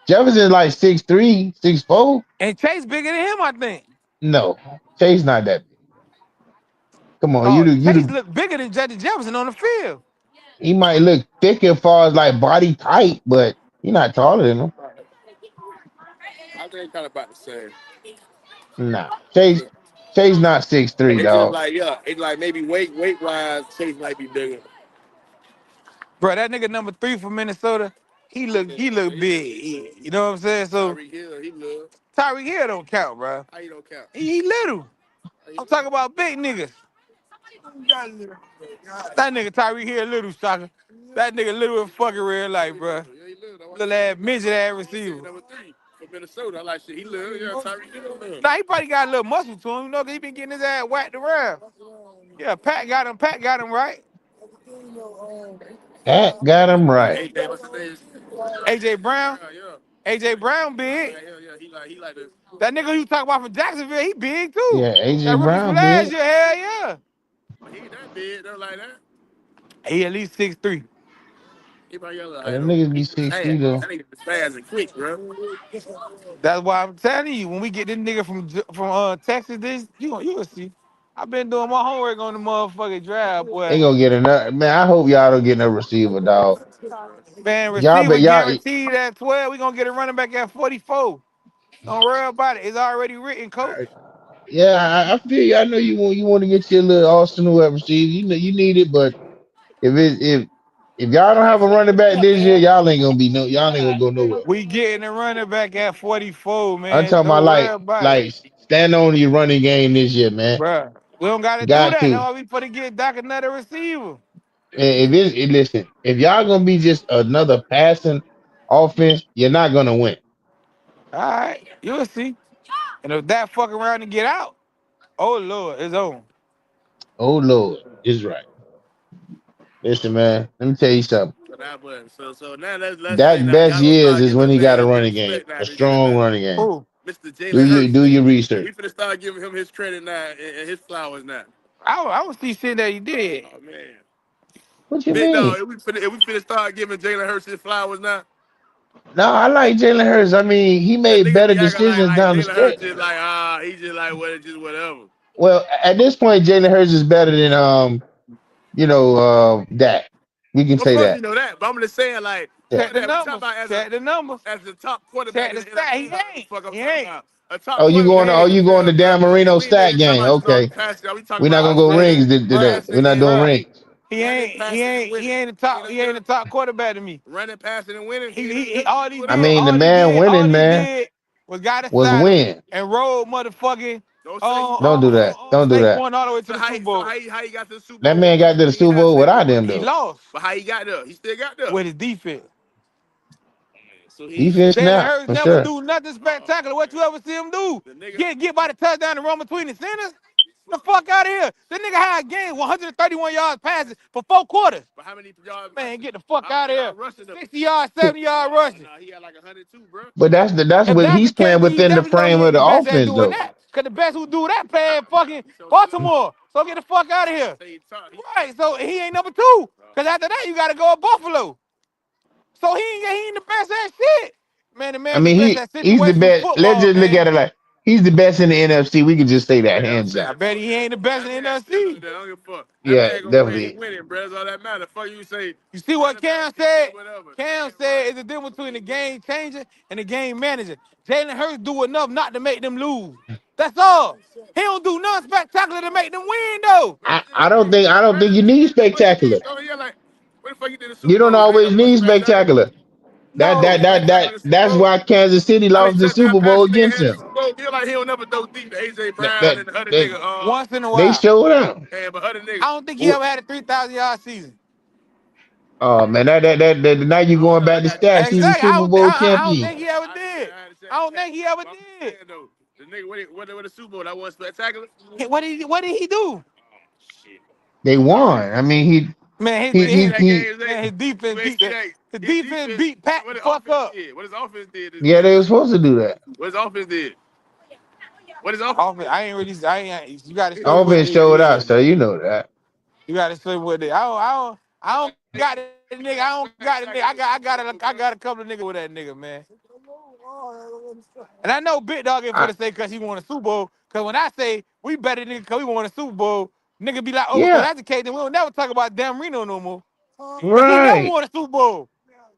Jefferson like 6'3", 6'4". And Chase bigger than him, I think. No, Chase not that big. Come on, Dog, you Chase do. look bigger than Justin Jefferson on the field. He might look thick as far as like body type, but he not taller than him. I think kind of about the same. Nah, Chase not 6'3", It's just dog. like, yeah, it's like maybe weight wise, Chase might be bigger. Bro, that nigga number 3 from Minnesota, he look big. You know what I'm saying? So Tyreek Hill, he little. Tyreek Hill don't count, bro. How you don't count? He little. I'm talking about big niggas. That nigga Tyreek Hill little, Shaka. That nigga little in fucking real life, bro. Yeah, he little. Little ass midget ass receiver. Number 3 from Minnesota. I like shit. He little. Yeah, Tyreek Hill little. Nah, he probably got a little muscle to him, you know, 'cause he been getting his ass whacked around. Yeah, Pat got him right. That got him right. AJ, what's his name? AJ Brown. Yeah. AJ Brown big. Yeah. He like this. That nigga you talk about from Jacksonville, he big too. Yeah, That AJ rookie from Brown last big. year, hell yeah. But he ain't that big, though, like that. He at least 6'3". He probably got a little Yeah, height them on him. niggas be He's 6'3" fast. though. That nigga is fast and quick, bro. That's why I'm telling you, when we get this nigga from Texas, you gonna see. I've been doing my homework on the motherfucking draft, They boy. gonna get another man. I hope y'all don't get no receiver, dog. Man, Y'all receiver but y'all guaranteed at 12. We gonna get a running back at 44. Don't worry about it. It's already written, coach. yeah, I feel you. I know you want to get your little arsenal at receiver. You know you need it, but if y'all don't have a running back this year, y'all ain't gonna go nowhere. We getting a running back at 44, I'm man. talking about Don't worry about it. like stand on your running game this year, man. Bruh. We don't gotta do Got that. That's to. why we finna get Doc another receiver. Listen, if y'all gonna be just another passing offense, you're not gonna win. All right, you'll see. And if that fuck around and get out, oh Lord, it's on. Oh Lord, is right. Listen, man, let me tell you something. So now let's say Dak now best y'all gonna years start is giving when his he got a ass his running game, respect now a this year strong now. running game. Who? Mr. Jalen Hurts, Do your nigga. research. We finna start giving him his credit now and his flowers now. I don't see shit that he did. Oh man. What you Big mean? dog, if we finna start giving Jalen Hurts his flowers now. No, I like Jalen Hurts. I mean, he Cause made niggas better be acting decisions like down the Jalen Hurts stretch. just like he just like what just whatever. Well, at this point, Jalen Hurts is better than Dak. We can Of say course you that. know that, but I'm just saying like Yeah. Check for the that we talking numbers. about Check the numbers. as the top quarterback Check in the the stat. He NFL. That's what the ain't. fuck I'm He talking ain't. about. A top Oh, quarterback in you the going to NFL, Dan bro. Marino We ain't stat even talking game? about Okay. yards passing. We talking We're not about gonna go Okay, rings bruh, today. We're passing not and doing bruh. rings. running, passing and He winning. ain't the He top. ain't He ain't the nothing top quarterback to me. good. Running, passing and winning. He ain't nothing He good. all Do he it I did, all. mean, the man all winning, he man, did was got a was saddle win. and rode motherfucking Don't say he Don't do that. Don't do that. Saquon all the way to so the Super Bowl. how he got to the Super That Bowl man got to the when he Super had Bowl without Saquon. them He though. lost But how he got there? He still got there. with his defense. So he Defense Jalen snap Hurts for never sure. do nothing spectacular. What you ever see him do? Get by the touchdown and run between the centers? The fuck out of here. The nigga had a game 131 yards passing for 4 quarters. But how many yards? Man, get the fuck out of here. 60 yards, 70 yard rushing. Nah, he had like 102, bro. But that's If what that's the he's case, playing then you within the definitely know he frame of ain't the the best at offense, doing though. that. Because the best who do that play in fucking Baltimore. So get the fuck out of here. Right, so he ain't number 2. Because after that, you got to go at Buffalo. So he ain't the best at shit. Man, the I man's the mean, best at he's the situational best. Let's football, just look man. at it like he's the best in the NFC. We can just say that Yeah, I'm hands saying. I down. bet he ain't the best in the I NFC. don't give a fuck. That Yeah, man gonna win. He definitely. winning, bro. That's all that matters. Fuck you say. You see what Cam said? Whatever. Cam said it's the difference between the game changer and the game manager. Jalen Hurts do enough not to make them lose. That's all. He don't do nothing spectacular to make them win, though. I don't think you need spectacular. Oh yeah, like what the fuck he did in the Super You don't Bowl? Ain't always no much need spectacular. spectacular. That No. that that Spectacular in that the Super that's Bowl. why Kansas City I mean, lost the touchdown Super Bowl pass nigga against had in the him. Super Bowl. Feel like he don't never go deep. The AJ That Brown that, and the other that nigga. Once in a they while. showed out. Yeah, but other niggas. I don't think he What? ever had a 3,000 yard season. Oh man, that now you I don't going know. I back to got stats. He's a Exactly. Super Bowl I don't champion. think he ever did. I don't think he ever I'm did. saying though, the nigga what the Super Bowl that was spectacular. What did he do? Shit. They won. I mean, Man, You ain't see that he game, Zay? his defense You ain't beat see that. that. His His defense defense. beat Pat What the his fuck offense up. did? What his offense did this yeah, game? they were supposed to do that. What his offense did? What his offense? Offense, I ain't. You got to show me what Offense they showed out, did. so you know that. You got to show me what they. I don't got the nigga. I don't got the nigga. I got a couple of niggas with that nigga, man. And I know Big Dog ain't I, finna say because he won a Super Bowl. Because when I say we better nigga because we won a Super Bowl, nigga be like, oh, so yeah, that's the case. Then we'll never talk about Dan Marino no more. Because he never right, won a Super Bowl.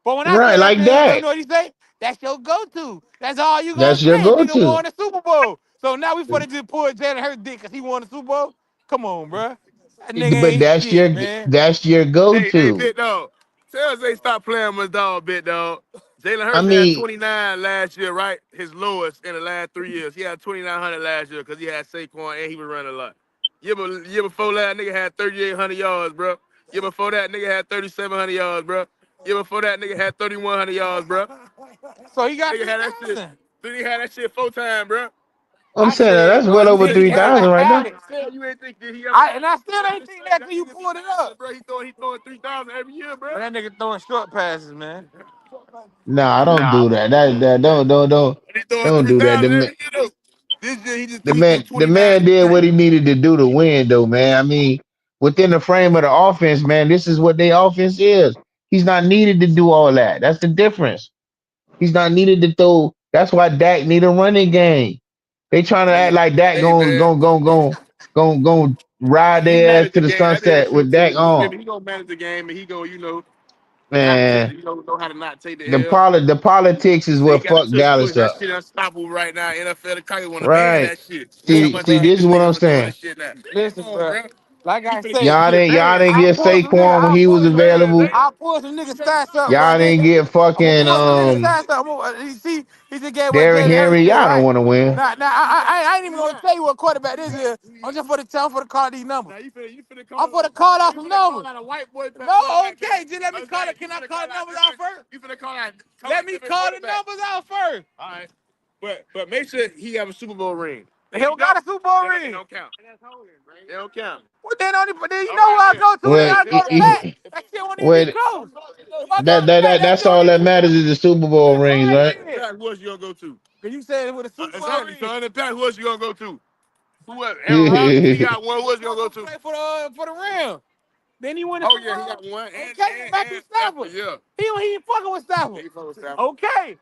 But when I right, say that, like then you that. know what he say? That's your go-to. That's all you gonna That's your say. Nigga go-to. won a Super Bowl. So now we finna just pull Jalen Hurts dick because he won a Super Bowl? Come on, bro. That nigga But ain't shit, man. that's your Hey, go-to. Big Dog. Tell Zay stop playing with dog, Big Dog. Jalen I Hurts had mean, 29 last year, right? His lowest in the last 3 years. He had 2,900 last year because he had Saquon and he was running a lot. Year before that, nigga had 3,800 yards, bro. Year before that, nigga had 3,700 yards, bro. Year before that, nigga had 3,100 yards, bro. So he got Nigga had that shit. 3,000. Then he had that shit 4 times, bro. I'm I saying said, that's bro, well you over said he ever 3,000 right had now. it. You ain't think that he ever. And I still ain't think that till you pulled it up. Bro, he throwing 3,000 every year, bro. But that nigga throwing short passes, man. Nah, I don't do that. That He throwing don't do that. 3,000 every year, though. This year The he threw man, the 29. man did what he needed to do to win, though, man. I mean, within the frame of the offense, man, this is what their offense is. He's not needed to do all that. That's the difference. He's not needed to throw. That's why Dak need a running game. They trying to act like Dak Hey, going man. going going going going ride He their ass managed to the the game. That is sunset true, with too. Dak You feel on. me? He gonna manage the game, and he gonna, not take, Man, know how to not take the the L. the politics is He what got a fucked tush push. Dallas That up. shit unstoppable right now. NFL, the Cowboys want to ban Right. that shit. That's how Listen, much See, they bro. hate this this is what nigga I'm for doing saying. this shit now. Listen, Come on, bro. bro. Like He I finna get say, this shit Y'all banned. didn't I'll get pull some nigga. Saquon when I'll he pull was some Man, nigga. available. Zay, I'll pull some nigga stats up, my Y'all didn't nigga. get I'm gonna fucking pull some nigga stats up. You see, he just gave what Derrick Jalen Hurts Henry. did, Y'all don't right? want to win. Now, I ain't even gonna tell you what quarterback this is. I'm just for the tell for the call these numbers. now you finna I'm call for the call out you some finna call numbers. out a white boy No, quarterback. okay, just let me call it. You Can I finna call the numbers out first? You finna call out Let me different call the quarterback. numbers out first. All right, but make sure he have a Super Bowl ring. He don't got a Super Bowl Then ring. it don't count. It don't count. Well, then you All know who right, I then. go to? Then Well, I go to Pat. That shit won't even be wait, close. If I go to Pat, that that's shit won't all even that be matters is the Super Bowl close. rings, Right right? there. Pat, who else you gonna go to? Cause you said it with a Super Bowl ring. So in the Pat, who else you gonna go to? Who else? Aaron Rodgers, he got one. Who else you gonna go to? Play for the Rams. Then he went. Oh yeah, he got one. Okay, Matthew Stafford. Yeah. He ain't fucking with Stafford. He fuck with Stafford. Okay.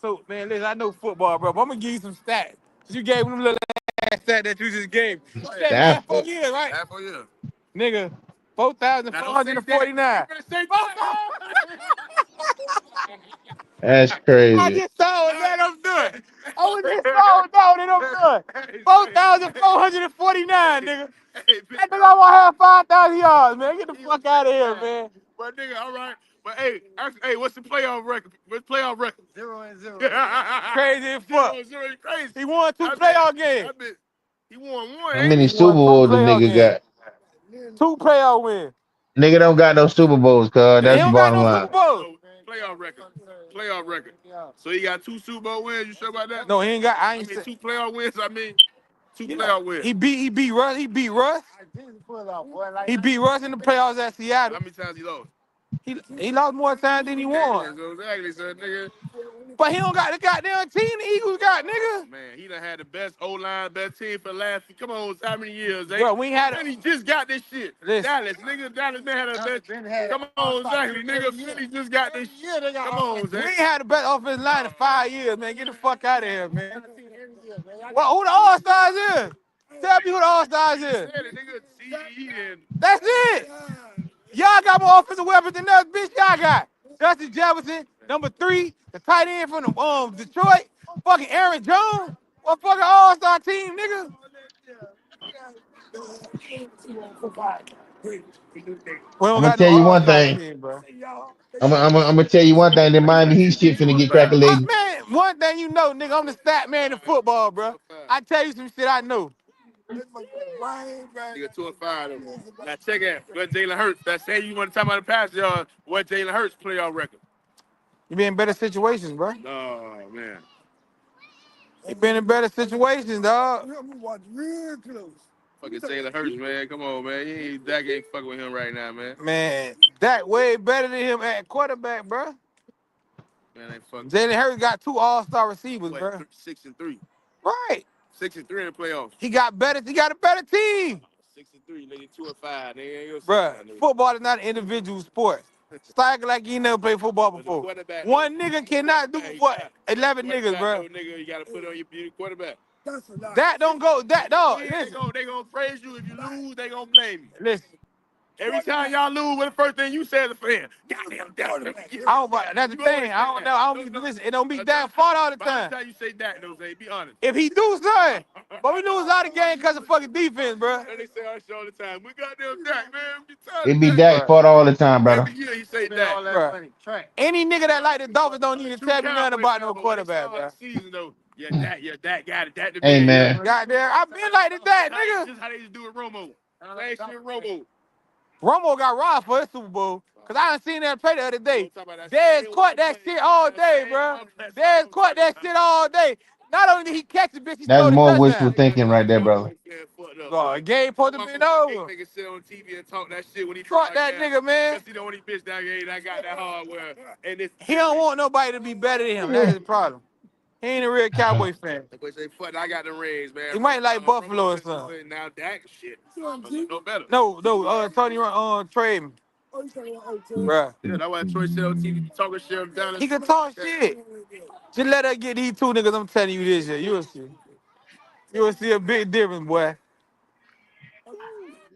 So man, listen, I know football, bro. But I'm gonna give you some stats. You gave him little ass stat that you just gave. You said last 4 Stafford. years, right? Half a year. Nigga, 4,449. Say That's I crazy. just saw it, man. I'm done. I was just saw it, no, then I'm done. 4,449, nigga. That nigga almost have 5,000 yards, man. Get the fuck out of here, man. But nigga, all right. But hey, what's the playoff record? What's playoff record? 0-0. Crazy as fuck. 0-0, crazy. He won 2 playoff games. He won one. How Ain't many he? Super Won 2 Bowls the playoff nigga games. got? 2 playoff wins. Nigga don't got no Super Bowls, cuz. He That's the don't got bottom no line. Super Bowl. Playoff record. Playoff record. So he got 2 Super Bowl wins. You sure about that? No, he ain't got. I I ain't mean, say. 2 playoff wins. I mean, 2 You playoff know, wins. he beat Russ. He beat Russ. He beat Russ in the playoffs at Seattle. How many times he lost? He lost more times than he won. Exactly, so nigga. But he don't got the goddamn team the Eagles got, nigga. Man, he done had the best O-line, best team for the last, come on, how many years, eh? Bro, we ain't had And he just got this shit. Listen. Dallas, nigga, Dallas been had a best. Come on, exactly, nigga. Philly just got this shit. Come on, We Zay. ain't had the best offensive line in 5 years, man. Get the fuck out of here, man. Well, who the All-Stars is? Tell me who the All-Stars is. Said it, nigga. CE and That's it. Y'all got more offensive weapons than us, bitch. Y'all got Justin Jefferson, number 3, the tight end from the Detroit, fucking Aaron Jones. What fucking All-Star team, nigga? We don't I'm gonna got no tell you one All-Star thing. team, bro. I'm gonna tell you one thing. That Miami Heat shit finna get crackalated. Man, one thing you know, nigga, I'm the stat man in football, bro. I tell you some shit I know. nigga 2 and 5 though. Now check out what Jalen Hurts. That say you want to talk about the past, y'all. What Jalen Hurts playoff record? You been in better situations, bro. Oh man. You been in better situations, dog. Fucking Jalen Hurts, man. Come on, man. Dak ain't fucking with him right now, man. Man, Dak way better than him at quarterback, bro. Man, ain't fucking. Jalen Hurts got 2 All-Star receivers, bro. 6 and 3. Right. 6 and 3 in the playoffs. He got a better team. 6 and 3, nigga. 2 and 5, nigga. Bro, football is not an individual sport. Start like you never played football before. One nigga cannot do what 11 niggas, bro. Nigga, you gotta put on your beauty quarterback. That don't go. That dog. They gonna praise you if you lose. They gonna blame you. Listen. Every time y'all lose, what the first thing you say as a fan? Goddamn, That's the thing. I don't know. I don't listen. It don't be that fault all the time. By the time you say that, though, Zay, be honest. If he do something, but we lose out of the game because of fucking defense, bro. And they say our shit all the time. We got them Dak, man. It be Dak fault all the time, brother. Every year he say Dak. Bro. Any nigga that like the Dolphins don't need to tell me nothing about no quarterback, bro. Season though, Dak got it. Dak the Hey, man. Goddamn, I been like the Dak, nigga. This is how they used to do it, Romo. Last year, Romo. Romo got robbed for his Super Bowl. Cause I done seen that play the other day. Dez caught that shit all day, bro. Dez caught that shit all day. Not only did he catch the bitch, he That's stole the more touchdown. wishful thinking right there, brother. Oh, game supposed to be over. Nigga sit on TV and talk that shit when he Fuck that nigga, man. Because he the only bitch down here that got that hardware. And he don't want nobody to be better than him. That's his problem. He ain't a real Cowboy fan. Say, fuck, I got the rings, man. He might like Buffalo or something. Now Dak shit. No better. No, Tony trade him. Bruh. Yeah, that's why Troy said on TV talking shit down. He can talk shit. Just let her get these 2 niggas. I'm telling you this shit. You will see. You will see a big difference, boy.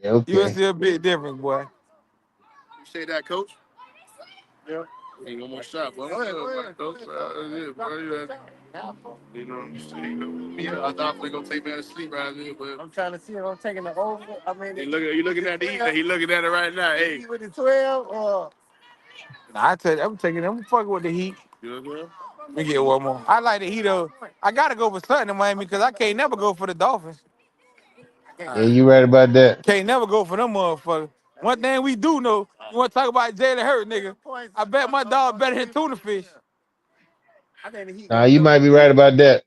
Yeah, okay. You will see a big difference, boy. You say that, coach? Yeah. Ain't no more shot, bro. Coach. You know, I thought we gonna take me out of sleep right now, but I'm trying to see if I'm taking the over. I mean, you looking at the heat. He looking at it right now. Hey, with the 12 or Nah, I tell you, I'm fucking with the Heat. you know, Let me get one more. I like the Heat though. I gotta go for something in Miami because I can't never go for the Dolphins. Yeah, you right about that. Can't never go for them motherfuckers. One thing we do know, you want to talk about Jalen Hurts, nigga. I bet my dog better than tuna fish. Nah, you might be right about that.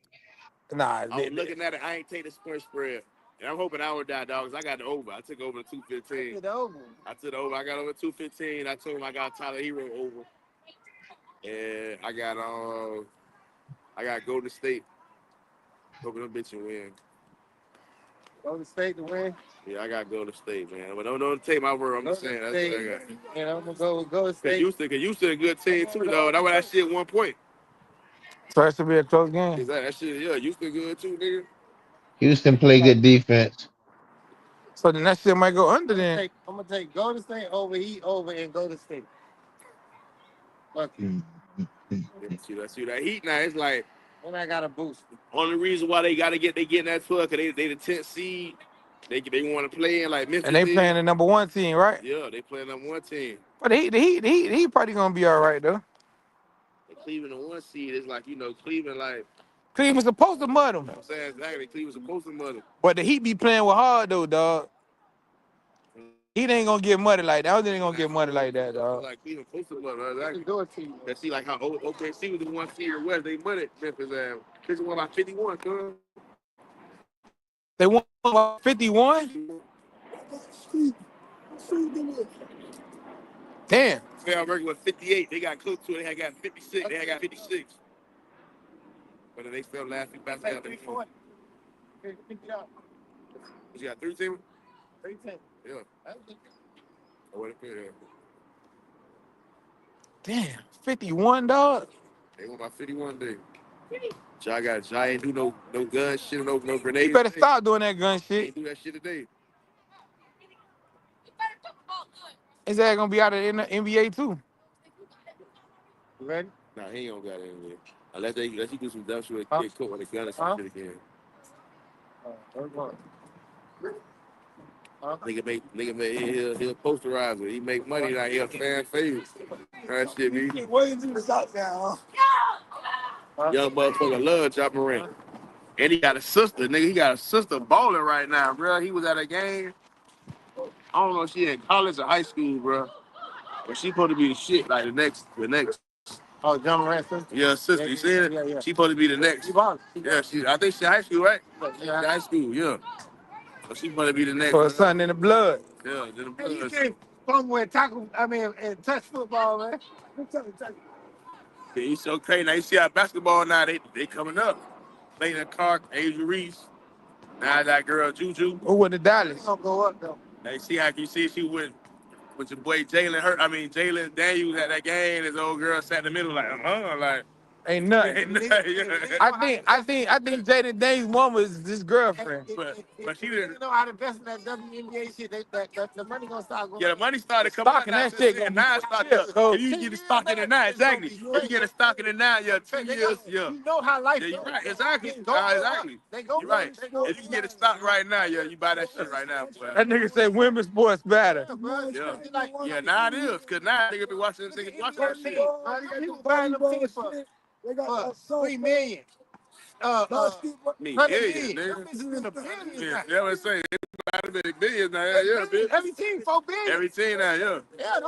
Nah, I was looking at it. I ain't take the point spread. And I'm hoping I would die, dog, because I got the over. I took over the 215. I took the over. I got over 215. I told him I got Tyler Hero over. And I got Golden State. Hoping them bitch win. Golden State to win. Yeah, I got Golden State, man. But don't take my word. I'm just saying. That's what I got. And I'm gonna go with Golden State. Cause Houston a good team too, though. That's why that shit 1 point. So it should be a close game. Exactly. That shit, yeah, Houston good too, nigga. Houston play good defense. So then that shit might go under then. I'm gonna take Golden State over Heat over and Golden State. Fuck you. See that Heat now. It's like, and I got a boost. Only reason why they getting that 12 because they the 10th seed. They want to play in like Memphis. And they playing the number 1 team, right? Yeah, they playing number 1 team. But the Heat probably gonna be all right though. Cleveland the 1 seed is like, Cleveland like. Cleveland's supposed to mud them. I'm saying exactly, Cleveland's supposed to mud them. But the Heat be playing with hard though, dog. He ain't gonna get money like that. I don't think he gonna get money like that, dog. Like Cleveland posted money. Exactly. Do it to you. Let's see like how old OKC was the one seed in the West. They money Memphis ass. This won by 51, cuz. They won by 51? Damn. Fell regular 58. They got close to it. They had got 56. They had got 56. But then they fell last week back down. You got 3 teams? 3 teams. Yeah. Oh, what it Damn. 51, dog. They won by 51 days. Ja ain't do no gun shit, no grenades. You better stop doing that gun shit. Ain't do that shit today. Is that gonna be out of the NBA too? You ready? Nah, he ain't gonna got it in there. Unless he do some dumb shit with a kid cook with a gun or some shit again. He'll posterize it. He make money like he'll fan favorite. That shit, man. Young motherfucker love Ja Morant. And he got a sister, nigga. He got a sister balling right now, bro. He was at a game. I don't know if she in college or high school, bro. But she supposed to be the shit, like the next. Oh, John Morant's sister? Yeah, sister. You see it? Yeah. She supposed to be the next. Yeah, I think she high school, right? Yeah. High school, yeah. So she supposed to be the next. For son in the blood. Yeah, in the blood. You can't fumble and tackle, and touch football, man. Yeah, he's so crazy. Now you see how basketball now, they coming up. Layton Clark, Asia Reese. Now that girl Juju. Who with the Dallas? It's gonna go up, though. Now you see how you see she went with your boy Jalen Daniels at that game. His old girl sat in the middle like, like ain't nothing. I think Jaden Daniels' mom was this girlfriend. But she didn't. You know how to invest in that WNBA shit. The money gonna start going. Yeah, the money started coming out. That shit. And now it's starting. If you get the stock in it now, exactly. If you get a stock in it now, 2 years, yeah. You know how life. Yeah, you're right. Exactly. Exactly. You're right. If you can get a stock right now, yeah, you buy that shit right now, boy. That nigga say women's sports better. Yeah, now it is. Cause now nigga be watching that shit. People buying them tickets for $3 million. Nigga. Yeah, that's what I'm saying. Billions now, yeah, bitch. Every team, $4 billion. Every team now, yeah.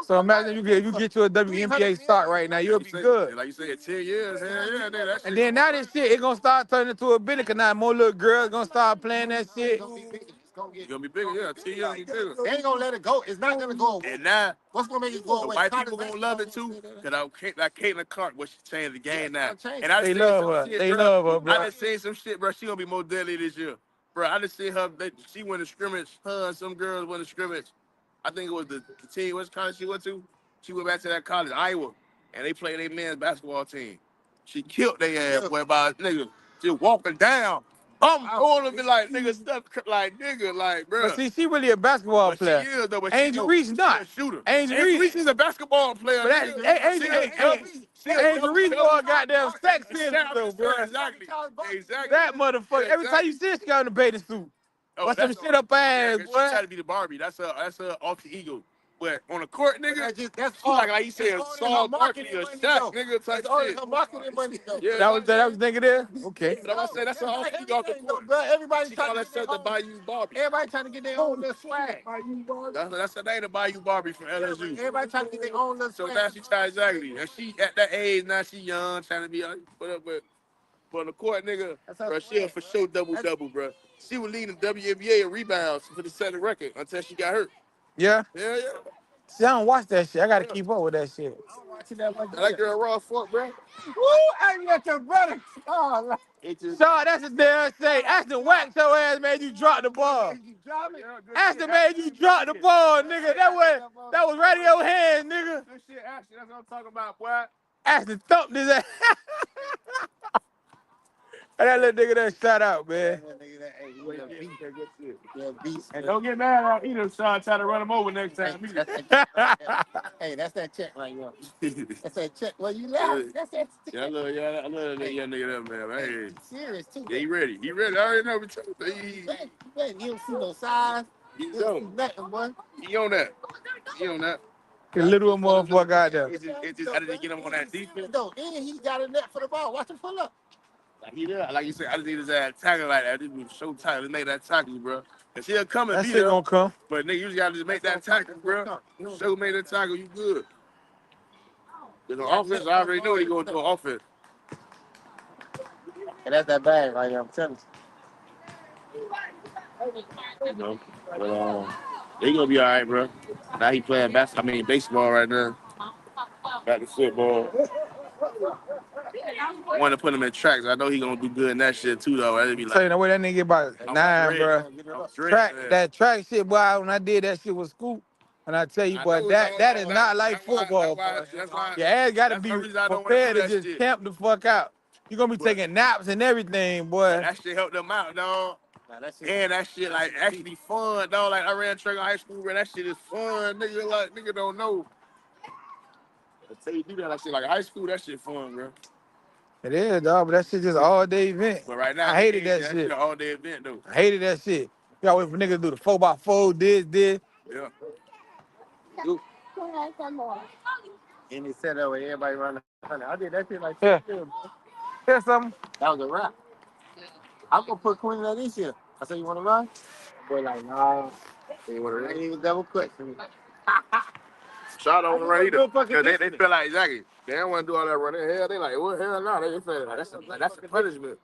So imagine you get you a WNBA stock right now, you'll be good. Like you said, 10 years, yeah. And then now this shit, it gonna start turning into a billion, cause now more little girls gonna start playing that shit. It's gonna be bigger, yeah. 10 years, be bigger. They ain't gonna let it go. It's not gonna go away. And now, what's gonna make it go away? White people gonna love it too, cause like Caitlin Clark, what she changed the game now. And they love her. They love her, bro. I just seen some shit, bro. She gonna be more deadly this year, bro. I just seen her. She went to scrimmage. Her and some girls went to scrimmage. I think it was the team. Which college she went to? She went back to that college, Iowa, and they played their men's basketball team. She killed their ass, boy, by nigga just walking down. I'm going to be like, nigga, stuff like, nigga, like, bro. But see, she really a basketball player. She is, though, but Angel Reese not. Shooter. Angel Reese is a basketball player. But Angel Reese more goddamn sex symbol, though, bro. Exactly. That motherfucker. Every time you see her, she got in a bathing suit. What's some shit up ass, boy? She try to be the Barbie. That's her alter ego. But on the court, nigga, that's all. Like you said, Saul Barkley or Shaq, nigga, type shit. Yeah, that was nigga there? Okay. But I said that's her alter ego off the court. Everybody trying to set the Bayou Barbie. Everybody trying to get their own little swag. That's the name of Bayou Barbie from LSU. Everybody trying to get their own little swag. So now she tries exactly. And she at that age now, she young, trying to be put up with. But on the court, nigga, bro, she'll for sure double, bro. She was leading the WNBA in rebounds for the second record until she got hurt. Yeah? Yeah. See, I don't watch that shit. I gotta keep up with that shit. That girl Ross Fort, bro. Woo! I got your brother. Oh, Shaw, that's the damn say. Ashton whacked your ass, man. You dropped the ball. Ashton made you drop the ball, nigga. That was right in your hands, nigga. Good shit, Ashton. That's what I'm talking about, boy. Ashton thumped his ass. And that little nigga that shot out, man. And don't get mad at either side. Try to run him over next time. Hey, that's that check right there. That's that check. Well, you laugh. That's that. Yeah, I love that young nigga there, man. Hey. Serious too. Yeah, he ready. I already know what you don't see no size. You don't see nothing, boy. He on that. The little motherfucker out there. It's just I didn't get him on that defense. No, and he got a net for the ball. Watch him pull up. Like you said, I just need his ass tackle like that. This was so tight. Let's make that tackle, bro. Cause he'll come and That be shit there. gonna come. But nigga, you just gotta just make that tackle, bro. Show made that tackle, you good. Cause on offense, I already know he going to an offense. And that's that bag right there, I'm telling You know, but they gonna be all right, bro. Now he playing baseball right now. Back to football. I want to put him in tracks. I know he gonna do good in that shit too, though. That'd be Tell you like, the way that nigga get about 9, bro. That track shit, boy. When I did that shit with Scoop, and I tell you, boy, that is not like football, boy. Your ass gotta be prepared to just camp the fuck out. You gonna be taking naps and everything, boy. That shit helped them out, dog. And that shit like actually fun, dog. Like I ran track in high school, bro. That shit is fun, nigga. Like nigga don't know. I tell you do that like shit like high school. That shit fun, bro. It is, dog, but that shit just all day event. But right now, I hated that shit. An all day event though. I hated that shit. You gotta wait for niggas to do the 4x4, this. Yeah. And he said that way everybody running. I did that shit like Yeah. Here's something. that was a wrap. I'm gonna put Queen in this year. I said, you wanna run? Boy, like, nah. You wanna run? Even double quick for me. Shot on the run either. Cause they feel like exactly. They don't want to do all that running. Hell, they like, well, hell no. They feel like that's a punishment.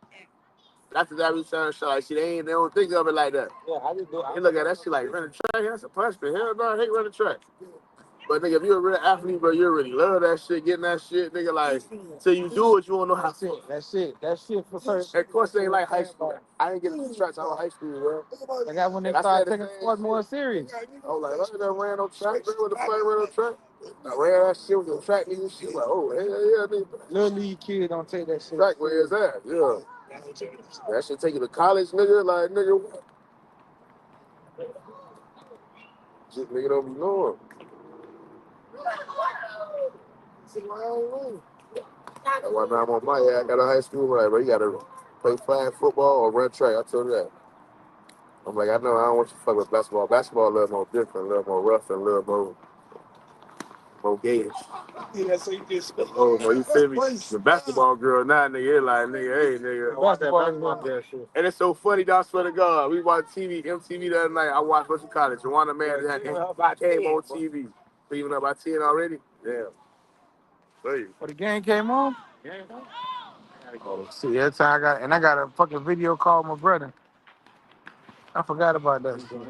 That's the guy we trying to show. Like, shit, they don't think of it like that. Yeah, I just do it. They look at that shit like running track. That's a punishment. Hell no, I hate running track. But nigga, if you're a real athlete, bro, you really love that shit, getting that shit, nigga. Like, till you do it, you don't know how to. That shit for first. Of course, it ain't like high school. I ain't getting the tracks out of high school, bro. I got when they started taking sport more serious. I was like, I never ran no track, bro. With the play ran no track. I ran that shit with the track nigga shit. Like, oh, hell yeah, nigga. Little league kids don't take that shit. Track, where is that? Yeah. That shit take you to college, nigga. Like, nigga, what? Shit, nigga don't be knowing. That's why now I'm on my head. I got a high school right, bro. You gotta play flag football or run track. I told you that. I'm like, I know I don't want you to fuck with basketball. Basketball a little more different, a little more rough, and a little more gayish. Yeah, so you just Oh, you feel me? The basketball girl now, nigga, it's like, nigga, hey, nigga. Watch that basketball shit. And it's so funny, dog, I swear to God. We watched MTV the other night. I watched Russell College. Juana Man came on TV. Even up by 10 already? Damn. Hey. Well, the game came on? Yeah. Oh, see, every time I got a fucking video call with my brother. I forgot about that shit.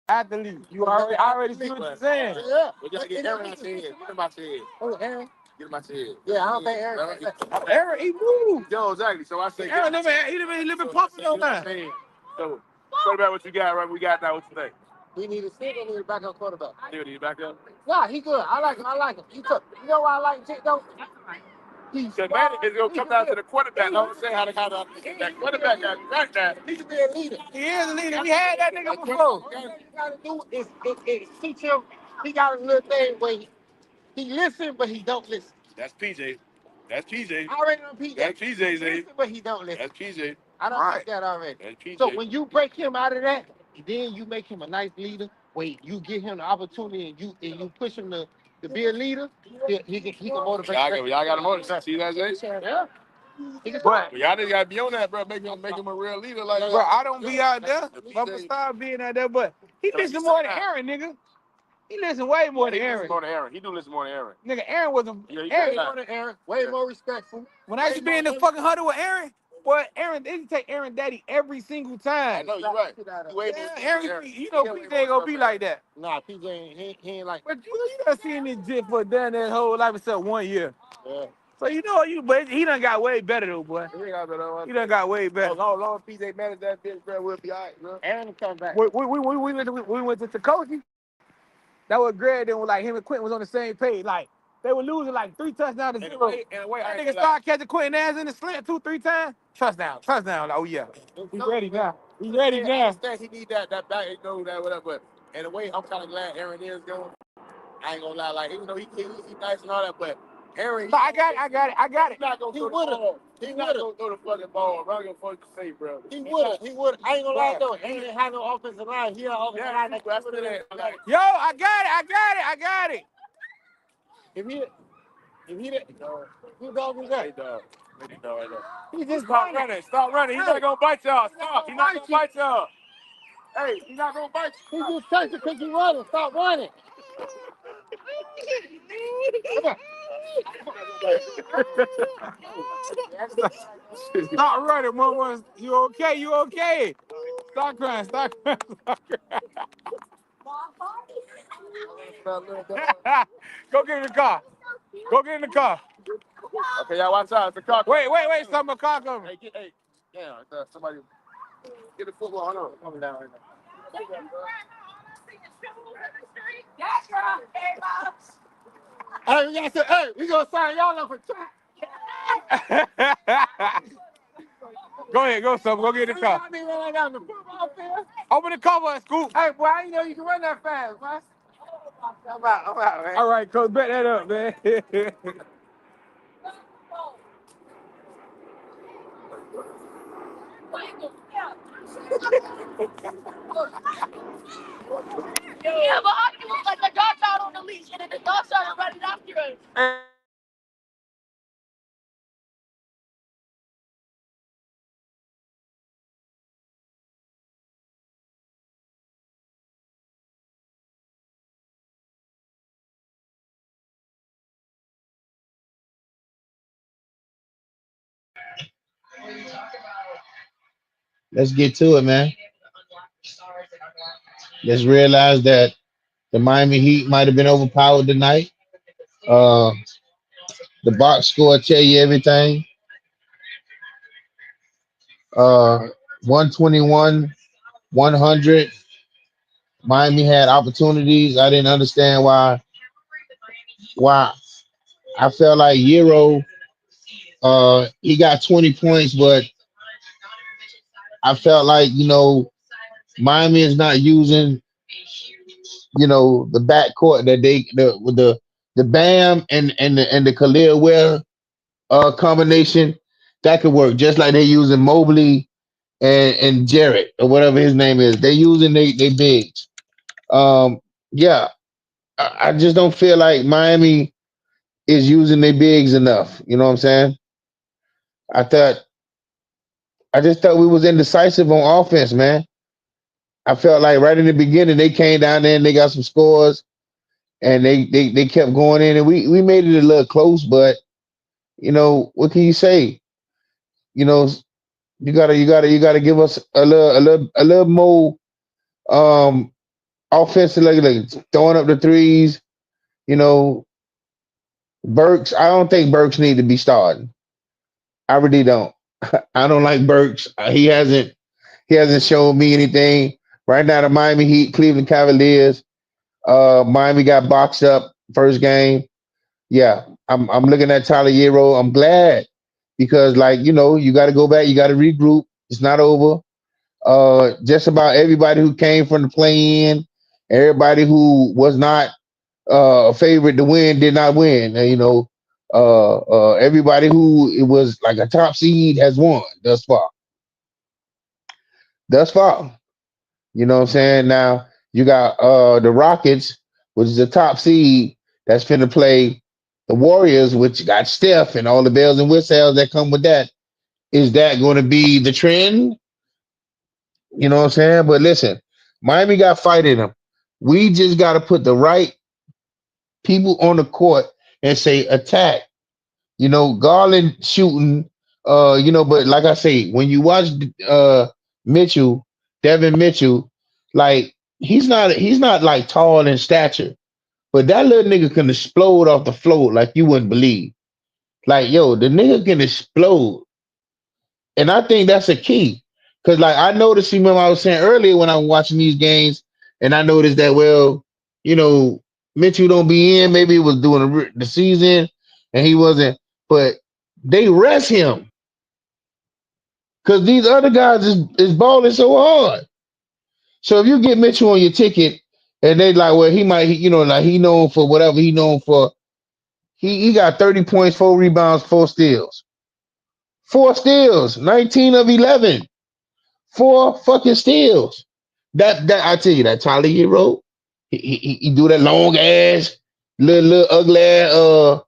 Athlete. I already see what you're saying. Yeah. We gotta get Aaron out your head. Get him out your head. Oh, Aaron. Get him out your head. Yeah, I don't think Aaron. Aaron, he moved. Yo, exactly. So I say, Aaron, he living pumping on that. So, quarterback, what you got, right? We got now. What you think? We need a stick or need a backup quarterback. Still need back up? Nah, he good. I like him. You know why I like Jake though? Because man, it's gonna come down to the quarterback. I don't say how to that quarterback got right now. He should be a leader. He is a leader. We had that nigga before. What you gotta do is teach him. He got a little thing where he listen, but he don't listen. That's PJ. That's PJ. I already know PJ. That's PJ, He listen, but he don't listen. That's PJ. I don't like that already. That's PJ. So when you break him out of that, then you make him a nice leader. Wait, you give him the opportunity and you push him to be a leader. He can motivate. Y'all got to motivate. See that, Zay? Yeah. But y'all just got to be on that, bro. Make him a real leader. Like, bro, I don't be out there. I'm gonna start being out there. But he listen more than Aaron, nigga. He listen way more than Aaron. He do listen more than Aaron. Nigga, Aaron wasn't. Aaron more than Aaron. Way more respectful. When I used to be in the fucking huddle with Aaron, boy, Aaron, they take Aaron daddy every single time. I know, you're right. Aaron, you know, PJ ain't gonna be like that. Nah, PJ he ain't like. But you done seen this jit for done that whole life except 1 year. Yeah. So you know but he done got way better though, boy. He done got way better. Long as PJ managed that bitch, bro, we'll be all right, bro. Aaron come back. We went to Tacosi. That was Greg. Then was like him and Quentin was on the same page. Like they were losing like 3 touchdowns to 0. That nigga started catching Quentin ass in the slant 2-3 times. Touchdown. Like, oh yeah, he's ready now. He's ready now. I understand he need that back, you know, that whatever. But in a way, I'm kind of glad Aaron is going. I ain't gonna lie, like even though he nice and all that, but Aaron, I got it. He's not gonna throw the ball. He's not gonna throw the fucking ball. Bro, I'm gonna fucking say, bro. He would. I ain't gonna lie though. Aaron didn't have no offensive line. He had offensive line. Yo, I got it. If he did, who dog was that? Dog. He just stop running. He's not gonna bite y'all. Stop. He's not gonna bite y'all. Hey, he's not gonna bite you. He just touched it because you running. Stop running. Stop running, mama. You okay? Stop crying. Go get in the car. Okay, y'all watch out. The car. Wait. Some car coming. Somebody get the football. Hold on. Coming down right now. Hey, we gonna sign y'all up for track. Go ahead, go get in the car. Open the cover and scoop. Hey, boy, I didn't know you can run that fast, man. I'm out, man. All right, coach, bet that up, man. Yeah, but how do you look like the dog out on the leash and then the dog started running after us? Let's get to it, man. Let's realize that the Miami Heat might have been overpowered tonight. The box score tell you everything. 121, 100. Miami had opportunities. I didn't understand why I felt like Euro. He got 20 points, but I felt like Miami is not using the backcourt that they with the Bam and the Khalil Ware combination that could work just like they're using Mobley and Jarrett or whatever his name is. They're using they bigs. Yeah, I just don't feel like Miami is using their bigs enough. You know what I'm saying? I just thought we was indecisive on offense, man. I felt like right in the beginning they came down there and they got some scores and they kept going in and we made it a little close, but what can you say? You gotta give us a little more offensive, like throwing up the threes. Burks, I don't think Burks need to be starting. I really don't. I don't like Burks. He hasn't shown me anything. Right now, the Miami Heat, Cleveland Cavaliers. Miami got boxed up first game. Yeah, I'm looking at Tyler Hero. I'm glad because, you got to go back. You got to regroup. It's not over. Just about everybody who came from the play-in, everybody who was not a favorite to win did not win. Everybody who it was like a top seed has won thus far. You know what I'm saying? Now you got the Rockets, which is the top seed, that's finna play the Warriors, which got Steph and all the bells and whistles that come with that. Is that going to be the trend? You know what I'm saying? But listen, Miami got fight in them. We just got to put the right people on the court and say attack. Garland shooting, but like I say, when you watch Devin Mitchell, like he's not like tall in stature, but that little nigga can explode off the floor like you wouldn't believe. Like, yo, the nigga can explode. And I think that's a key. Cause like I noticed, remember I was saying earlier when I was watching these games, and I noticed that, well, you know, Mitchell don't be in. Maybe he was doing the season and he wasn't, but they rest him because these other guys is balling so hard. So if you get Mitchell on your ticket and they like, well, he might, you know, like he known for whatever he known for. He got 30 points, 4 rebounds, 4 steals. 4 steals, 19 of 11. 4 fucking steals. That I tell you, that Tyler Hero, he do that long ass, little ugly ass,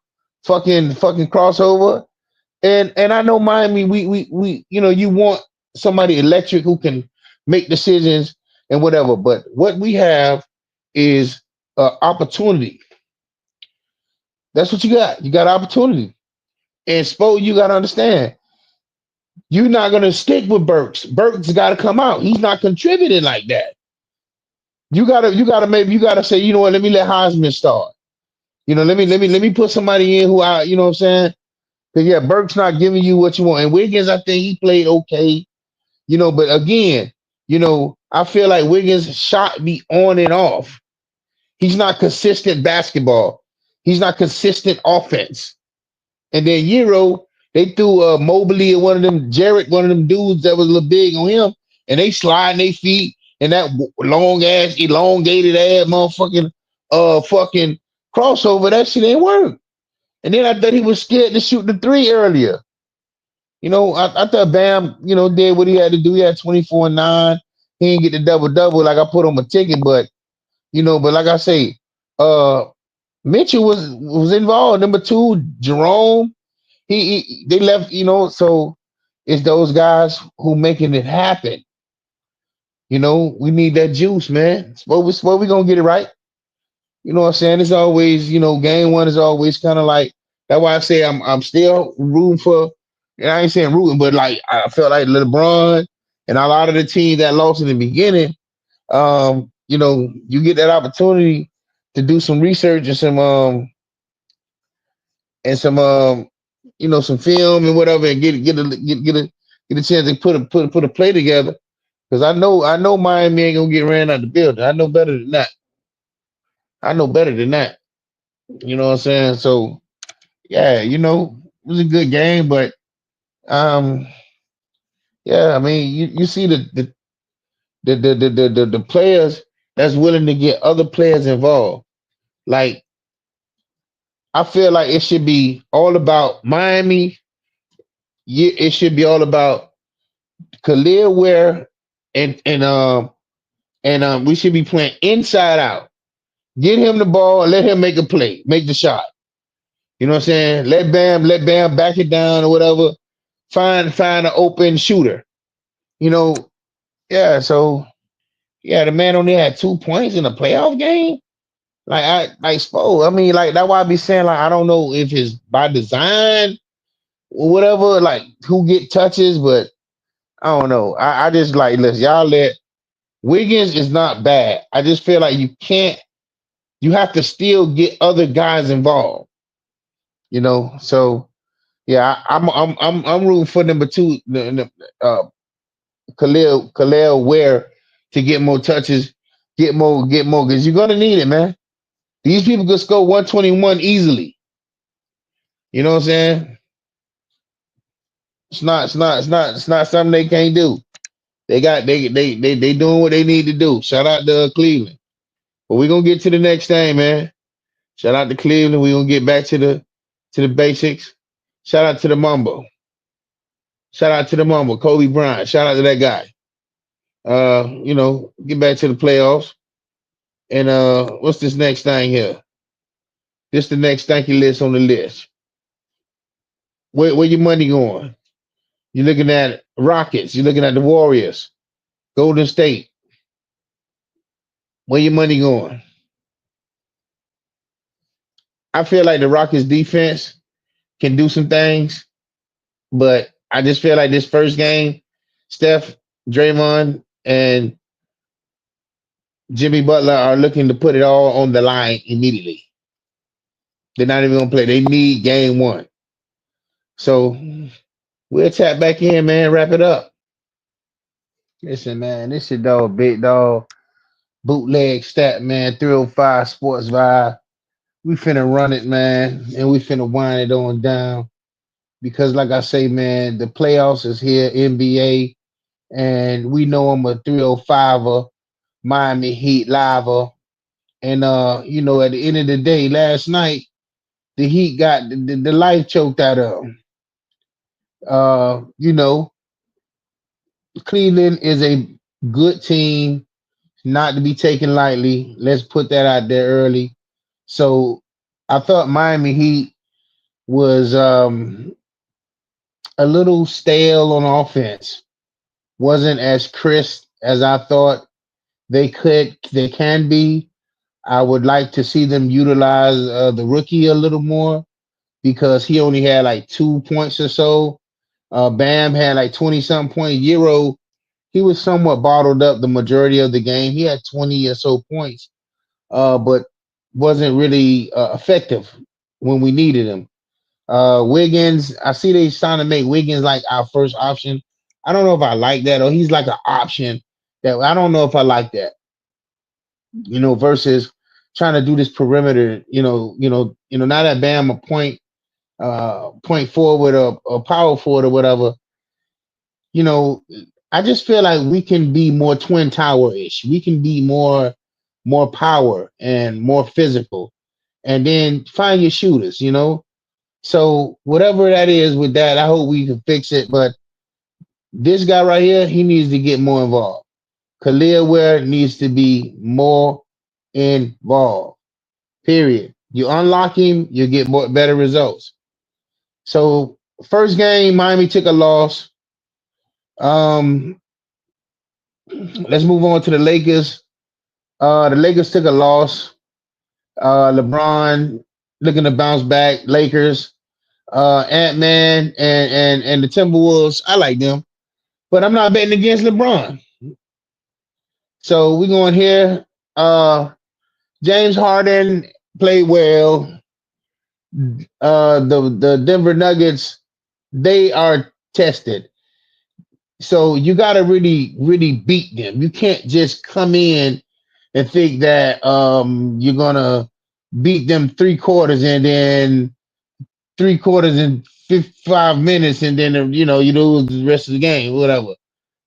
fucking crossover. And I know Miami, we you know, you want somebody electric who can make decisions and whatever. But what we have is opportunity. That's what you got. You got opportunity. And Spo, you gotta understand, you're not gonna stick with Burks. Burks gotta come out. He's not contributing like that. You gotta say, you know what, let me let Heisman start. You know, let me put somebody in who I, you know what I'm saying? Because yeah, Burke's not giving you what you want. And Wiggins, I think he played okay, you know, but again, you know, I feel like Wiggins shot me on and off. He's not consistent basketball. He's not consistent offense. And then Euro, they threw Mobley and one of them dudes that was a little big on him, and they sliding their feet and that long ass, elongated ass motherfucking fucking crossover. That shit ain't work. And then I thought he was scared to shoot the three earlier. You know, I thought Bam, you know, did what he had to do. He had 24-9. He didn't get the double like I put on my ticket, but you know, but like I say, Mitchell was involved. Number two, Jerome. They left, you know, so it's those guys who making it happen. You know, we need that juice, man. What we gonna get it right. You know what I'm saying? It's always, you know, game one is always kind of like that's why I say I'm still rooting for, and I ain't saying rooting, but like I felt like LeBron and a lot of the teams that lost in the beginning, you know, you get that opportunity to do some research and some you know, some film and whatever, and get a chance to put a play together. Because I know Miami ain't gonna get ran out the building. I know better than that. I know better than that. You know what I'm saying? So yeah, you know, it was a good game, but um, yeah, I mean, you see the players that's willing to get other players involved. Like I feel like it should be all about Miami. It should be all about Khalil Ware and we should be playing inside out. Get him the ball, let him make a play, make the shot. You know what I'm saying? Let Bam back it down or whatever. Find an open shooter. You know, yeah. So yeah, the man only had 2 points in a playoff game. Like Spo. I mean, like that's why I be saying like I don't know if it's by design or whatever. Like who get touches, but I don't know. I just like listen, y'all let Wiggins is not bad. I just feel like you can't. You have to still get other guys involved. You know, so yeah, I'm rooting for number two, Khalil Ware to get more touches, get more because you're gonna need it, man. These people could score 121 easily. You know what I'm saying? It's not something they can't do. They doing what they need to do. Shout out to Cleveland. But we're gonna get to the next thing, man. Shout out to Cleveland. We're gonna get back to the basics. Shout out to the Mumbo. Shout out to the Mumbo, Kobe Bryant. Shout out to that guy. You know, get back to the playoffs. And what's this next thing here? This the next thank you list on the list. Where your money going? You're looking at Rockets. You're looking at the Warriors, Golden State. Where your money going? I feel like the Rockets defense can do some things, but I just feel like this first game, Steph, Draymond, and Jimmy Butler are looking to put it all on the line immediately. They're not even gonna play. They need game one. So we'll tap back in, man. Wrap it up. Listen, man, this shit dog, big dog. Bootleg stat, man. 305 Sports Vibe. We finna run it, man, and we finna wind it on down because, like I say, man, the playoffs is here, NBA, and we know I'm a 305er, Miami Heat liver, and at the end of the day, last night the Heat got the life choked out of 'em. Uh, you know, Cleveland is a good team, not to be taken lightly. Let's put that out there early. So I thought Miami Heat was a little stale on offense. Wasn't as crisp as I thought they can be. I would like to see them utilize the rookie a little more because he only had like 2 points or so. Bam had like 20 something point. Euro, he was somewhat bottled up the majority of the game. He had 20 or so points, but wasn't really effective when we needed him. Wiggins, I see they trying to make Wiggins like our first option. I don't know if I like that, or he's like an option that I don't know if I like that. Versus trying to do this perimeter. Not that Bam a point forward or power forward or whatever. You know, I just feel like we can be more twin tower ish. We can be more power and more physical, and then find your shooters. So whatever that is with that, I hope we can fix it. But this guy right here, he needs to get more involved. Khalil Ware needs to be more involved. Period. You unlock him, you get better results. So first game, Miami took a loss. Let's move on to the Lakers. The Lakers took a loss. LeBron looking to bounce back. Lakers. Ant-Man and the Timberwolves. I like them, but I'm not betting against LeBron. So we're going here. James Harden played well. The Denver Nuggets, they are tested. So you got to really, really beat them. You can't just come in and think that you're gonna beat them 3 quarters and then 3 quarters in 55 minutes and then you lose the rest of the game, whatever.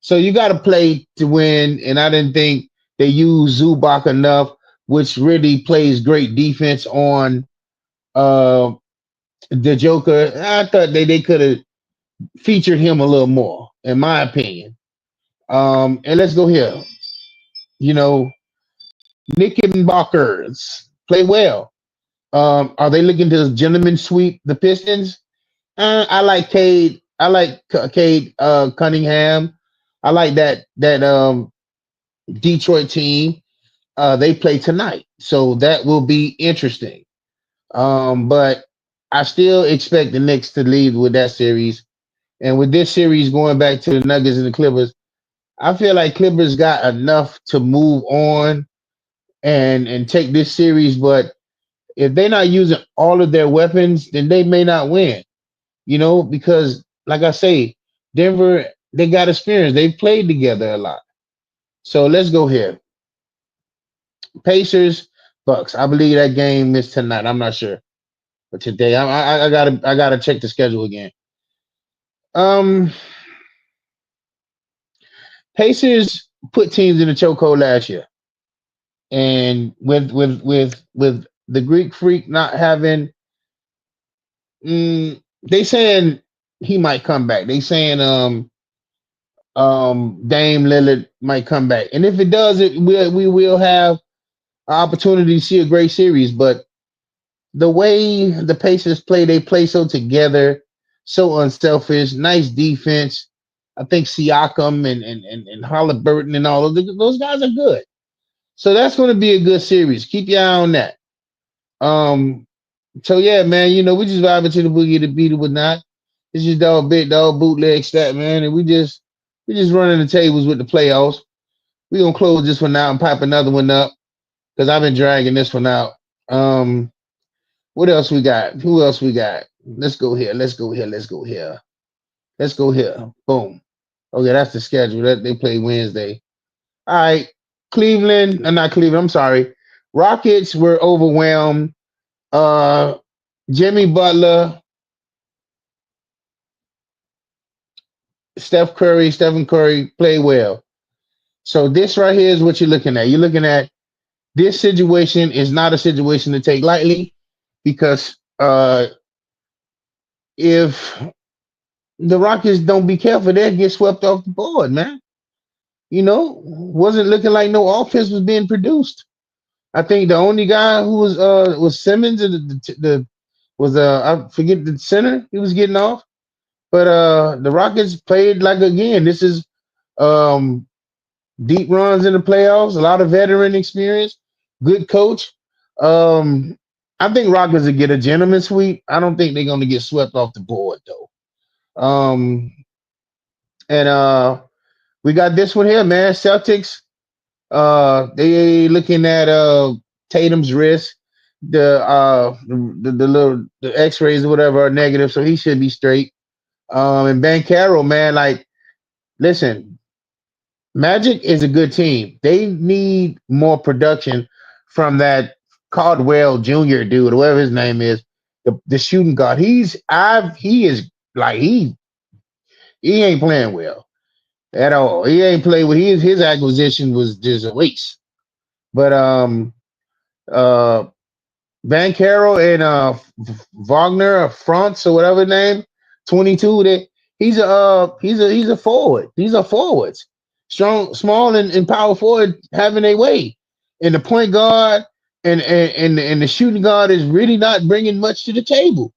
So you got to play to win, and I didn't think they used Zubac enough, which really plays great defense on the Joker. I thought they could have featured him a little more, in my opinion. And let's go here. You know, Knickerbockers play well. Are they looking to gentlemen sweep the Pistons? I like Cade. I like Cade Cunningham. I like that Detroit team. They play tonight, so that will be interesting. But I still expect the Knicks to lead with that series. And with this series going back to the Nuggets and the Clippers, I feel like Clippers got enough to move on and take this series. But if they're not using all of their weapons, then they may not win. Because like I say, Denver, they got experience. They've played together a lot. So let's go here. Pacers, Bucks. I believe that game is tonight. I'm not sure, but today I gotta check the schedule again. Um, Pacers put teams in the chokehold last year, and with the Greek Freak not having, they saying he might come back. They saying Dame Lillard might come back, and if it does, we will have an opportunity to see a great series. But the way the Pacers play, they play so together, so unselfish, nice defense. I think Siakam and Halliburton and all of those guys are good. So that's going to be a good series. Keep your eye on that. So yeah, man, we just vibing to the boogie to beat it with not. It's just dog, big dog, bootleg stat, man, and we just running the tables with the playoffs. We gonna close this one out and pipe another one up because I've been dragging this one out. What else we got? Who else we got? Let's go here. Let's go here. Let's go here. Let's go here. Boom. Okay, that's the schedule. That they play Wednesday. All right. Not Cleveland. I'm sorry. Rockets were overwhelmed. Jimmy Butler, Stephen Curry played well. So this right here is what you're looking at. You're looking at this situation is not a situation to take lightly because if the Rockets don't be careful, they'll get swept off the board, man. Wasn't looking like no offense was being produced. I think the only guy who was Simmons, and I forget the center he was getting off, but the Rockets played like again. This is um, deep runs in the playoffs, a lot of veteran experience, good coach. I think Rockets will get a gentleman sweep. I don't think they're going to get swept off the board though. And we got this one here, man. Celtics. They looking at Tatum's wrist. The X-rays or whatever are negative, so he should be straight. And Bankero, man, like, listen, Magic is a good team. They need more production from that Caldwell Jr. dude, or whatever his name is, the shooting guard. He is like he ain't playing well at all. He ain't playing well. His acquisition was just a waste. But uh Bankero and Wagner or France or whatever name, 22. He's a forward. These are forwards. Strong, small, and power forward having a way. And the point guard and the shooting guard is really not bringing much to the table.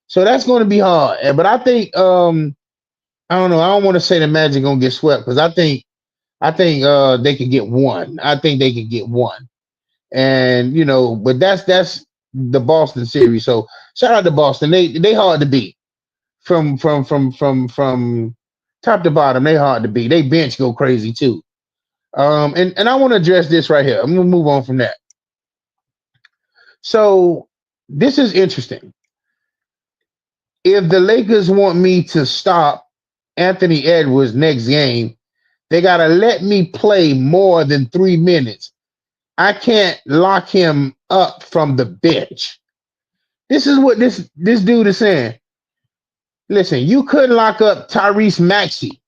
So that's going to be hard. But I think I don't know. I don't want to say the Magic gonna get swept because I think they could get one. I think they could get one. And but that's the Boston series. So shout out to Boston. They hard to beat from top to bottom. They hard to beat. They bench go crazy too. And I want to address this right here. I'm gonna move on from that. So this is interesting. If the Lakers want me to stop Anthony Edwards next game, they gotta let me play more than 3 minutes. I can't lock him up from the bench. This is what this dude is saying. Listen, you couldn't lock up Tyrese Maxey.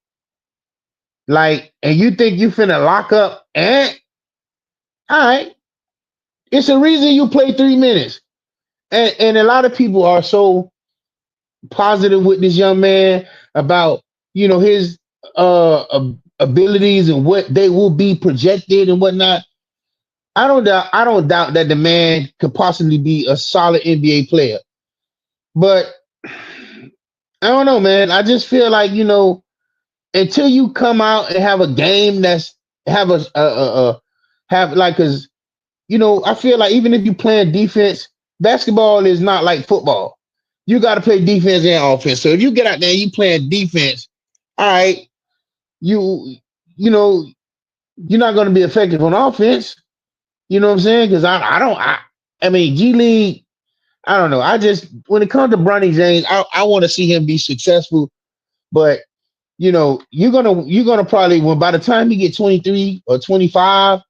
And you think you finna lock up Ant? All right. It's a reason you play 3 minutes. And a lot of people are so positive with this young man about, his abilities and what they will be projected and whatnot. I don't doubt that the man could possibly be a solid NBA player. But I don't know, man. I just feel like, until you come out and have a game that's have because I feel like even if you playing defense, basketball is not like football. You got to play defense and offense. So if you get out there and you playing defense, all right, you're not going to be effective on offense. You know what I'm saying? Because I mean, G League, I don't know. When it comes to Bronny James, I want to see him be successful. But you're gonna probably, when by the time you get 23 or 25,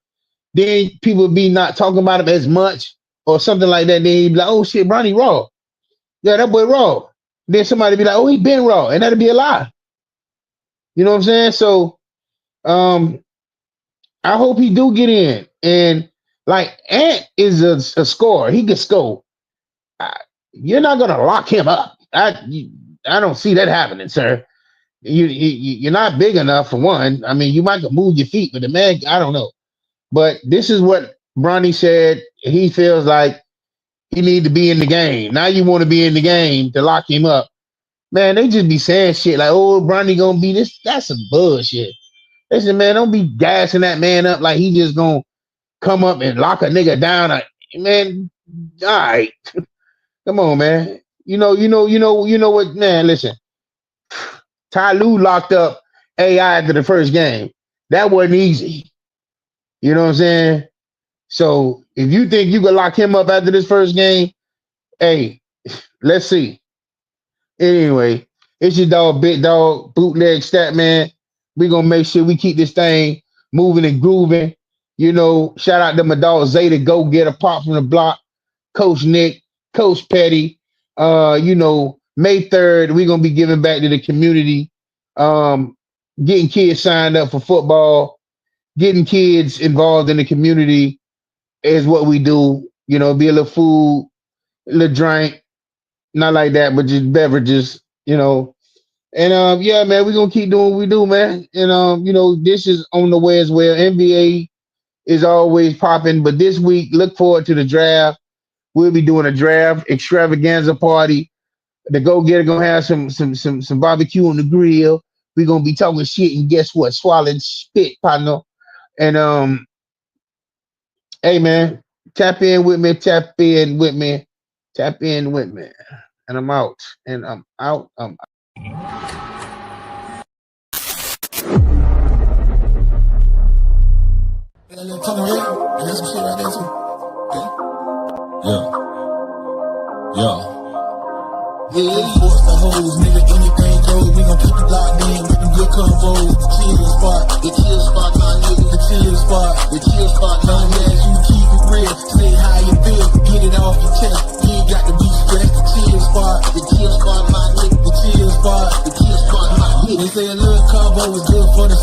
then people will be not talking about him as much or something like that. Then he'd be like, oh shit, Bronny raw. Yeah, that boy raw. Then somebody be like, oh, he been raw, and that'd be a lie. You know what I'm saying? So I hope he do get in. And like Ant is a scorer. He can score. You're not gonna lock him up. I don't see that happening, sir. You're not big enough for one. I mean, you might move your feet, but the man, I don't know. But this is what Bronny said. He feels like he need to be in the game. Now you want to be in the game to lock him up. Man, they just be saying shit like, oh, Bronny gonna be this. That's some bullshit. Listen, man, don't be gassing that man up like he just gonna come up and lock a nigga down. Man, all right. Come on, man. You know what, man, listen. Ty Lue locked up AI after the first game. That wasn't easy. You know what I'm saying? So if you think you can lock him up after this first game, hey, let's see. Anyway, it's your dog, Big Dog, Bootleg Stat Man. We're gonna make sure we keep this thing moving and grooving. You know, shout out to my dog ZayDaGoGetta, Pop from the Block, Coach Nick, Coach Petty. You know, May 3rd, we're gonna be giving back to the community, getting kids signed up for football, getting kids involved in the community is what we do. You know, be a little food, a little drink, not like that, but just beverages, you know. And yeah, man, we're gonna keep doing what we do, man. And you know, this is on the way as well. NBA is always popping, but this week, look forward to the draft. We'll be doing a draft extravaganza party. The Go Getter gonna have some barbecue on the grill. We're gonna be talking shit, and guess what? Swallowing spit, partner. And hey man, tap in with me, tap in with me, tap in with me. And I'm out. And I'm out. That little tunnel here, and that's some shit right there too. Yeah. Sports the hoes, nigga, anything goes. We gon' keep it locked in with them good convos. The chill spot, my nigga. The chill spot, long as you keep it real. Say how you feel, get it off your chest. You ain't got to be stressed. The chill spot, my nigga. The chill spot, my nigga. They say a little combo is good for the